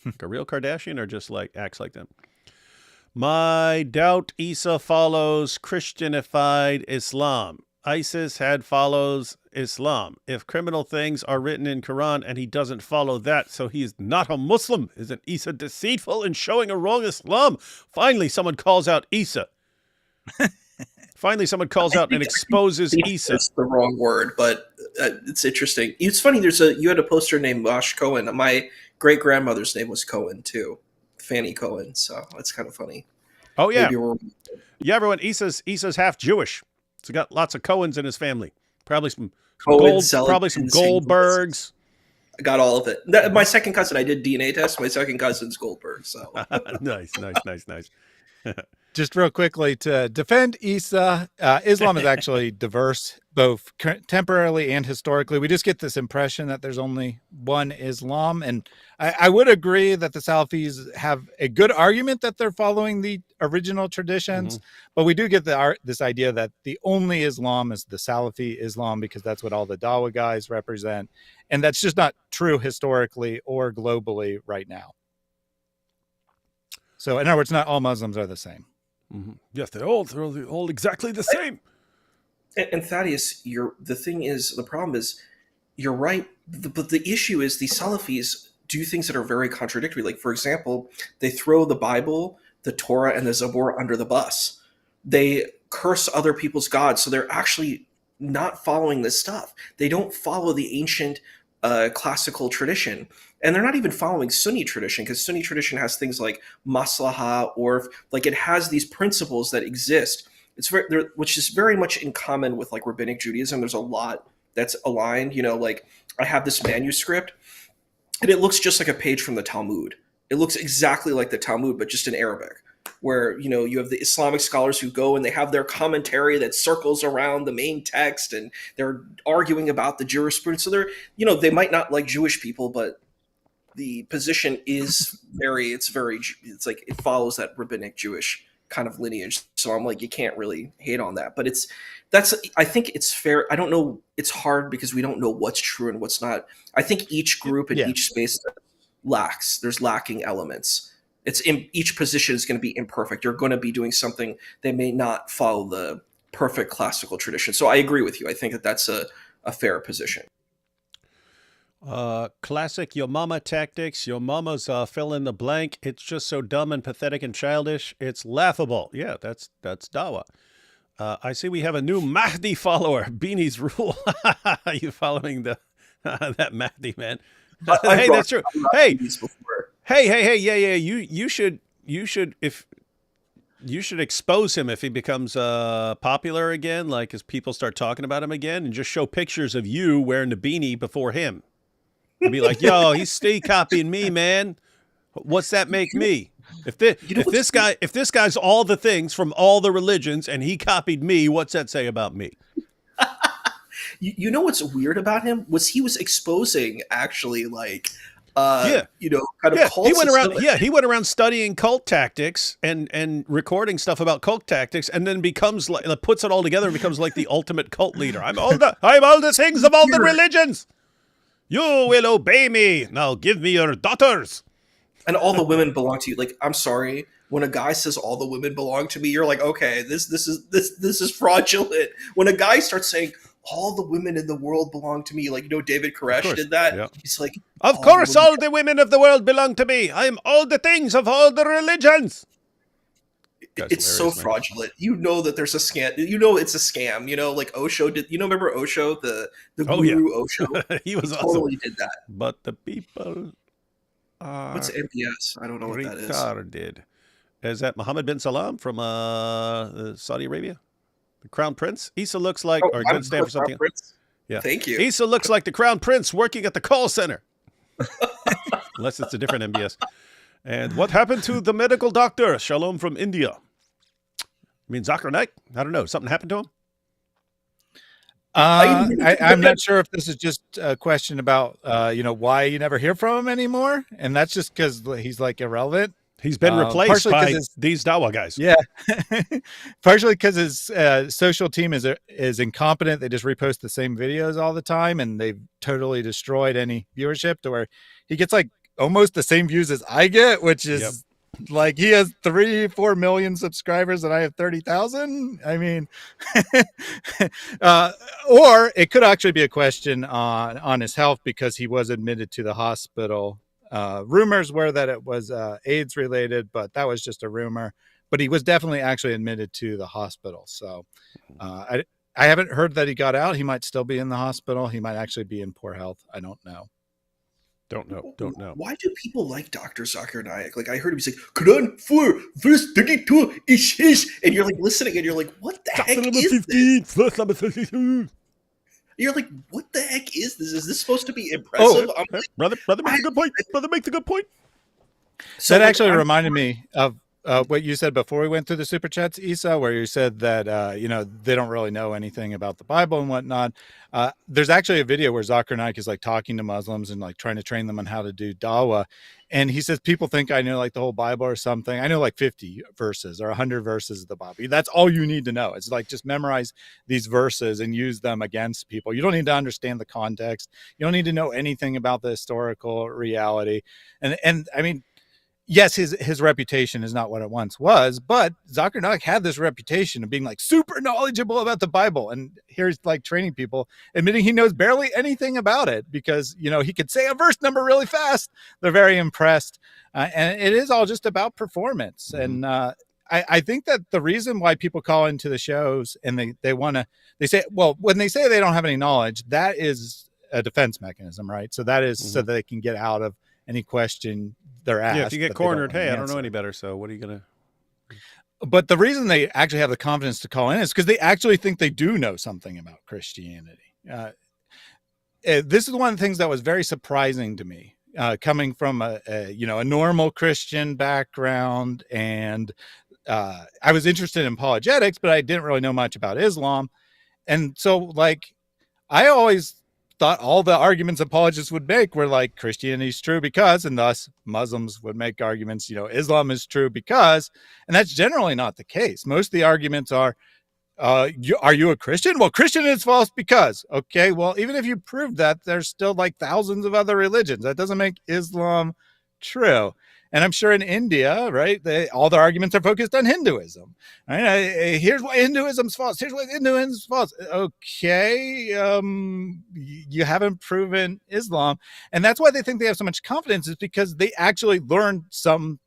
Like a real Kardashian or just like acts like them? My doubt Isa follows Christianified Islam. ISIS had follows Islam. If criminal things are written in Quran and he doesn't follow that, so he's not a Muslim. Isn't Isa deceitful and showing a wrong Islam? Finally, someone calls out Isa. Finally, someone calls out and exposes Isa. It's the wrong word, but it's interesting. It's funny. You had a poster named Mosh Cohen. My great grandmother's name was Cohen too, Fanny Cohen. So it's kind of funny. Oh yeah, Maybe yeah. Everyone, Isa's half Jewish. So got lots of Cohens in his family. Probably some Goldbergs. I got all of it. My second cousin, I did DNA test. My second cousin's Goldberg. So nice. Just real quickly to defend Isa, Islam is actually diverse, both temporarily and historically. We just get this impression that there's only one Islam. And I would agree that the Salafis have a good argument that they're following the original traditions, but we do get this idea that the only Islam is the Salafi Islam, because that's what all the Dawah guys represent. And that's just not true historically or globally right now. So in other words, not all Muslims are the same. Yes, they're all exactly the same. And Thaddeus, the problem is, you're right. But the issue is the Salafis do things that are very contradictory. Like, for example, they throw the Bible, the Torah, and the Zabur under the bus. They curse other people's gods. So they're actually not following this stuff. They don't follow the ancient classical tradition. And they're not even following Sunni tradition, because Sunni tradition has things like maslaha, or like it has these principles that exist. Which is very much in common with like rabbinic Judaism. There's a lot that's aligned. Like I have this manuscript, and it looks just like a page from the Talmud. It looks exactly like the Talmud, but just in Arabic. Where you have the Islamic scholars who go and they have their commentary that circles around the main text, and they're arguing about the jurisprudence. So they might not like Jewish people, but the position is it's like it follows that rabbinic Jewish kind of lineage. So I'm like, you can't really hate on that. But I think it's fair. I don't know. It's hard because we don't know what's true and what's not. I think each group in each space there's lacking elements. It's in each position is going to be imperfect. You're going to be doing something that may not follow the perfect classical tradition. So I agree with you. I think that's a fair position. Classic your mama tactics. Your mama's fill in the blank. It's just so dumb and pathetic and childish. It's laughable. Yeah, that's Dawah. I see we have a new Mahdi follower. Beanie's rule. Are you following that Mahdi, man? Hey, that's true. Hey. Yeah. You should expose him if he becomes popular again, like as people start talking about him again, and just show pictures of you wearing the beanie before him. And be like, yo, he's copying me, man. What's that make me? If this guy's all the things from all the religions and he copied me, what's that say about me? You know what's weird about him he was exposing actually like kind of cults. He went around studying cult tactics and recording stuff about cult tactics, and then becomes like puts it all together and becomes like the ultimate cult leader. I'm all the things of all the religions. You will obey me. Now give me your daughters. And all the women belong to you. Like, I'm sorry. When a guy says all the women belong to me, you're like, okay, this is fraudulent. When a guy starts saying all the women in the world belong to me, like, David Koresh did that. Yeah. He's like, of course, all the women of the world belong to me. I am all the things of all the religions. It's so fraudulent. That there's a scam. It's a scam. Like Osho did. Remember Osho, the guru Osho? He was totally did that. But the people are what's MBS? I don't know what that is. Retarded. Is that Mohammed bin Salam from Saudi Arabia? The Crown Prince? Isa looks like, or good stand for something. Prince? Yeah. Thank you. Isa looks like the Crown Prince working at the call center. Unless it's a different MBS. And what happened to the medical doctor? Shalom from India. I mean, Zakir Naik? I don't know. Something happened to him? I'm not sure if this is just a question about, why you never hear from him anymore. And that's just because he's like irrelevant. He's been replaced by these Dawah guys. Yeah. Partially because his social team is incompetent. They just repost the same videos all the time, and they've totally destroyed any viewership to where he gets like almost the same views as I get, which is Like he has 3-4 million subscribers and I have 30,000. I mean, uh, or it could actually be a question on his health because he was admitted to the hospital. Rumors were that it was AIDS related, but that was just a rumor. But he was definitely actually admitted to the hospital. So I haven't heard that he got out. He might still be in the hospital. He might actually be in poor health. I don't know. Don't know. Why do people like Dr. Zakir Naik? Like I heard him say, Quran 4, verse 32 is his. And you're like listening and you're like, what the heck is this? You're like, what the heck is this? Is this supposed to be impressive? I'm like, brother makes a good point. Brother makes a good point. So that actually reminded me of what you said before we went through the super chats, Isa, where you said that they don't really know anything about the Bible and whatnot. There's actually a video where Zakir Naik is like talking to Muslims and like trying to train them on how to do Dawah. And he says, people think I know like the whole Bible or something. I know like 50 verses or 100 verses of the Bible. That's all you need to know. It's like just memorize these verses and use them against people. You don't need to understand the context. You don't need to know anything about the historical reality. And I mean, yes, his reputation is not what it once was, but Zakir Naik had this reputation of being like super knowledgeable about the Bible. And here's like training people, admitting he knows barely anything about it because, he could say a verse number really fast. They're very impressed. And it is all just about performance. Mm-hmm. And I think that the reason why people call into the shows and they say, well, when they say they don't have any knowledge, that is a defense mechanism, right? So that is so that they can get out of any question they're asked. Yeah, if you get cornered, hey, I don't know any better, so what are you going to... But the reason they actually have the confidence to call in is because they actually think they do know something about Christianity. This is one of the things that was very surprising to me, coming from a normal Christian background. And I was interested in apologetics, but I didn't really know much about Islam. And so, like, I always thought all the arguments apologists would make were like Christianity is true because, and thus Muslims would make arguments, Islam is true because, and that's generally not the case. Most of the arguments are, are you a Christian? Well, Christian is false because, okay, well, even if you prove that, there's still like thousands of other religions. That doesn't make Islam true. And I'm sure in India, right, all their arguments are focused on Hinduism. Right? Here's why Hinduism's false. Here's why Hinduism's false. Okay, you haven't proven Islam. And that's why they think they have so much confidence, is because they actually learned some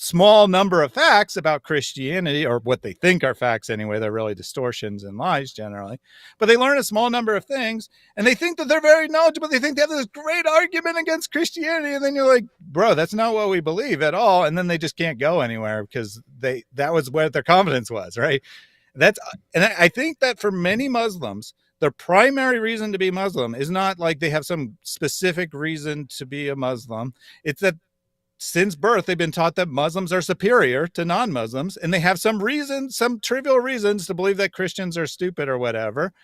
small number of facts about Christianity, or what they think are facts anyway. They're really distortions and lies generally, but they learn a small number of things and they think that they're very knowledgeable. They think they have this great argument against Christianity. And then you're like, bro, that's not what we believe at all. And then they just can't go anywhere because that was where their confidence was, right? And I think that for many Muslims, their primary reason to be Muslim is not like they have some specific reason to be a Muslim. It's that since birth, they've been taught that Muslims are superior to non-Muslims, and they have some trivial reasons to believe that Christians are stupid or whatever,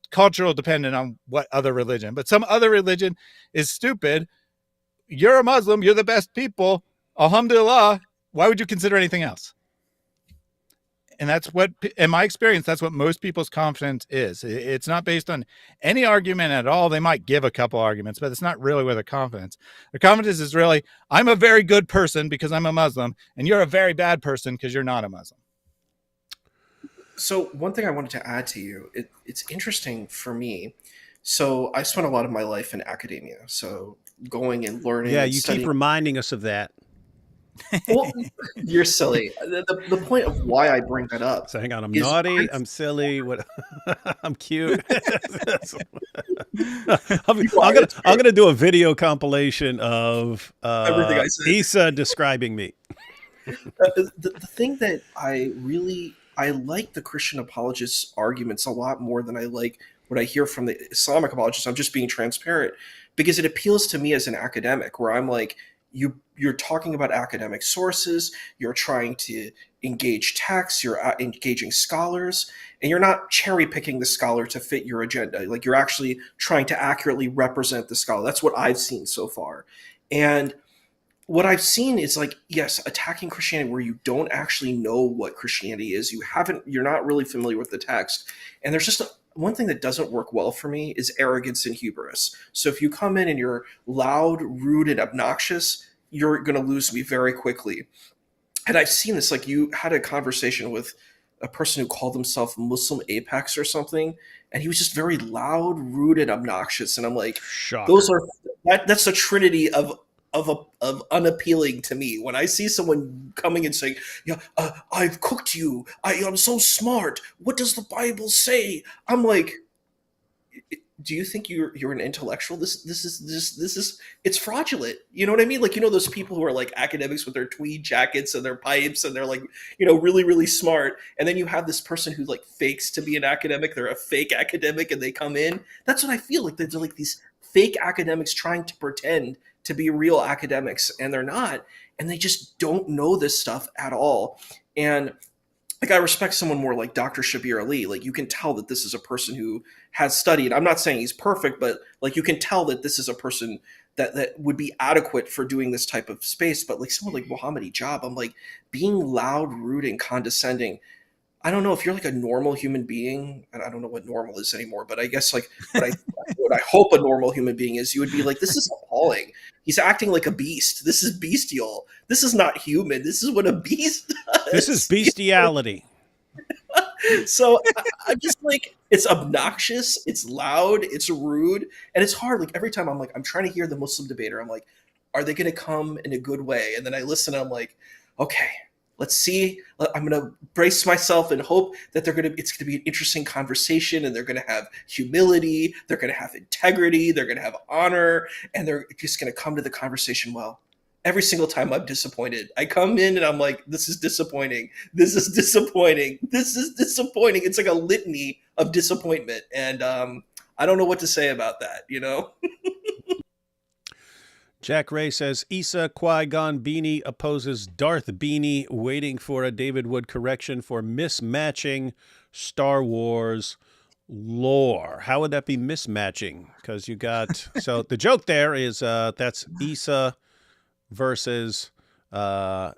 cultural dependent on what other religion, but some other religion is stupid. You're a Muslim, you're the best people. Alhamdulillah. Why would you consider anything else? And that's what, in my experience, that's what most people's confidence is. It's not based on any argument at all. They might give a couple arguments, but it's not really where their confidence. Their confidence is really, I'm a very good person because I'm a Muslim, and you're a very bad person because you're not a Muslim. So one thing I wanted to add to you, it's interesting for me. So I spent a lot of my life in academia. So going and learning. Yeah, and you studying. keep reminding us of that. Well, you're silly. The point of why I bring that up. So hang on, I'm naughty, I'm silly, what I'm cute. I'm gonna do a video compilation of everything I said. Isa describing me. The thing that I like the Christian apologists arguments a lot more than I like what I hear from the Islamic apologists. I'm just being transparent because it appeals to me as an academic, where I'm like, you're talking about academic sources, you're trying to engage texts, you're engaging scholars, and you're not cherry picking the scholar to fit your agenda. Like, you're actually trying to accurately represent the scholar. That's what I've seen so far. And what I've seen is, like, yes, attacking Christianity where you don't actually know what Christianity is. You're not really familiar with the text. And there's just one thing that doesn't work well for me is arrogance and hubris. So if you come in and you're loud, rude, and obnoxious, you're going to lose me very quickly. And I've seen this, like you had a conversation with a person who called himself Muslim Apex or something, and he was just very loud, rude, and obnoxious. And I'm like, Shocker. those are that's a trinity of unappealing to me. When I see someone coming and saying, "Yeah, I've cooked you. I'm so smart. What does the Bible say?" I'm like, do you think you're an intellectual? This is it's fraudulent. You know what I mean? Like, you know, those people who are like academics with their tweed jackets and their pipes, and they're like, you know, really, really smart. And then you have this person who like fakes to be an academic. They're a fake academic and they come in. That's what I feel like. There's like these fake academics trying to pretend to be real academics, and they're not. And they just don't know this stuff at all. And like, I respect someone more like Dr. Shabir Ali. Like, you can tell that this is a person who has studied. I'm not saying he's perfect, but like, you can tell that this is a person that would be adequate for doing this type of space. But like someone like Muhammad Ijab, I'm like, being loud, rude, and condescending. I don't know if you're like a normal human being, and I don't know what normal is anymore, but I guess like what I hope a normal human being is, you would be like, this is appalling. He's acting like a beast. This is bestial. This is not human. This is what a beast does. This is bestiality. So I'm just like, it's obnoxious, it's loud, it's rude, and it's hard. Like, every time I'm like, I'm trying to hear the Muslim debater, I'm like, are they going to come in a good way? And then I listen, and I'm like, okay, let's see. I'm going to brace myself and hope that it's going to be an interesting conversation, and they're going to have humility, they're going to have integrity, they're going to have honor, and they're just going to come to the conversation well. Every single time I'm disappointed. I come in and I'm like, this is disappointing. This is disappointing. This is disappointing. It's like a litany of disappointment. And I don't know what to say about that, you know? Jack Ray says, Issa Qui-Gon Beanie opposes Darth Beanie, waiting for a David Wood correction for mismatching Star Wars lore. How would that be mismatching? Because you got... So the joke there is that's Issa versus that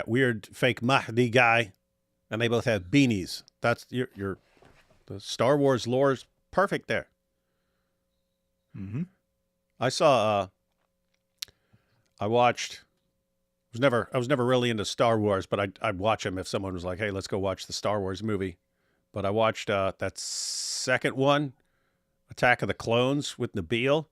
weird fake Mahdi guy, and they both have beanies. That's your the Star Wars lore is perfect there. Mm-hmm. I saw I watched I was never really into Star Wars, but I'd watch them if someone was like, hey, let's go watch the Star Wars movie. But I watched that second one, Attack of the Clones with Nabeel.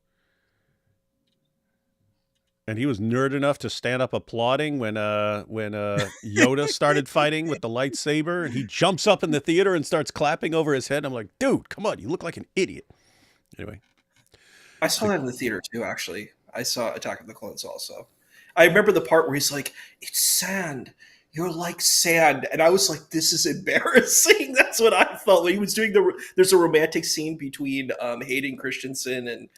And he was nerd enough to stand up applauding when Yoda started fighting with the lightsaber, and he jumps up in the theater and starts clapping over his head. I'm like, dude, come on, you look like an idiot. Anyway. I saw that in the theater too, actually. I saw Attack of the Clones also. I remember the part where he's like, it's sand. You're like sand. And I was like, this is embarrassing. That's what I felt when he was doing there's a romantic scene between Hayden Christensen and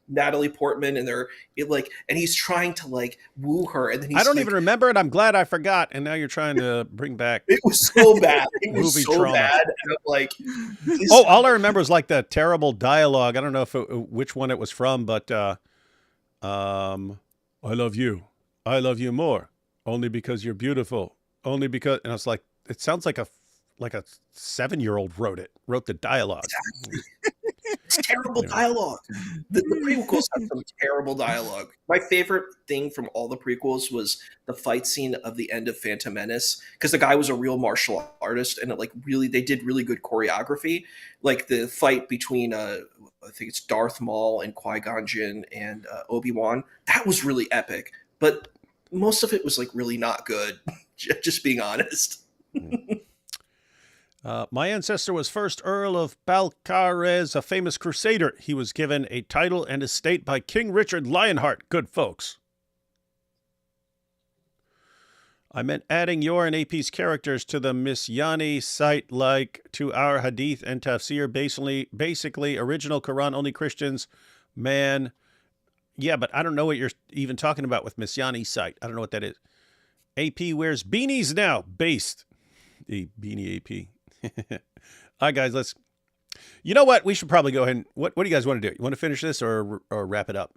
Natalie Portman, and and he's trying to like woo her, and then he's I don't even remember it. I'm glad I forgot, and now you're trying to bring back. It was so bad. It was movie so trauma. bad. And I'm like, all I remember is like the terrible dialogue. I don't know which one it was from, but I love you. I love you more, only because you're beautiful. Only because, and I was like, it sounds like a 7-year-old wrote the dialogue. It's terrible dialogue. The prequels have some terrible dialogue. My favorite thing from all the prequels was the fight scene of the end of Phantom Menace, because the guy was a real martial artist, and they did really good choreography. Like the fight between I think it's Darth Maul and Qui-Gon Jinn and Obi-Wan. That was really epic, but most of it was like really not good. Just being honest. My ancestor was first Earl of Balcarres, a famous crusader. He was given a title and estate by King Richard Lionheart. Good folks. I meant adding your and AP's characters to the Misyani site, like to our Hadith and Tafsir. Basically, original Quran, only Christians. Man, yeah, but I don't know what you're even talking about with Misyani site. I don't know what that is. AP wears beanies now. Based. The beanie AP. All right, guys, you know what? We should probably go ahead and, what do you guys want to do? You want to finish this or wrap it up?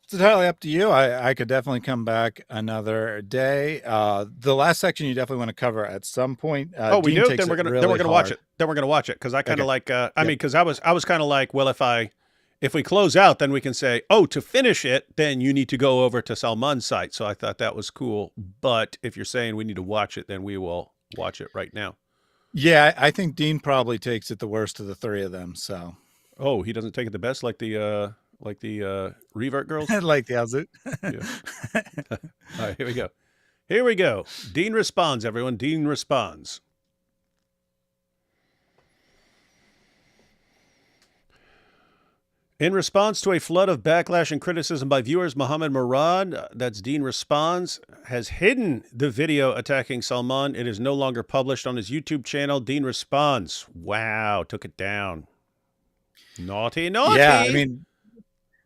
It's entirely up to you. I could definitely come back another day. The last section you definitely want to cover at some point. We Dean do? takes Then we're it gonna really watch hard. it. Then we're gonna watch it because I kind of Okay. like. Because I was kind of like, well, if if we close out, then we can say, oh, to finish it, then you need to go over to Salman's site. So I thought that was cool. But if you're saying we need to watch it, then we will watch it right now. Yeah, I think Dean probably takes it the worst of the three of them. So, oh, he doesn't take it the best, like the revert girls, like the Alzoot. Yeah. All right, here we go. Here we go. Dean responds, everyone. Dean responds. In response to a flood of backlash and criticism by viewers, Mohammed Murad, that's Dean Responds, has hidden the video attacking Salman. It is no longer published on his YouTube channel. Dean Responds. Wow, took it down. Naughty, naughty. Yeah, I mean,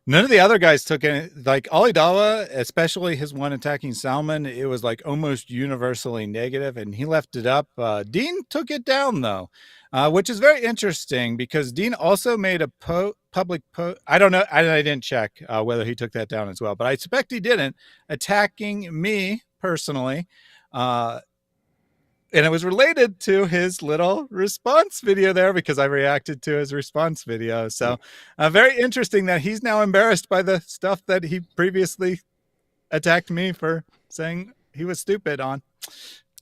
none of the other guys took it. Like Ali Dawah, especially his one attacking Salman, it was like almost universally negative, and he left it up. Dean took it down, though, which is very interesting because Dean also made a public post. I don't know. I didn't check whether he took that down as well, but I suspect he didn't, attacking me personally. And it was related to his little response video there because I reacted to his response video. So very interesting that he's now embarrassed by the stuff that he previously attacked me for saying he was stupid on.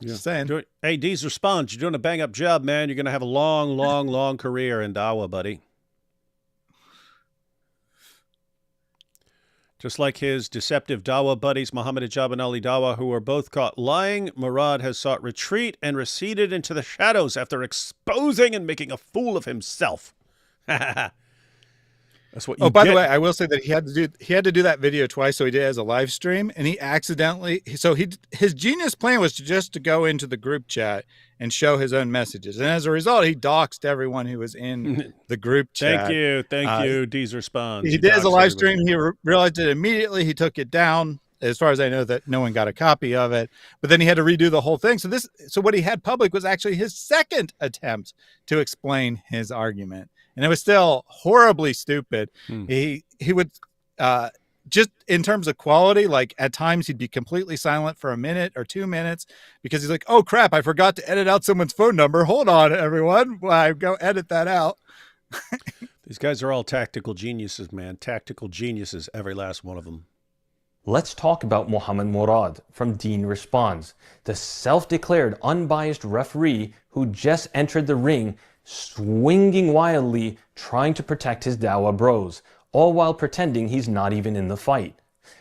Just saying. Hey, Dee's Response. You're doing a bang up job, man. You're going to have a long, long, long career in Dawah, buddy. Just like his deceptive Dawah buddies, Muhammad Hijab and Ali Dawah, who were both caught lying, Murad has sought retreat and receded into the shadows after exposing and making a fool of himself. That's what you by get. the way, I will say that he had to do that video twice, so he did it as a live stream, and he accidentally. So his genius plan was to go into the group chat and show his own messages, and as a result, he doxed everyone who was in the group chat. Thank you. Dee's Response. He did as a live stream. He realized it immediately. He took it down. As far as I know, that no one got a copy of it, but then he had to redo the whole thing. So what he had public was actually his second attempt to explain his argument. And it was still horribly stupid. He would just in terms of quality, like at times he'd be completely silent for a minute or 2 minutes because he's like, oh crap, I forgot to edit out someone's phone number. Hold on, everyone. Well, I go edit that out. These guys are all tactical geniuses, man. Tactical geniuses, every last one of them. Let's talk about Mohammed Murad from Dean Responds, the self-declared unbiased referee who just entered the ring swinging wildly, trying to protect his Dawah bros, all while pretending he's not even in the fight.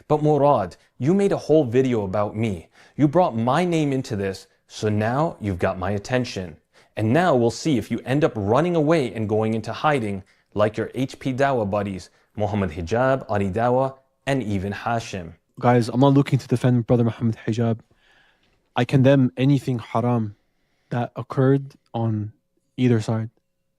But Murad, you made a whole video about me. You brought my name into this, so now you've got my attention. And now we'll see if you end up running away and going into hiding like your HP Dawah buddies, Muhammad Hijab, Ali Dawah, and even Hashim. Guys, I'm not looking to defend Brother Muhammad Hijab. I condemn anything haram that occurred on either side.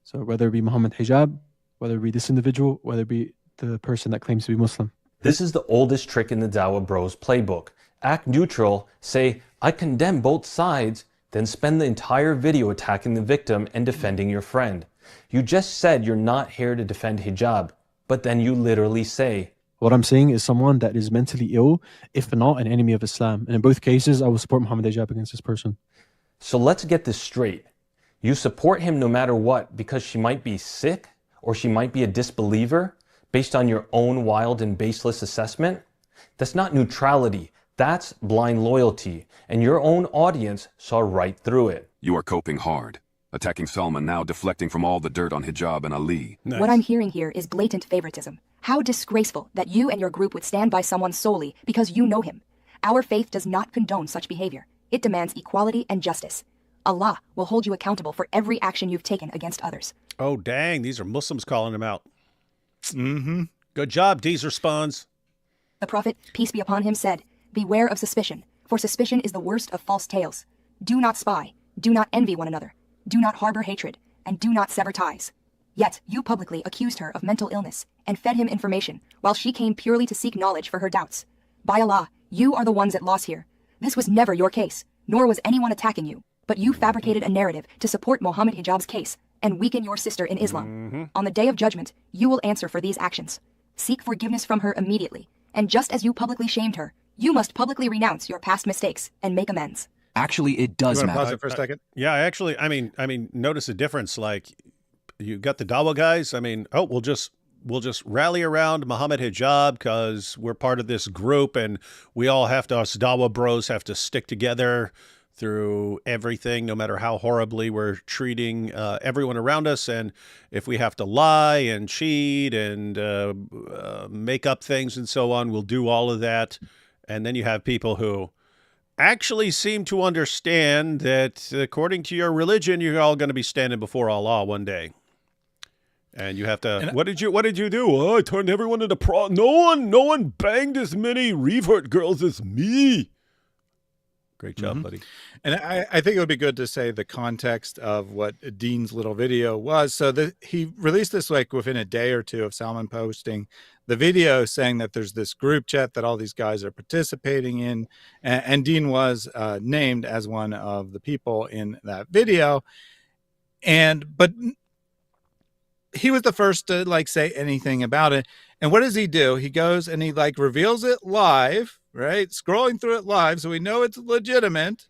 So whether it be Muhammad Hijab, whether it be this individual, whether it be the person that claims to be Muslim. This is the oldest trick in the Dawah Bros playbook. Act neutral, say, I condemn both sides, then spend the entire video attacking the victim and defending your friend. You just said you're not here to defend hijab, but then you literally say, what I'm saying is someone that is mentally ill, if not an enemy of Islam. And in both cases, I will support Muhammad Hijab against this person. So let's get this straight. You support him no matter what because she might be sick or she might be a disbeliever based on your own wild and baseless assessment? That's not neutrality. That's blind loyalty. And your own audience saw right through it. You are coping hard. Attacking Salman, now deflecting from all the dirt on Hijab and Ali. Nice. What I'm hearing here is blatant favoritism. How disgraceful that you and your group would stand by someone solely because you know him. Our faith does not condone such behavior. It demands equality and justice. Allah will hold you accountable for every action you've taken against others. Oh, dang. These are Muslims calling him out. Mm-hmm. Good job, Deez Responds. The Prophet, peace be upon him, said, beware of suspicion, for suspicion is the worst of false tales. Do not spy. Do not envy one another. Do not harbor hatred, and do not sever ties. Yet you publicly accused her of mental illness and fed him information, while she came purely to seek knowledge for her doubts. By Allah, you are the ones at loss here. This was never your case, nor was anyone attacking you, but you fabricated a narrative to support Muhammad Hijab's case and weaken your sister in Islam. On the day of judgment, you will answer for these actions. Seek forgiveness from her immediately, and just as you publicly shamed her, you must publicly renounce your past mistakes and make amends. Actually, it does matter. Pause it for a second. Yeah, actually, I mean, notice the difference. Like, you got the Dawah guys. I mean, oh, we'll just we'll just rally around Muhammad Hijab because we're part of this group, and we all have to, us Dawah bros have to stick together through everything, no matter how horribly we're treating everyone around us. And if we have to lie and cheat and make up things and so on, we'll do all of that. And then you have people who actually seem to understand that according to your religion, you're all going to be standing before Allah one day. And you have to, what did you do? Oh, I turned everyone into no one banged as many revert girls as me. Great job, buddy. And I think it would be good to say the context of what Dean's little video was. So he released this like within a day or two of Salman posting the video, saying that there's this group chat that all these guys are participating in. And Dean was named as one of the people in that video. But he was the first to like say anything about it. And what does he do? He goes and he like reveals it live, right? Scrolling through it live. So we know it's legitimate.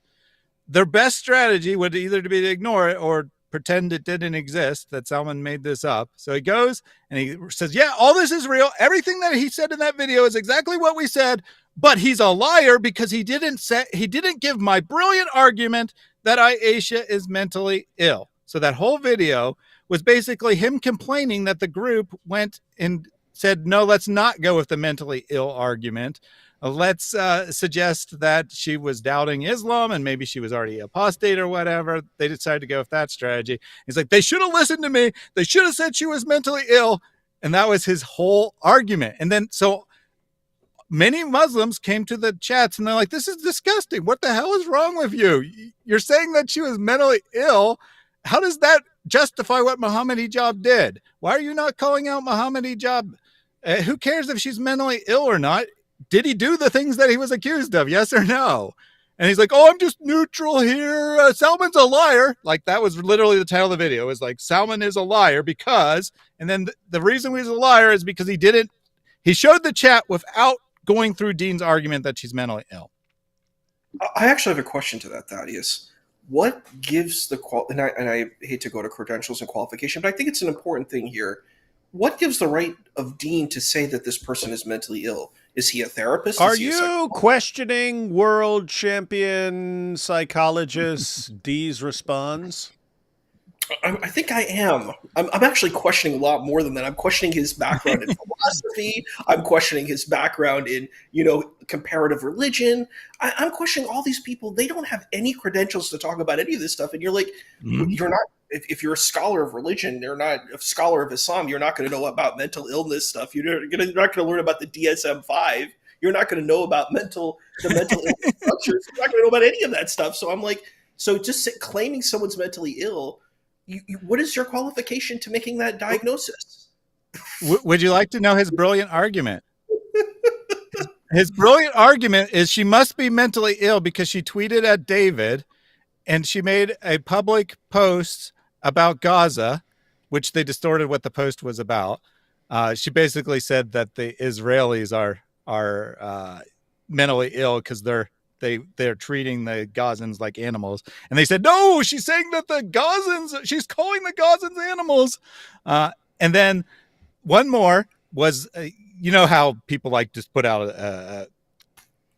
Their best strategy would either be to ignore it or pretend it didn't exist, that Salman made this up. So he goes and he says, yeah, all this is real. Everything that he said in that video is exactly what we said, but he's a liar because he didn't give my brilliant argument that Aisha is mentally ill. So that whole video was basically him complaining that the group went and said, no, let's not go with the mentally ill argument. Let's suggest that she was doubting Islam and maybe she was already apostate or whatever. They decided to go with that strategy. He's like, they should have listened to me. They should have said she was mentally ill. And that was his whole argument. And then so many Muslims came to the chats and they're like, this is disgusting. What the hell is wrong with you? You're saying that she was mentally ill. How does that justify what Muhammad Hijab did? Why are you not calling out Muhammad Hijab? Who cares if she's mentally ill or not? Did he do the things that he was accused of? Yes or no? And he's like, oh, I'm just neutral here. Salman's a liar. Like that was literally the title of the video. It was like, Salman is a liar because, and then the reason he's a liar is because he showed the chat without going through Dean's argument that she's mentally ill. I actually have a question to that, Thaddeus. What gives the and I hate to go to credentials and qualification, but I think it's an important thing here. What gives the right of Dean to say that this person is mentally ill? Is he a therapist? Are you questioning world champion psychologist D's response? I think I am. I'm actually questioning a lot more than that. I'm questioning his background in philosophy. I'm questioning his background in, comparative religion. I'm questioning all these people. They don't have any credentials to talk about any of this stuff. And you're like, you're not, if you're a scholar of religion, you're not a scholar of Islam, you're not going to know about mental illness stuff. You're not going to learn about the DSM-5. You're not going to know about the mental illness structures. You're not going to know about any of that stuff. So I'm like, just claiming someone's mentally ill, what is your qualification to making that diagnosis? Would you like to know his brilliant argument? His brilliant argument is she must be mentally ill because she tweeted at David and she made a public post about Gaza, which they distorted what the post was about. She basically said that the Israelis are mentally ill because they're treating the Gazans like animals. And they said, no, she's saying that she's calling the Gazans animals. And then one more was, how people like just put out a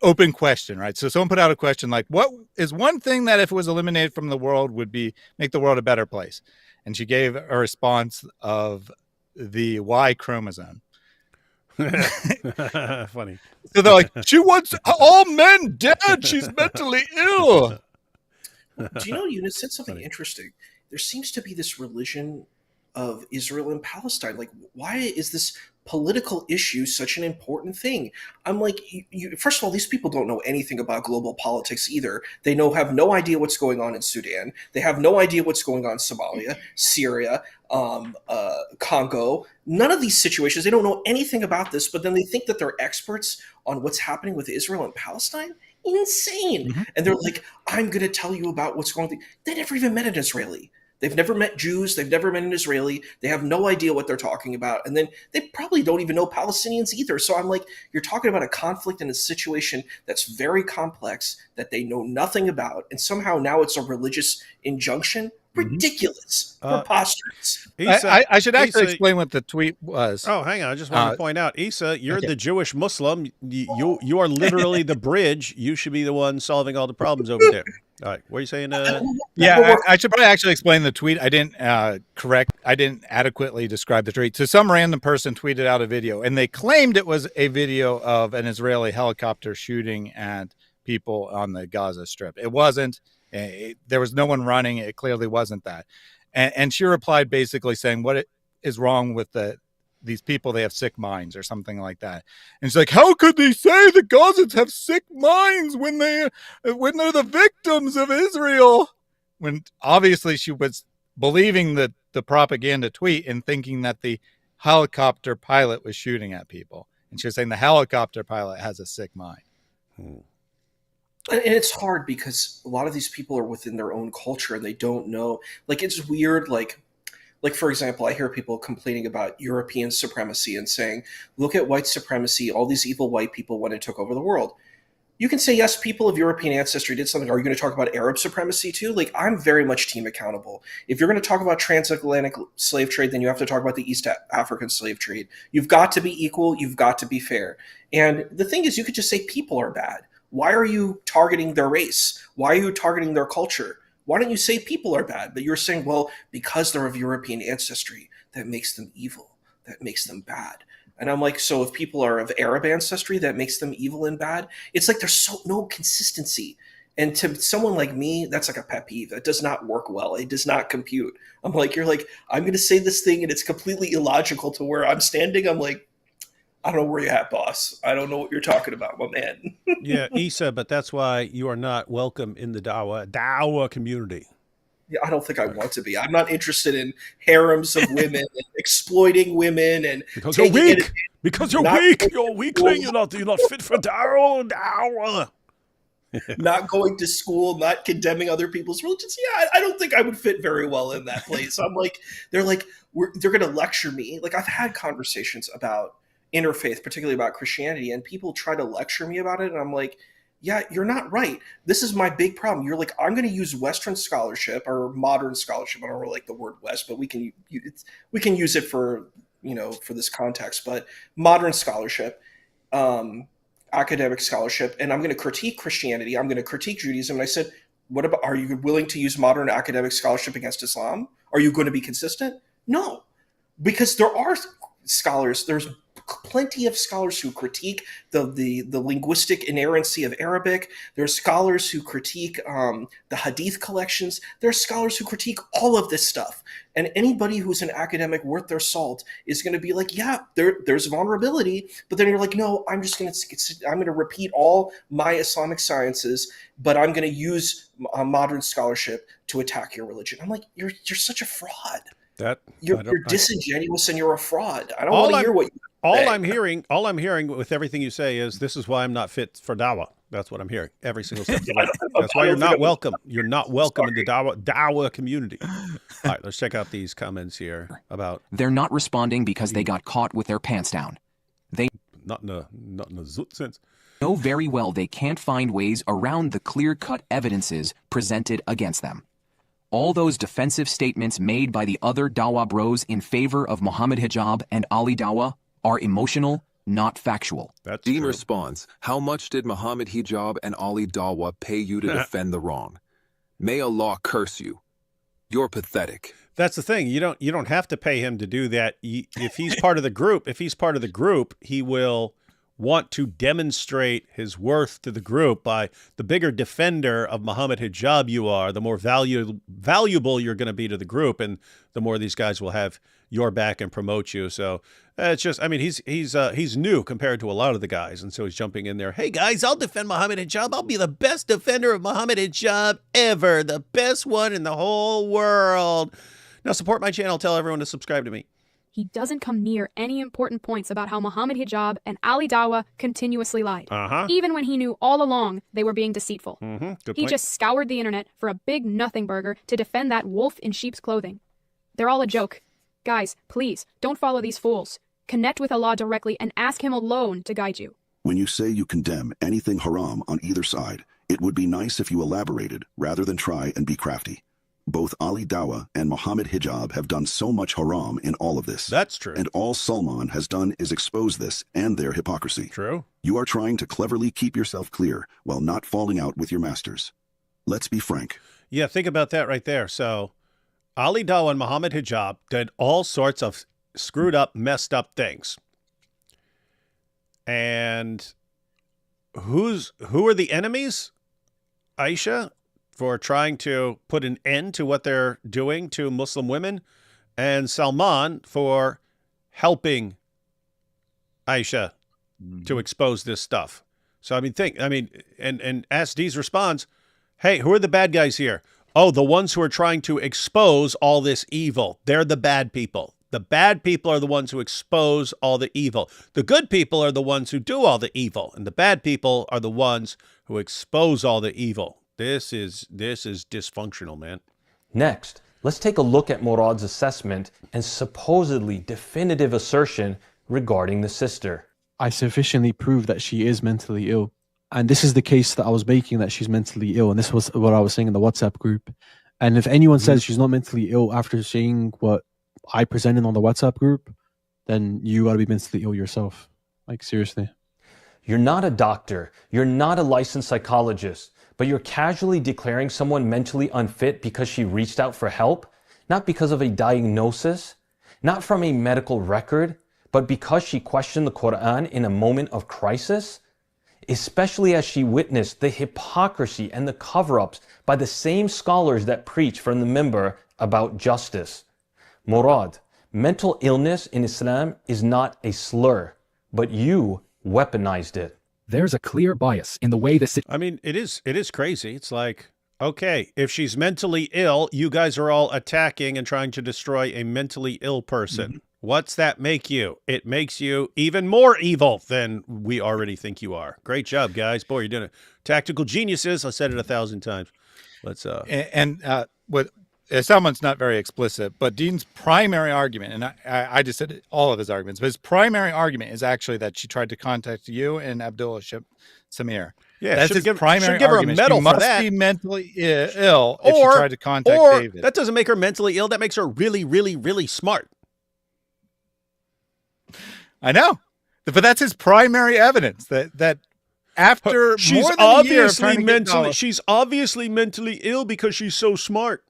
open question, right? So someone put out a question like, what is one thing that if it was eliminated from the world would make the world a better place? And she gave a response of the Y chromosome. Funny. So they're like, she wants all men dead. She's mentally ill. Do you know, Eunice said something interesting. There seems to be this religion of Israel and Palestine. Like, why is this political issue such an important thing? I'm like, first of all, these people don't know anything about global politics either. They have no idea what's going on in Sudan. They have no idea what's going on in Somalia, Syria, Congo. None of these situations, they don't know anything about this, but then they think that they're experts on what's happening with Israel and Palestine. Insane. Mm-hmm. And they're like, I'm going to tell you about what's going on. They never even met an Israeli. They've never met Jews. They've never met an Israeli. They have no idea what they're talking about. And then they probably don't even know Palestinians either. So I'm like, you're talking about a conflict and a situation that's very complex that they know nothing about. And somehow now it's a religious injunction. Ridiculous. Preposterous. I should actually explain what the tweet was. Oh, hang on. I just want to point out, Issa, you're okay. the Jewish Muslim. You are literally the bridge. You should be the one solving all the problems over there. All right. What are you saying? Yeah, I should probably actually explain the tweet. I didn't adequately describe the tweet. So some random person tweeted out a video, and they claimed it was a video of an Israeli helicopter shooting at people on the Gaza Strip. It wasn't. There was no one running. It clearly wasn't that. And she replied basically saying, what is wrong with these people? They have sick minds or something like that. And she's like, how could they say the Gazans have sick minds when they're the victims of Israel? When obviously she was believing the propaganda tweet and thinking that the helicopter pilot was shooting at people. And she was saying the helicopter pilot has a sick mind. And it's hard because a lot of these people are within their own culture and they don't know. Like, it's weird. Like for example, I hear people complaining about European supremacy and saying, look at white supremacy. All these evil white people went and took over the world. You can say, yes, people of European ancestry did something. Are you going to talk about Arab supremacy too? Like, I'm very much team accountable. If you're going to talk about transatlantic slave trade, then you have to talk about the East African slave trade. You've got to be equal. You've got to be fair. And the thing is, you could just say people are bad. Why are you targeting their race? Why are you targeting their culture? Why don't you say people are bad? But you're saying, well, because they're of European ancestry, that makes them evil. That makes them bad. And I'm like, so if people are of Arab ancestry, that makes them evil and bad? It's like there's no consistency. And to someone like me, that's like a pet peeve. That does not work well. It does not compute. I'm like, you're like, I'm going to say this thing and it's completely illogical to where I'm standing. I'm like, I don't know where you're at, boss. I don't know what you're talking about, my man. Yeah, Issa, but that's why you are not welcome in the Dawah community. Yeah, I don't think I want to be. I'm not interested in harems of women and exploiting women and because you're weak. Because you're weak. You're a weakling. You're not fit for Dawah. Not going to school, not condemning other people's religions. Yeah, I don't think I would fit very well in that place. I'm like, they're going to lecture me. Like, I've had conversations about interfaith, particularly about Christianity, and people try to lecture me about it, and I'm like, yeah, you're not right. This is my big problem. You're like, I'm going to use Western scholarship or modern scholarship. I don't really like the word West, but we can use it for this context. But modern scholarship, academic scholarship, and I'm going to critique Christianity. I'm going to critique Judaism. And I said, what about? Are you willing to use modern academic scholarship against Islam? Are you going to be consistent? No, because there are scholars. There's plenty of scholars who critique the linguistic inerrancy of Arabic. There are scholars who critique the Hadith collections. There are scholars who critique all of this stuff. And anybody who's an academic worth their salt is going to be like, yeah, there's vulnerability. But then you're like, no, I'm going to repeat all my Islamic sciences, but I'm going to use modern scholarship to attack your religion. I'm like, you're such a fraud. You're disingenuous and you're a fraud. I don't want to hear what you All I'm hearing with everything you say is this is why I'm not fit for Dawah. That's what I'm hearing every single step of the way. That's why you're not welcome. You're not welcome in the Dawah community. All right, let's check out these comments here about. They're not responding because they got caught with their pants down. They not in a zoot sense. Know very well they can't find ways around the clear-cut evidences presented against them. All those defensive statements made by the other Dawah bros in favor of Muhammad Hijab and Ali Dawah are emotional, not factual. Dean responds, how much did Muhammad Hijab and Ali Dawah pay you to defend the wrong? May Allah curse you. You're pathetic. That's the thing. You don't have to pay him to do that. If he's part of the group, he will want to demonstrate his worth to the group by the bigger defender of Muhammad Hijab you are, the more valuable you're going to be to the group, and the more these guys will have your back and promote you. So it's just, I mean, he's new compared to a lot of the guys, and so he's jumping in there. Hey guys, I'll defend Muhammad Hijab. I'll be the best defender of Muhammad Hijab ever, the best one in the whole world. Now support my channel. Tell everyone to subscribe to me. He doesn't come near any important points about how Muhammad Hijab and Ali Dawah continuously lied. Even when he knew all along they were being deceitful. He just scoured the internet for a big nothing burger to defend that wolf in sheep's clothing. They're all a joke. Guys, please, don't follow these fools. Connect with Allah directly and ask Him alone to guide you. When you say you condemn anything haram on either side, it would be nice if you elaborated rather than try and be crafty. Both Ali Dawah and Muhammad Hijab have done so much haram in all of this. That's true. And all Salman has done is expose this and their hypocrisy. True. You are trying to cleverly keep yourself clear while not falling out with your masters. Let's be frank. Yeah, think about that right there. So Ali Dawah and Muhammad Hijab did all sorts of screwed up, messed up things. And who are the enemies? Aisha, for trying to put an end to what they're doing to Muslim women, and Salman for helping Aisha to expose this stuff. So, and Ask D's response, hey, who are the bad guys here? Oh, the ones who are trying to expose all this evil. They're the bad people. The bad people are the ones who expose all the evil. The good people are the ones who do all the evil. And the bad people are the ones who expose all the evil. This is dysfunctional, man. Next, let's take a look at Murad's assessment and supposedly definitive assertion regarding the sister. I sufficiently proved that she is mentally ill. And this is the case that I was making, that she's mentally ill. And this was what I was saying in the WhatsApp group. And if anyone says she's not mentally ill after seeing what I presented on the WhatsApp group, then you got to be mentally ill yourself. Like, seriously. You're not a doctor. You're not a licensed psychologist. But you're casually declaring someone mentally unfit because she reached out for help, not because of a diagnosis, not from a medical record, but because she questioned the Quran in a moment of crisis, especially as she witnessed the hypocrisy and the cover-ups by the same scholars that preach from the minbar about justice. Murad, mental illness in Islam is not a slur, but you weaponized it. There's a clear bias in the way this... It is crazy. It's like, okay, if she's mentally ill, you guys are all attacking and trying to destroy a mentally ill person. What's that make you? It makes you even more evil than we already think you are. Great job, guys. Boy, you're doing it. Tactical geniuses. I said it 1,000 times. Let's what Salman's not very explicit, but Dean's primary argument, and I just said all of his arguments, but his primary argument is actually that she tried to contact you and Abdullah Samir. Yeah, that's his primary give her a argument. medal she for must that. be mentally ill if she tried to contact David. That doesn't make her mentally ill. That makes her really, really, really smart. I know, but that's his primary evidence that after she's more than a year of trying to get mentally, she's obviously mentally ill because she's so smart.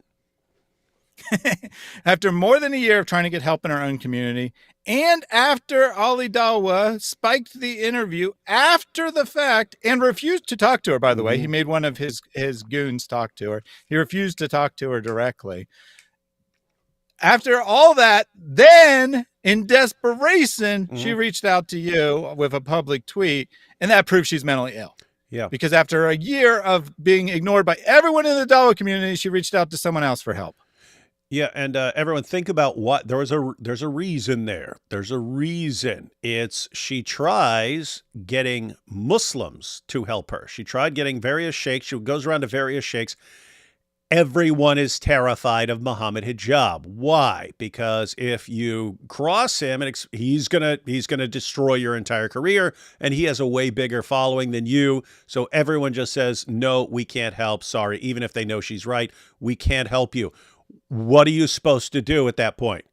After more than a year of trying to get help in our own community, and after Ali Dawah spiked the interview after the fact and refused to talk to her, by the way, he made one of his goons talk to her. He refused to talk to her directly. After all that, then in desperation, she reached out to you with a public tweet, and that proves she's mentally ill. Yeah. Because after a year of being ignored by everyone in the Dawah community, she reached out to someone else for help. Yeah, and everyone think about what there's a reason there. There's a reason. It's she tries getting Muslims to help her. She tried getting various sheikhs. She goes around to various sheikhs. Everyone is terrified of Muhammad Hijab. Why? Because if you cross him, he's gonna destroy your entire career, and he has a way bigger following than you. So everyone just says, no, we can't help. Sorry, even if they know she's right, we can't help you. What are you supposed to do at that point?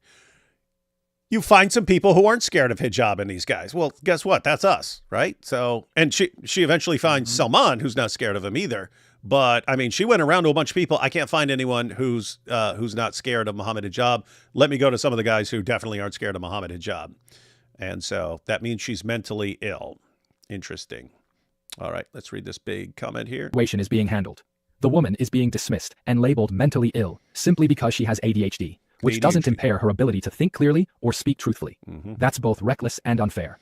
You find some people who aren't scared of hijab in these guys. Well, guess what? That's us, right? So, and she eventually finds Salman, who's not scared of him either. But I mean, she went around to a bunch of people. I can't find anyone who's not scared of Muhammad Hijab. Let me go to some of the guys who definitely aren't scared of Muhammad Hijab. And so that means she's mentally ill. Interesting. All right, let's read this big comment here. Situation is being handled. The woman is being dismissed and labeled mentally ill simply because she has ADHD, which doesn't impair her ability to think clearly or speak truthfully. That's both reckless and unfair.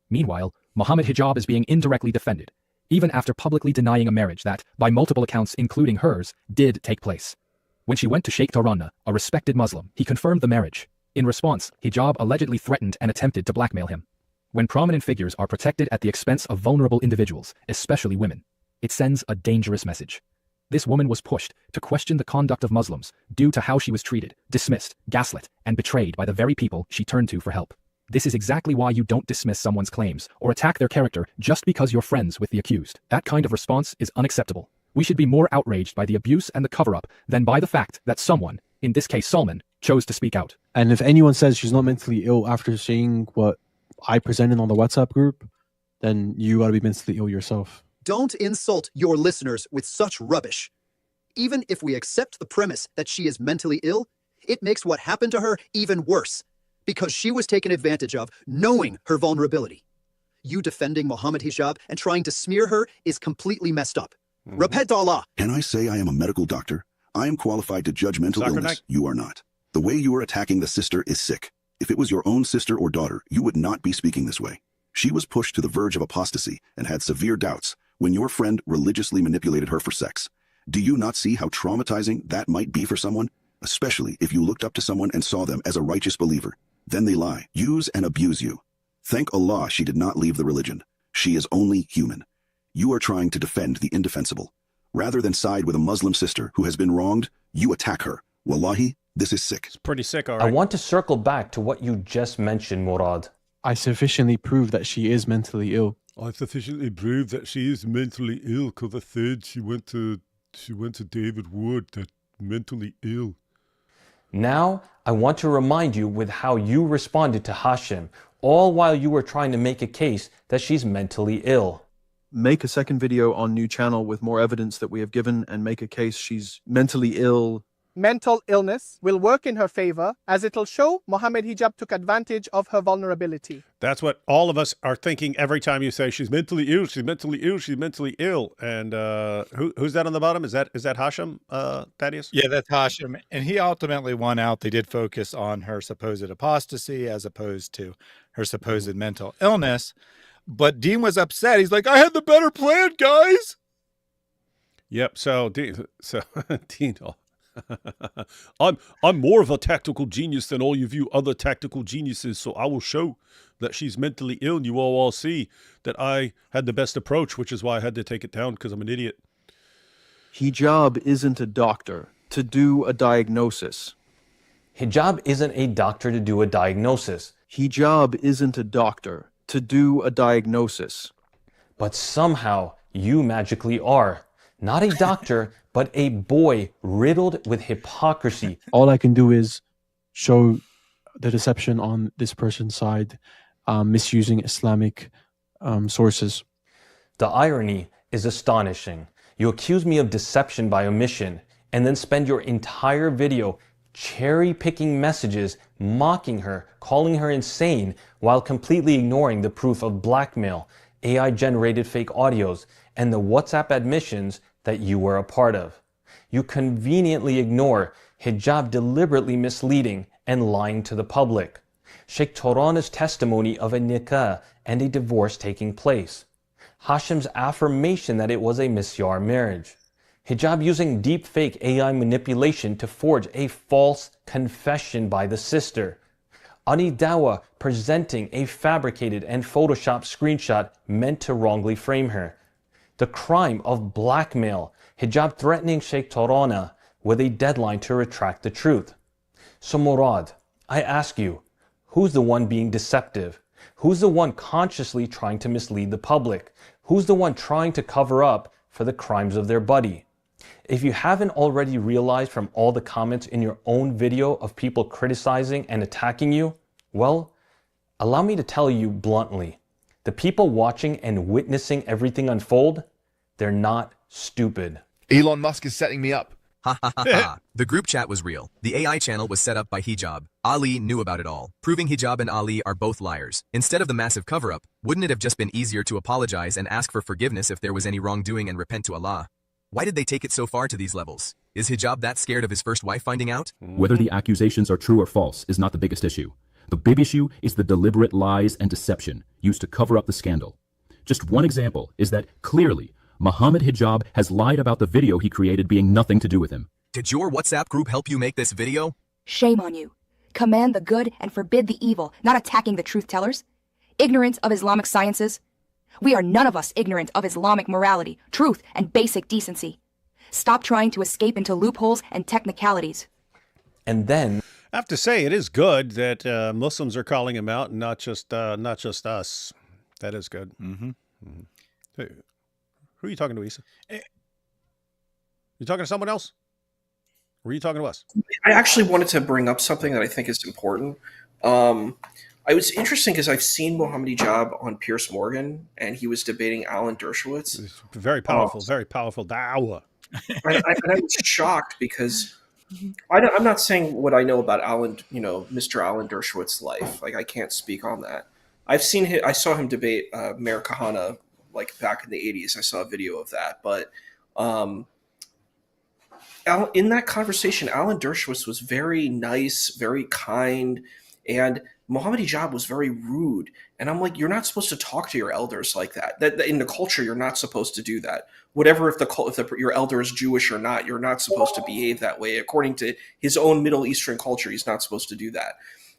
Meanwhile, Muhammad Hijab is being indirectly defended, even after publicly denying a marriage that, by multiple accounts including hers, did take place. When she went to Sheikh Tarana, a respected Muslim, he confirmed the marriage. In response, Hijab allegedly threatened and attempted to blackmail him. When prominent figures are protected at the expense of vulnerable individuals, especially women, it sends a dangerous message. This woman was pushed to question the conduct of Muslims due to how she was treated, dismissed, gaslit, and betrayed by the very people she turned to for help. This is exactly why you don't dismiss someone's claims or attack their character just because you're friends with the accused. That kind of response is unacceptable. We should be more outraged by the abuse and the cover-up than by the fact that someone, in this case Salman, chose to speak out. And if anyone says she's not mentally ill after seeing what I presented on the WhatsApp group, then you got to be mentally ill yourself. Don't insult your listeners with such rubbish. Even if we accept the premise that she is mentally ill, it makes what happened to her even worse, because she was taken advantage of knowing her vulnerability. You defending Mohammed Hijab and trying to smear her is completely messed up. Repent to Allah. Can I say I am a medical doctor? I am qualified to judge mental Soccer illness. night. You are not. The way you are attacking the sister is sick. If it was your own sister or daughter, you would not be speaking this way. She was pushed to the verge of apostasy and had severe doubts when your friend religiously manipulated her for sex. Do you not see how traumatizing that might be for someone? Especially if you looked up to someone and saw them as a righteous believer. Then they lie, use and abuse you. Thank Allah she did not leave the religion. She is only human. You are trying to defend the indefensible. Rather than side with a Muslim sister who has been wronged, you attack her. Wallahi, this is sick. It's pretty sick, all right. I want to circle back to what you just mentioned, Murad. I sufficiently proved that she is mentally ill. I sufficiently proved that she is mentally ill because I said she went to David Wood, that mentally ill. Now, I want to remind you with how you responded to Hashim, all while you were trying to make a case that she's mentally ill. Make a second video on new channel with more evidence that we have given and make a case she's mentally ill. Mental illness will work in her favor as it'll show Mohammed Hijab took advantage of her vulnerability. That's what all of us are thinking every time you say she's mentally ill, she's mentally ill, she's mentally ill. And who's that on the bottom? Is that Hashim, Thaddeus? Yeah, that's Hashim. And he ultimately won out. They did focus on her supposed apostasy as opposed to her supposed mental illness. But Dean was upset. He's like, I had the better plan, guys. Yep. So Dean, I'm more of a tactical genius than all of you other tactical geniuses. So I will show that she's mentally ill, and you all see that I had the best approach, which is why I had to take it down because I'm an idiot. Hijab isn't a doctor to do a diagnosis. Hijab isn't a doctor to do a diagnosis. Hijab isn't a doctor to do a diagnosis. But somehow you magically are. Not a doctor, but a boy riddled with hypocrisy. All I can do is show the deception on this person's side, misusing Islamic sources. The irony is astonishing. You accuse me of deception by omission, and then spend your entire video cherry-picking messages, mocking her, calling her insane, while completely ignoring the proof of blackmail, AI-generated fake audios, and the WhatsApp admissions that you were a part of. You conveniently ignore hijab deliberately misleading and lying to the public, Sheikh Torana's testimony of a nikah and a divorce taking place, Hashim's affirmation that it was a misyar marriage, hijab using deepfake AI manipulation to forge a false confession by the sister, Ali Dawah presenting a fabricated and photoshopped screenshot meant to wrongly frame her, the crime of blackmail, hijab threatening Sheikh Torana with a deadline to retract the truth. So Murad, I ask you, who's the one being deceptive? Who's the one consciously trying to mislead the public? Who's the one trying to cover up for the crimes of their buddy? If you haven't already realized from all the comments in your own video of people criticizing and attacking you, well, allow me to tell you bluntly, the people watching and witnessing everything unfold, they're not stupid. Elon Musk is setting me up. Ha ha ha ha. The group chat was real. The AI channel was set up by Hijab. Ali knew about it all, proving Hijab and Ali are both liars. Instead of the massive cover-up, wouldn't it have just been easier to apologize and ask for forgiveness if there was any wrongdoing and repent to Allah? Why did they take it so far to these levels? Is Hijab that scared of his first wife finding out? Whether the accusations are true or false is not the biggest issue. The big issue is the deliberate lies and deception used to cover up the scandal. Just one example is that clearly Mohammed Hijab has lied about the video he created being nothing to do with him. Did your WhatsApp group help you make this video? Shame on you. Command the good and forbid the evil, not attacking the truth tellers. Ignorant of Islamic sciences. We are none of us ignorant of Islamic morality, truth, and basic decency. Stop trying to escape into loopholes and technicalities. And then I have to say, it is good that Muslims are calling him out, and not just us. That is good. Mm-hmm. Mm-hmm. Hey, who are you talking to, Issa? You talking to someone else? Or were you talking to us? I actually wanted to bring up something that I think is important. I was interesting because I've seen Mohammed Hijab on Piers Morgan, and he was debating Alan Dershowitz. Very powerful dawah. I was shocked because I'm not saying what I know about Alan, Mr. Alan Dershowitz's life. Like, I can't speak on that. I saw him debate Mayor Kahana like back in the 80s. I saw a video of that, but in that conversation, Alan Dershowitz was very nice, very kind, and Mohammed Hijab was very rude. And I'm like, you're not supposed to talk to your elders like that. That in the culture, you're not supposed to do that. Whatever if your elder is Jewish or not, you're not supposed to behave that way. According to his own Middle Eastern culture, he's not supposed to do that.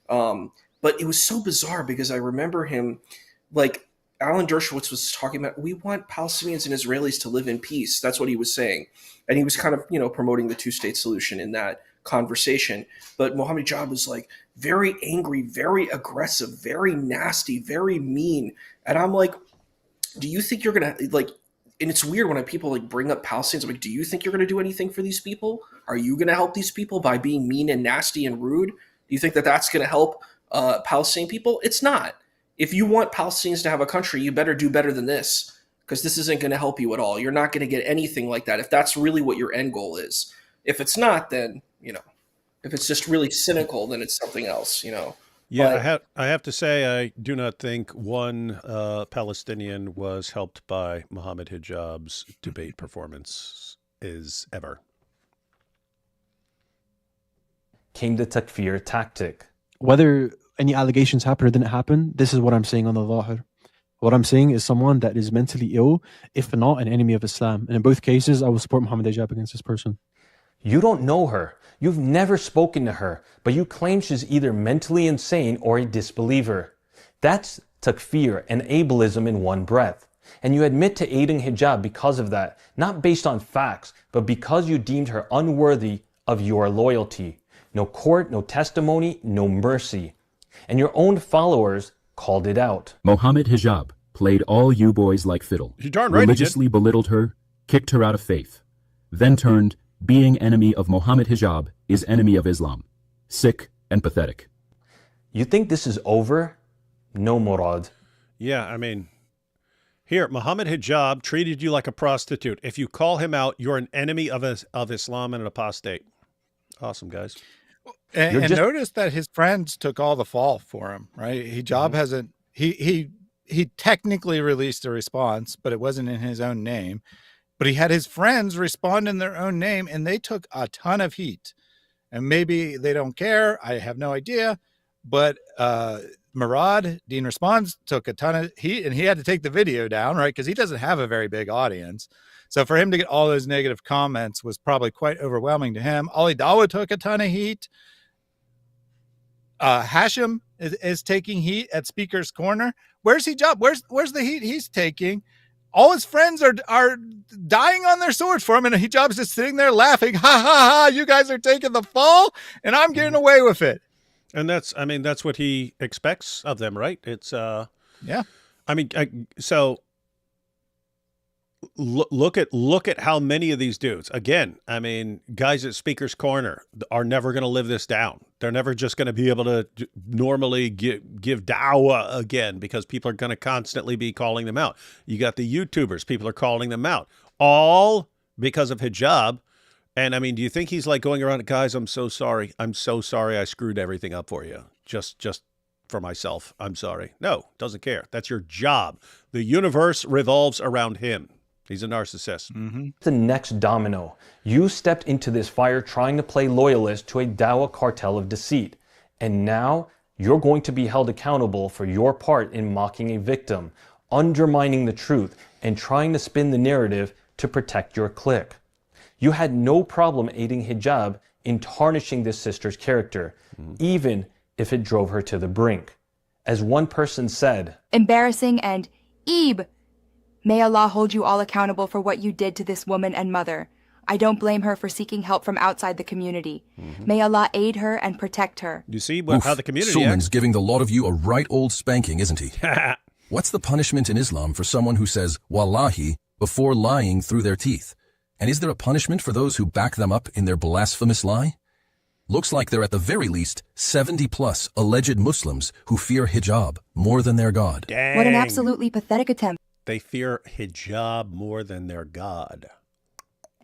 But it was so bizarre because I remember him, like Alan Dershowitz was talking about, we want Palestinians and Israelis to live in peace. That's what he was saying. And he was kind of, promoting the two-state solution in that conversation. But Mohammed Hijab was like very angry, very aggressive, very nasty, very mean. And I'm like, do you think you're going to like, and it's weird when people like bring up Palestinians. I'm like, do you think you're going to do anything for these people? Are you going to help these people by being mean and nasty and rude? Do you think that that's going to help Palestinian people? It's not. If you want Palestinians to have a country, you better do better than this, because this isn't going to help you at all. You're not going to get anything like that if that's really what your end goal is. If it's not, then, if it's just really cynical, then it's something else, Yeah, I have to say, I do not think one Palestinian was helped by Mohammed Hijab's debate performance ever. Came the takfir tactic. Whether any allegations happen or didn't happen, this is what I'm saying on the Dawah. What I'm saying is someone that is mentally ill, if not an enemy of Islam. And in both cases, I will support Mohammed Hijab against this person. You don't know her. You've never spoken to her, but you claim she's either mentally insane or a disbeliever. That's takfir and ableism in one breath. And you admit to aiding hijab because of that, not based on facts, but because you deemed her unworthy of your loyalty. No court, no testimony, no mercy. And your own followers called it out. Mohammed Hijab played all you boys like fiddle, you darn right religiously belittled her, kicked her out of faith, then turned being enemy of Mohammed Hijab is enemy of Islam. Sick and pathetic. You think this is over? No, Murad. Yeah, I mean, here, Mohammed Hijab treated you like a prostitute. If you call him out, you're an enemy of Islam and an apostate. Awesome, guys. And notice that his friends took all the fall for him, right? Hijab hasn't, he technically released a response, but it wasn't in his own name. But he had his friends respond in their own name, and they took a ton of heat. And maybe they don't care. I have no idea. But Murad, Dean Responds, took a ton of heat, and he had to take the video down, right? Because he doesn't have a very big audience. So for him to get all those negative comments was probably quite overwhelming to him. Ali Dawah took a ton of heat. Hashem is taking heat at Speaker's Corner. Where's Hijab? Where's the heat he's taking? All his friends are dying on their swords for him, and Hijab's just sitting there laughing. Ha ha ha! You guys are taking the fall, and I'm getting away with it. And that's what he expects of them, right? It's yeah. I mean, so look at how many of these dudes. Again, I mean, guys at Speaker's Corner are never going to live this down. They're never just going to be able to normally give dawah again, because people are going to constantly be calling them out. You got the YouTubers, people are calling them out, all because of hijab. And I mean, do you think he's like going around, guys, I'm so sorry. I'm so sorry I screwed everything up for you. Just for myself. I'm sorry. No, doesn't care. That's your job. The universe revolves around him. He's a narcissist. Mm-hmm. The next domino. You stepped into this fire trying to play loyalist to a Dawah cartel of deceit. And now you're going to be held accountable for your part in mocking a victim, undermining the truth, and trying to spin the narrative to protect your clique. You had no problem aiding hijab in tarnishing this sister's character, even if it drove her to the brink. As one person said, embarrassing and Ebe. May Allah hold you all accountable for what you did to this woman and mother. I don't blame her for seeking help from outside the community. May Allah aid her and protect her. You see how the community Sulman's giving the lot of you a right old spanking, isn't he? What's the punishment in Islam for someone who says, wallahi, before lying through their teeth? And is there a punishment for those who back them up in their blasphemous lie? Looks like there are at the very least 70+ alleged Muslims who fear hijab more than their God. Dang. What an absolutely pathetic attempt They fear hijab more than their God.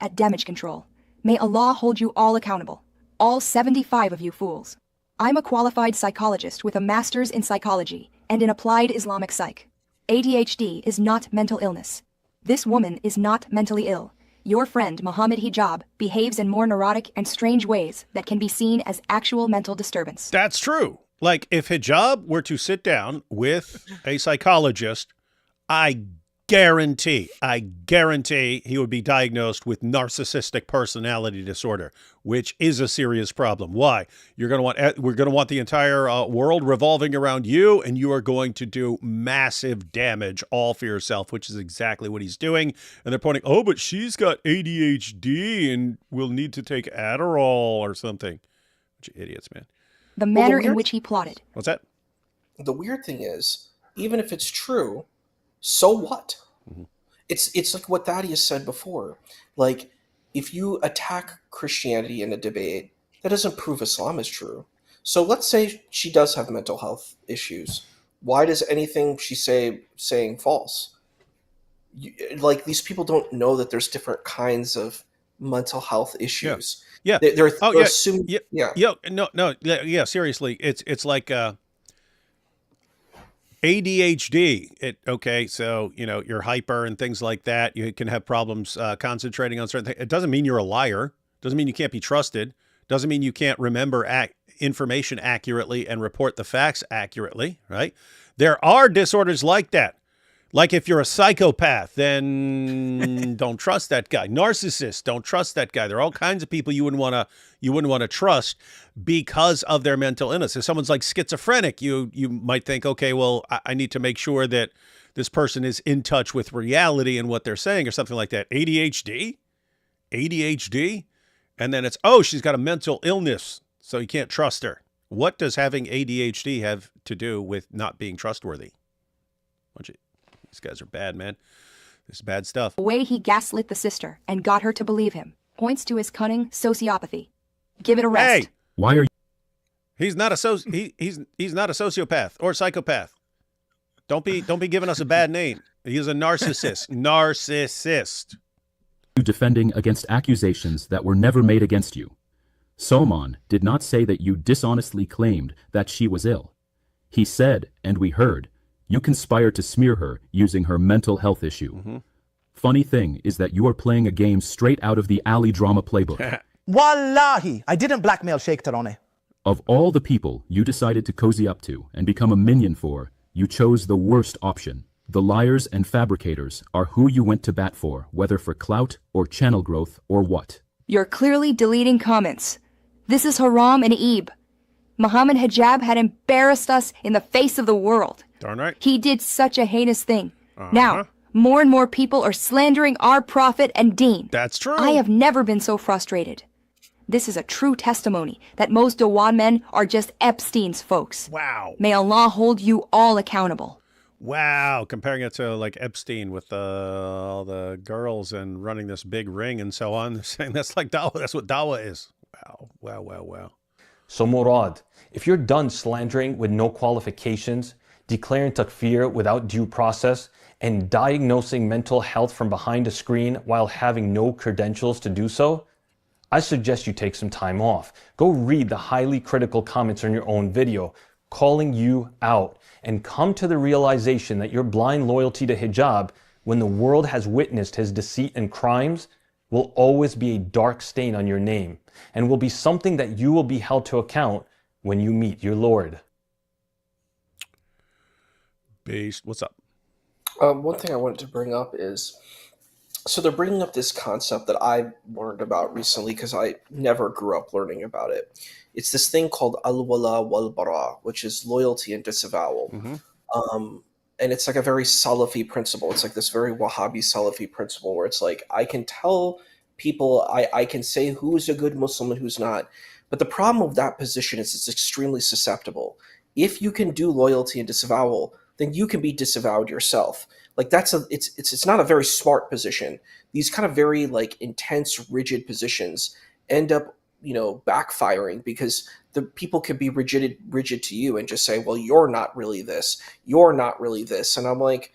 at damage control. May Allah hold you all accountable. All 75 of you fools. I'm a qualified psychologist with a master's in psychology and in applied Islamic psych. ADHD is not mental illness. This woman is not mentally ill. Your friend Muhammad Hijab behaves in more neurotic and strange ways that can be seen as actual mental disturbance. That's true. Like, if hijab were to sit down with a psychologist, I guarantee he would be diagnosed with narcissistic personality disorder, which is a serious problem. Why? We're going to want the entire world revolving around you, and you are going to do massive damage all for yourself, which is exactly what he's doing. And they're pointing, oh, but she's got ADHD and will need to take Adderall or something. Bunch of idiots, man. The manner in which he plotted. What's that? The weird thing is, even if it's true, so what? Mm-hmm. It's like what Thaddeus said before. Like, if you attack Christianity in a debate, that doesn't prove Islam is true. So let's say she does have mental health issues. Why does anything she saying false? Like, these people don't know that there's different kinds of mental health issues. Yeah. They're yeah. assuming. Yeah. Seriously, it's like ADHD. Okay, so you're hyper and things like that. You can have problems concentrating on certain things. It doesn't mean you're a liar. Doesn't mean you can't be trusted. Doesn't mean you can't remember information accurately and report the facts accurately. Right? There are disorders like that. Like, if you're a psychopath, then don't trust that guy. Narcissist, don't trust that guy. There are all kinds of people you wouldn't want to trust because of their mental illness. If someone's like schizophrenic, you might think, okay, well, I need to make sure that this person is in touch with reality and what they're saying or something like that. ADHD, and then it's, oh, she's got a mental illness, so you can't trust her. What does having ADHD have to do with not being trustworthy? These guys are bad, man. This is bad stuff. The way he gaslit the sister and got her to believe him points to his cunning sociopathy. Give it a rest. Hey, why are you? He's not a he's not a sociopath or psychopath. Don't be giving us a bad name. He's a narcissist. Narcissist. You defending against accusations that were never made against you. Soman did not say that you dishonestly claimed that she was ill. He said, and we heard, you conspired to smear her using her mental health issue. Mm-hmm. Funny thing is that you are playing a game straight out of the Ali drama playbook. Wallahi, I didn't blackmail Sheikh Tarone. Of all the people you decided to cozy up to and become a minion for, you chose the worst option. The liars and fabricators are who you went to bat for, whether for clout or channel growth or what. You're clearly deleting comments. This is Haram and Ebe. Muhammad Hijab had embarrassed us in the face of the world. Darn right. He did such a heinous thing. Now, more and more people are slandering our prophet and deen. That's true. I have never been so frustrated. This is a true testimony that most Dawah men are just Epstein's folks. Wow. May Allah hold you all accountable. Wow. Comparing it to like Epstein with all the girls and running this big ring and so on. They're saying that's like Dawah. That's what Dawah is. Wow. So Murad, if you're done slandering with no qualifications, declaring takfir without due process, and diagnosing mental health from behind a screen while having no credentials to do so, I suggest you take some time off. Go read the highly critical comments on your own video, calling you out, and come to the realization that your blind loyalty to hijab, when the world has witnessed his deceit and crimes, will always be a dark stain on your name, and will be something that you will be held to account when you meet your Lord. Based. What's up? One thing I wanted to bring up is, so they're bringing up this concept that I learned about recently because I never grew up learning about it. It's this thing called al-wala wal-bara, which is loyalty and disavowal. Mm-hmm. And it's like a very Salafi principle. It's like this very Wahhabi Salafi principle where it's like, I can tell people, I can say who's a good Muslim and who's not. But the problem with that position is it's extremely susceptible. If you can do loyalty and disavowal, then you can be disavowed yourself. Like it's not a very smart position. These kind of very like intense, rigid positions end up, backfiring, because the people can be rigid to you and just say, well, you're not really this, you're not really this. And I'm like,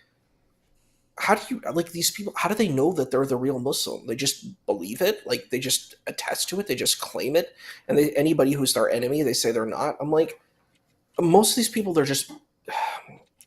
how do you, like, these people, how do they know that they're the real Muslim? They just believe it, like they just attest to it, they just claim it, and anybody who's their enemy, they say they're not. I'm like, most of these people, they're just,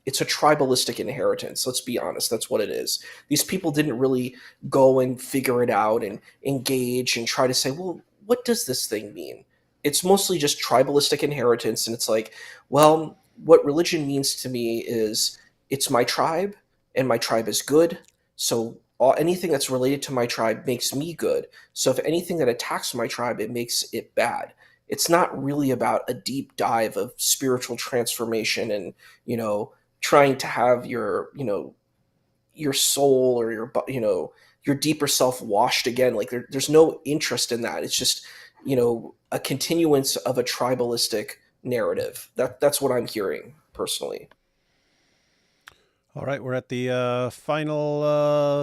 it's a tribalistic inheritance. Let's be honest. That's what it is. These people didn't really go and figure it out and engage and try to say, well, what does this thing mean? It's mostly just tribalistic inheritance. And it's like, well, what religion means to me is it's my tribe and my tribe is good. So anything that's related to my tribe makes me good. So if anything that attacks my tribe, it makes it bad. It's not really about a deep dive of spiritual transformation and, trying to have your, your soul or your deeper self washed again. Like there's no interest in that. It's just, a continuance of a tribalistic narrative. That's what I'm hearing personally. All right, we're at the final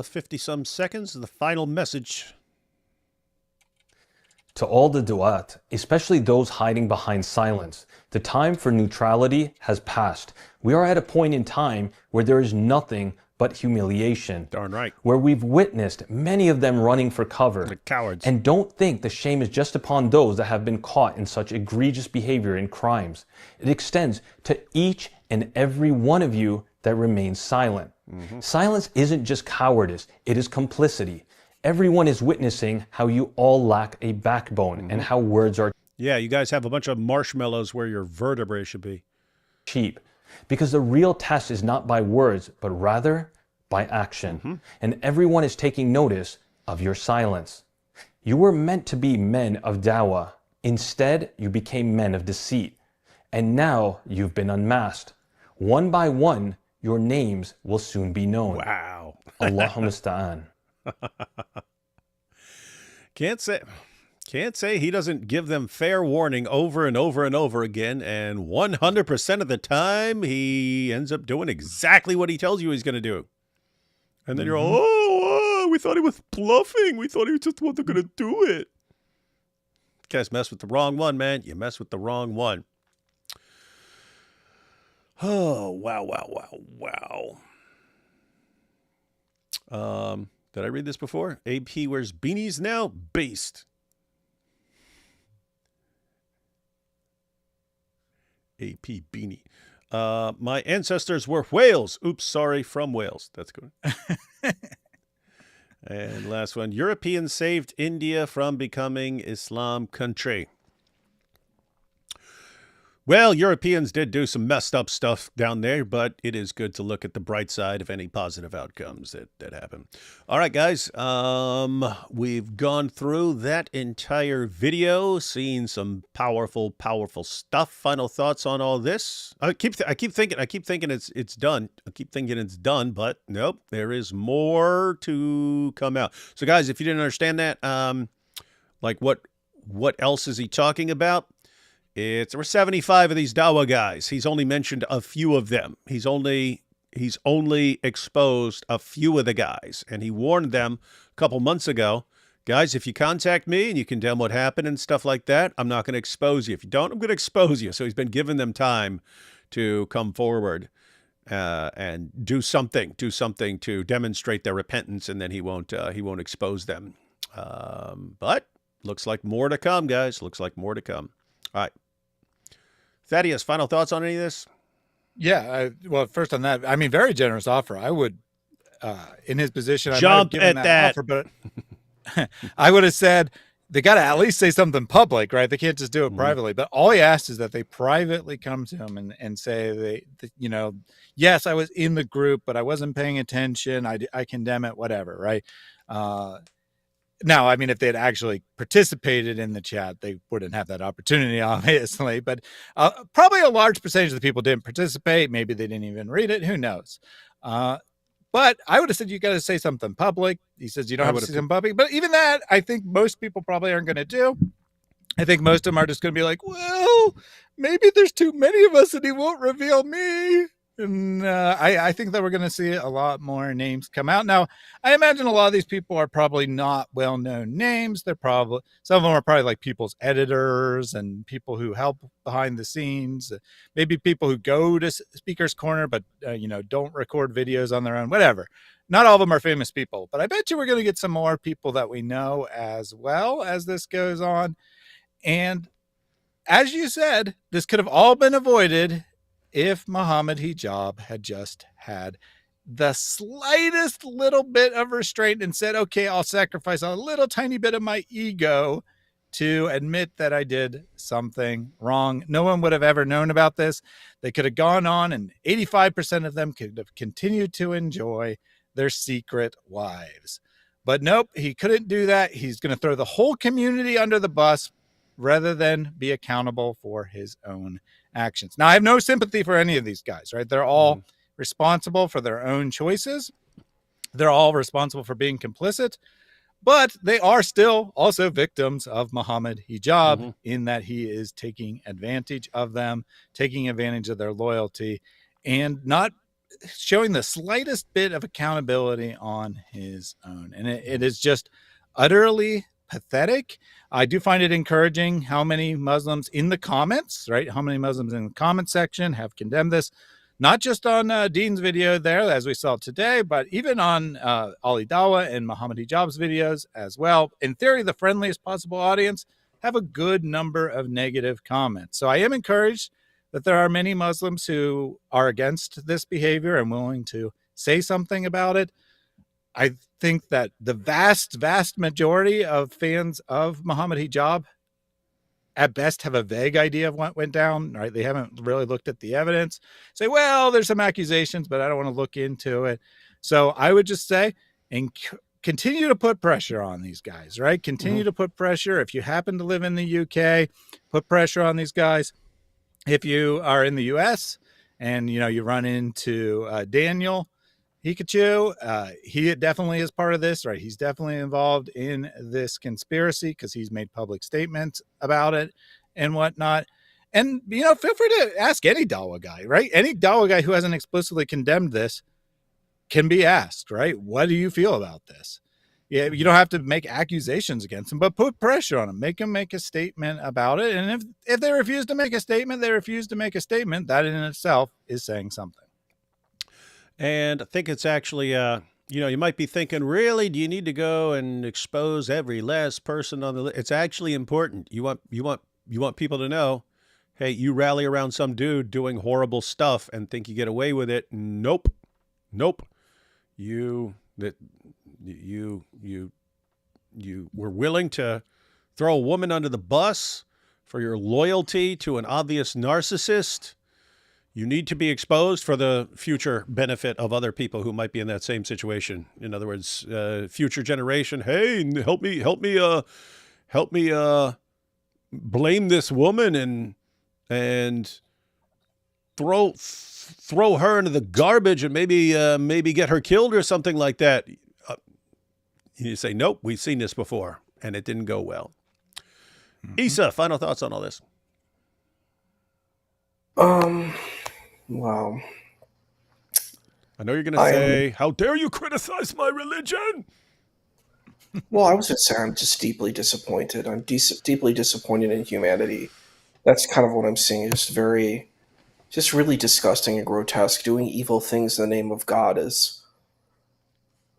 50-some seconds, the final message. To all the du'at, especially those hiding behind silence, the time for neutrality has passed. We are at a point in time where there is nothing but humiliation. Darn right. Where we've witnessed many of them running for cover. The cowards. And don't think the shame is just upon those that have been caught in such egregious behavior and crimes. It extends to each and every one of you that remains silent. Silence isn't just cowardice, it is complicity. Everyone is witnessing how you all lack a backbone and how words are Yeah, you guys have a bunch of marshmallows where your vertebrae should be. cheap. Because the real test is not by words, but rather by action. And everyone is taking notice of your silence. You were meant to be men of Dawah. Instead, you became men of deceit. And now you've been unmasked. One by one, your names will soon be known. Wow. Allahumma musta'an. Can't say he doesn't give them fair warning over and over and over again, and 100% of the time he ends up doing exactly what he tells you he's going to do. And then you're all, oh, we thought he was bluffing. We thought he just wasn't going to do it. You guys mess with the wrong one, man. You mess with the wrong one. Oh, wow. Did I read this before? AP wears beanies now? Based. AP beanie. My ancestors were whales. Oops, sorry, from Wales. That's good. And last one. Europeans saved India from becoming Islam country. Well, Europeans did do some messed up stuff down there, but it is good to look at the bright side of any positive outcomes that happen. All right, guys, we've gone through that entire video, seen some powerful stuff. Final thoughts on all this? I keep thinking it's done. I keep thinking it's done, but nope, there is more to come out. So, guys, if you didn't understand that, like what else is he talking about? There were 75 of these Dawah guys. He's only mentioned a few of them. He's only exposed a few of the guys. And he warned them a couple months ago, guys, if you contact me and you condemn what happened and stuff like that, I'm not going to expose you. If you don't, I'm going to expose you. So he's been giving them time to come forward and do something to demonstrate their repentance, and then he won't expose them. But looks like more to come, guys. Looks like more to come. All right. Thaddeus, final thoughts on any of this? Yeah. Well, first on that, I mean, very generous offer. I would, in his position, I jump might have given at that offer, but I would have said they got to at least say something public, right? They can't just do it privately. But all he asked is that they privately come to him and say, yes, I was in the group, but I wasn't paying attention. I condemn it, whatever, right? Now, I mean, if they had actually participated in the chat, they wouldn't have that opportunity, obviously. But probably a large percentage of the people didn't participate. Maybe they didn't even read it. Who knows? But I would have said you got to say something public. He says you don't have to say something public. But even that, I think most people probably aren't going to do. I think most of them are just going to be like, well, maybe there's too many of us and he won't reveal me. And I think that we're going to see a lot more names come out. Now, I imagine a lot of these people are probably not well-known names. They're probably, some of them are probably like people's editors and people who help behind the scenes. Maybe people who go to Speaker's Corner, but don't record videos on their own, whatever. Not all of them are famous people, but I bet you we're going to get some more people that we know as well as this goes on. And as you said, this could have all been avoided if Mohammed Hijab had just had the slightest little bit of restraint and said, okay, I'll sacrifice a little tiny bit of my ego to admit that I did something wrong. No one would have ever known about this. They could have gone on, and 85% of them could have continued to enjoy their secret wives. But nope, he couldn't do that. He's going to throw the whole community under the bus rather than be accountable for his own actions. Now, I have no sympathy for any of these guys, right? They're all responsible for their own choices. They're all responsible for being complicit, but they are still also victims of Mohammed Hijab in that he is taking advantage of them, taking advantage of their loyalty, and not showing the slightest bit of accountability on his own. And it is just utterly pathetic. I do find it encouraging how many Muslims in the comments, right? How many Muslims in the comment section have condemned this, not just on Dean's video there, as we saw today, but even on Ali Dawah and Mohammed Hijab's videos as well. In theory, the friendliest possible audience have a good number of negative comments. So I am encouraged that there are many Muslims who are against this behavior and willing to say something about it. I think that the vast majority of fans of Mohammed Hijab at best have a vague idea of what went down, right? They haven't really looked at the evidence. Say, well, there's some accusations, but I don't want to look into it. So I would just say, and continue to put pressure on these guys, right? Continue to put pressure. If you happen to live in the UK, put pressure on these guys. If you are in the US and, you run into Daniel Hikachu, he definitely is part of this, right? He's definitely involved in this conspiracy because he's made public statements about it and whatnot. And, feel free to ask any Dawah guy, right? Any Dawah guy who hasn't explicitly condemned this can be asked, right? What do you feel about this? Yeah, you don't have to make accusations against him, but put pressure on him. Make him make a statement about it. And if they refuse to make a statement, they refuse to make a statement. That in itself is saying something. And I think it's actually, you might be thinking, really, do you need to go and expose every last person on the list? It's actually important. You want people to know, hey, you rally around some dude doing horrible stuff and think you get away with it. Nope. You were willing to throw a woman under the bus for your loyalty to an obvious narcissist. You need to be exposed for the future benefit of other people who might be in that same situation. In other words, future generation, hey, help me blame this woman and throw her into the garbage and maybe get her killed or something like that. You say, nope, we've seen this before, and it didn't go well. Issa, final thoughts on all this? Wow. I know you're going to say, how dare you criticize my religion? Well, I was going to say I'm just deeply disappointed. I'm deeply disappointed in humanity. That's kind of what I'm seeing. Just really disgusting and grotesque. Doing evil things in the name of God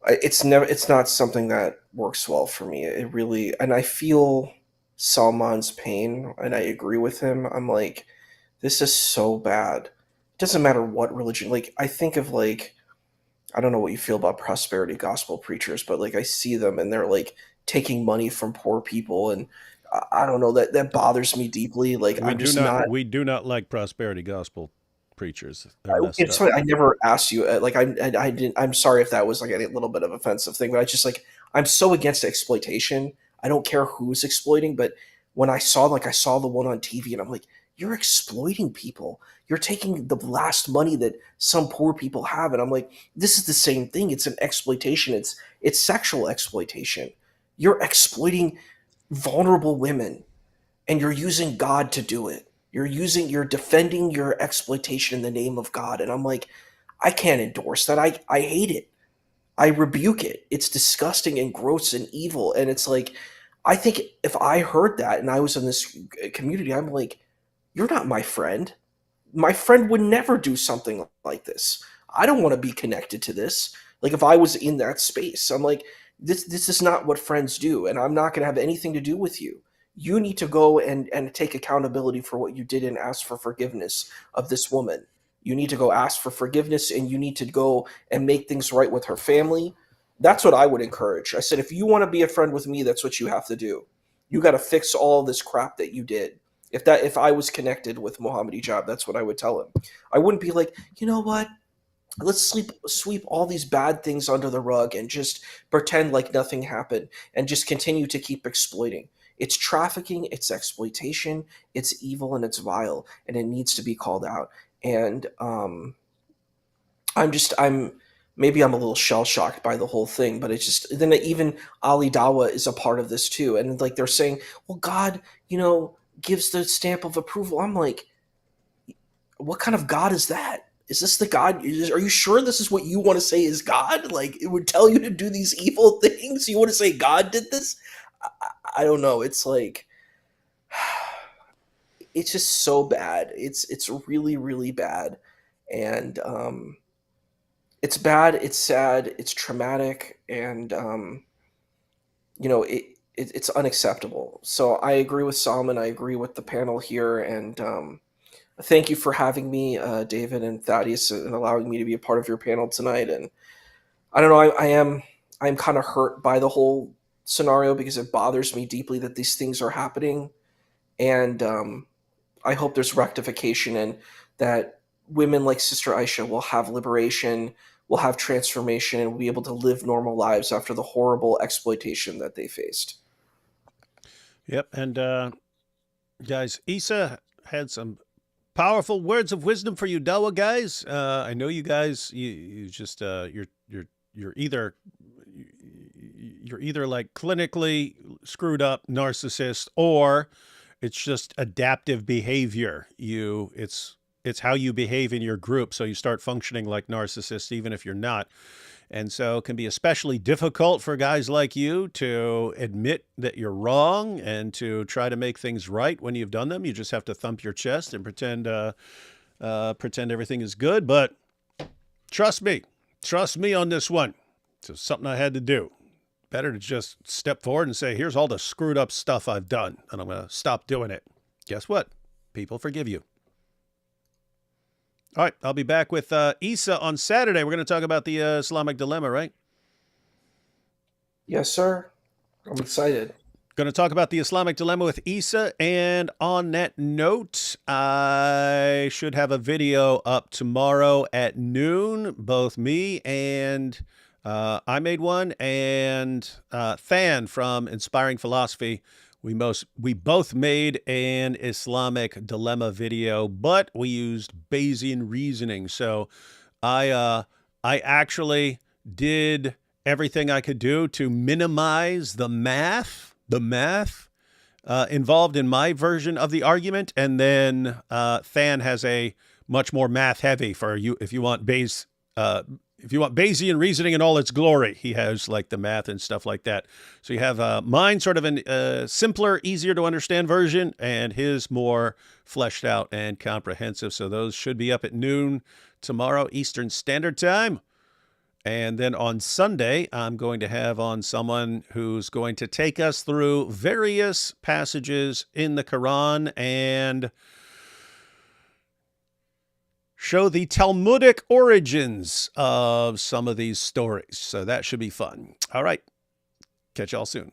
it's not something that works well for me. It really, and I feel Salman's pain, and I agree with him. I'm like, this is so bad. It doesn't matter what religion. Like, I think of I don't know what you feel about prosperity gospel preachers, but I see them and they're taking money from poor people, and I don't know, that bothers me deeply. We do not like prosperity gospel preachers. It's funny, I never asked you. I didn't. I'm sorry if that was a little bit of an offensive thing, but I just I'm so against exploitation. I don't care who's exploiting, but when I saw the one on TV, and I'm like, you're exploiting people. You're taking the last money that some poor people have, and I'm like, this is the same thing. It's an exploitation. It's sexual exploitation. You're exploiting vulnerable women, and you're using God to do it. You're defending your exploitation in the name of God. And I'm like, I can't endorse that. I hate it. I rebuke it. It's disgusting and gross and evil. And it's like, I think if I heard that and I was in this community, I'm like, you're not my friend. My friend would never do something like this. I don't want to be connected to this. Like if I was in that space, I'm like, this is not what friends do, and I'm not going to have anything to do with you. You need to go and take accountability for what you did and ask for forgiveness of this woman. You need to go ask for forgiveness, and you need to go and make things right with her family. That's what I would encourage. I said, if you want to be a friend with me, that's what you have to do. You got to fix all this crap that you did. If I was connected with Mohammed Hijab, that's what I would tell him. I wouldn't be like, you know what? Let's sweep all these bad things under the rug and just pretend like nothing happened and just continue to keep exploiting. It's trafficking, it's exploitation, it's evil, and it's vile, and it needs to be called out. And maybe I'm a little shell shocked by the whole thing, but it's just, then even Ali Dawah is a part of this too. And like they're saying, well, God, gives the stamp of approval. I'm like, what kind of God is that? Is this the God? Are you sure this is what you want to say is God? Like it would tell you to do these evil things. You want to say God did this? I don't know. It's like, it's just so bad. It's really, really bad. And it's bad. It's sad. It's traumatic. And, it's unacceptable. So I agree with Salman. I agree with the panel here. And, thank you for having me, David and Thaddeus, and allowing me to be a part of your panel tonight. And I don't know, I'm kind of hurt by the whole scenario because it bothers me deeply that these things are happening. And I hope there's rectification and that women like Sister Aisha will have liberation, will have transformation, and will be able to live normal lives after the horrible exploitation that they faced. Yep. And guys, Isa had some powerful words of wisdom for you, Dawah guys. I know you guys. You just you're either like clinically screwed up narcissist, or it's just adaptive behavior. It's how you behave in your group, so you start functioning like narcissists, even if you're not. And so it can be especially difficult for guys like you to admit that you're wrong and to try to make things right when you've done them. You just have to thump your chest and pretend everything is good. But trust me on this one. It's something I had to do. Better to just step forward and say, here's all the screwed up stuff I've done, and I'm going to stop doing it. Guess what? People forgive you. All right, I'll be back with Isa on Saturday. We're going to talk about the Islamic dilemma, right? Yes, sir. I'm excited. Going to talk about the Islamic dilemma with Isa. And on that note, I should have a video up tomorrow at noon. Both me and I made one, and Than from Inspiring Philosophy. We both made an Islamic dilemma video, but we used Bayesian reasoning. So I actually did everything I could do to minimize the math involved in my version of the argument. And then Than has a much more math heavy for you if you want Bayesian reasoning in all its glory. He has like the math and stuff like that. So you have mine sort of a simpler, easier to understand version, and his more fleshed out and comprehensive. So those should be up at noon tomorrow Eastern Standard Time. And then on Sunday, I'm going to have on someone who's going to take us through various passages in the Quran and show the Talmudic origins of some of these stories. So that should be fun. All right. Catch y'all soon.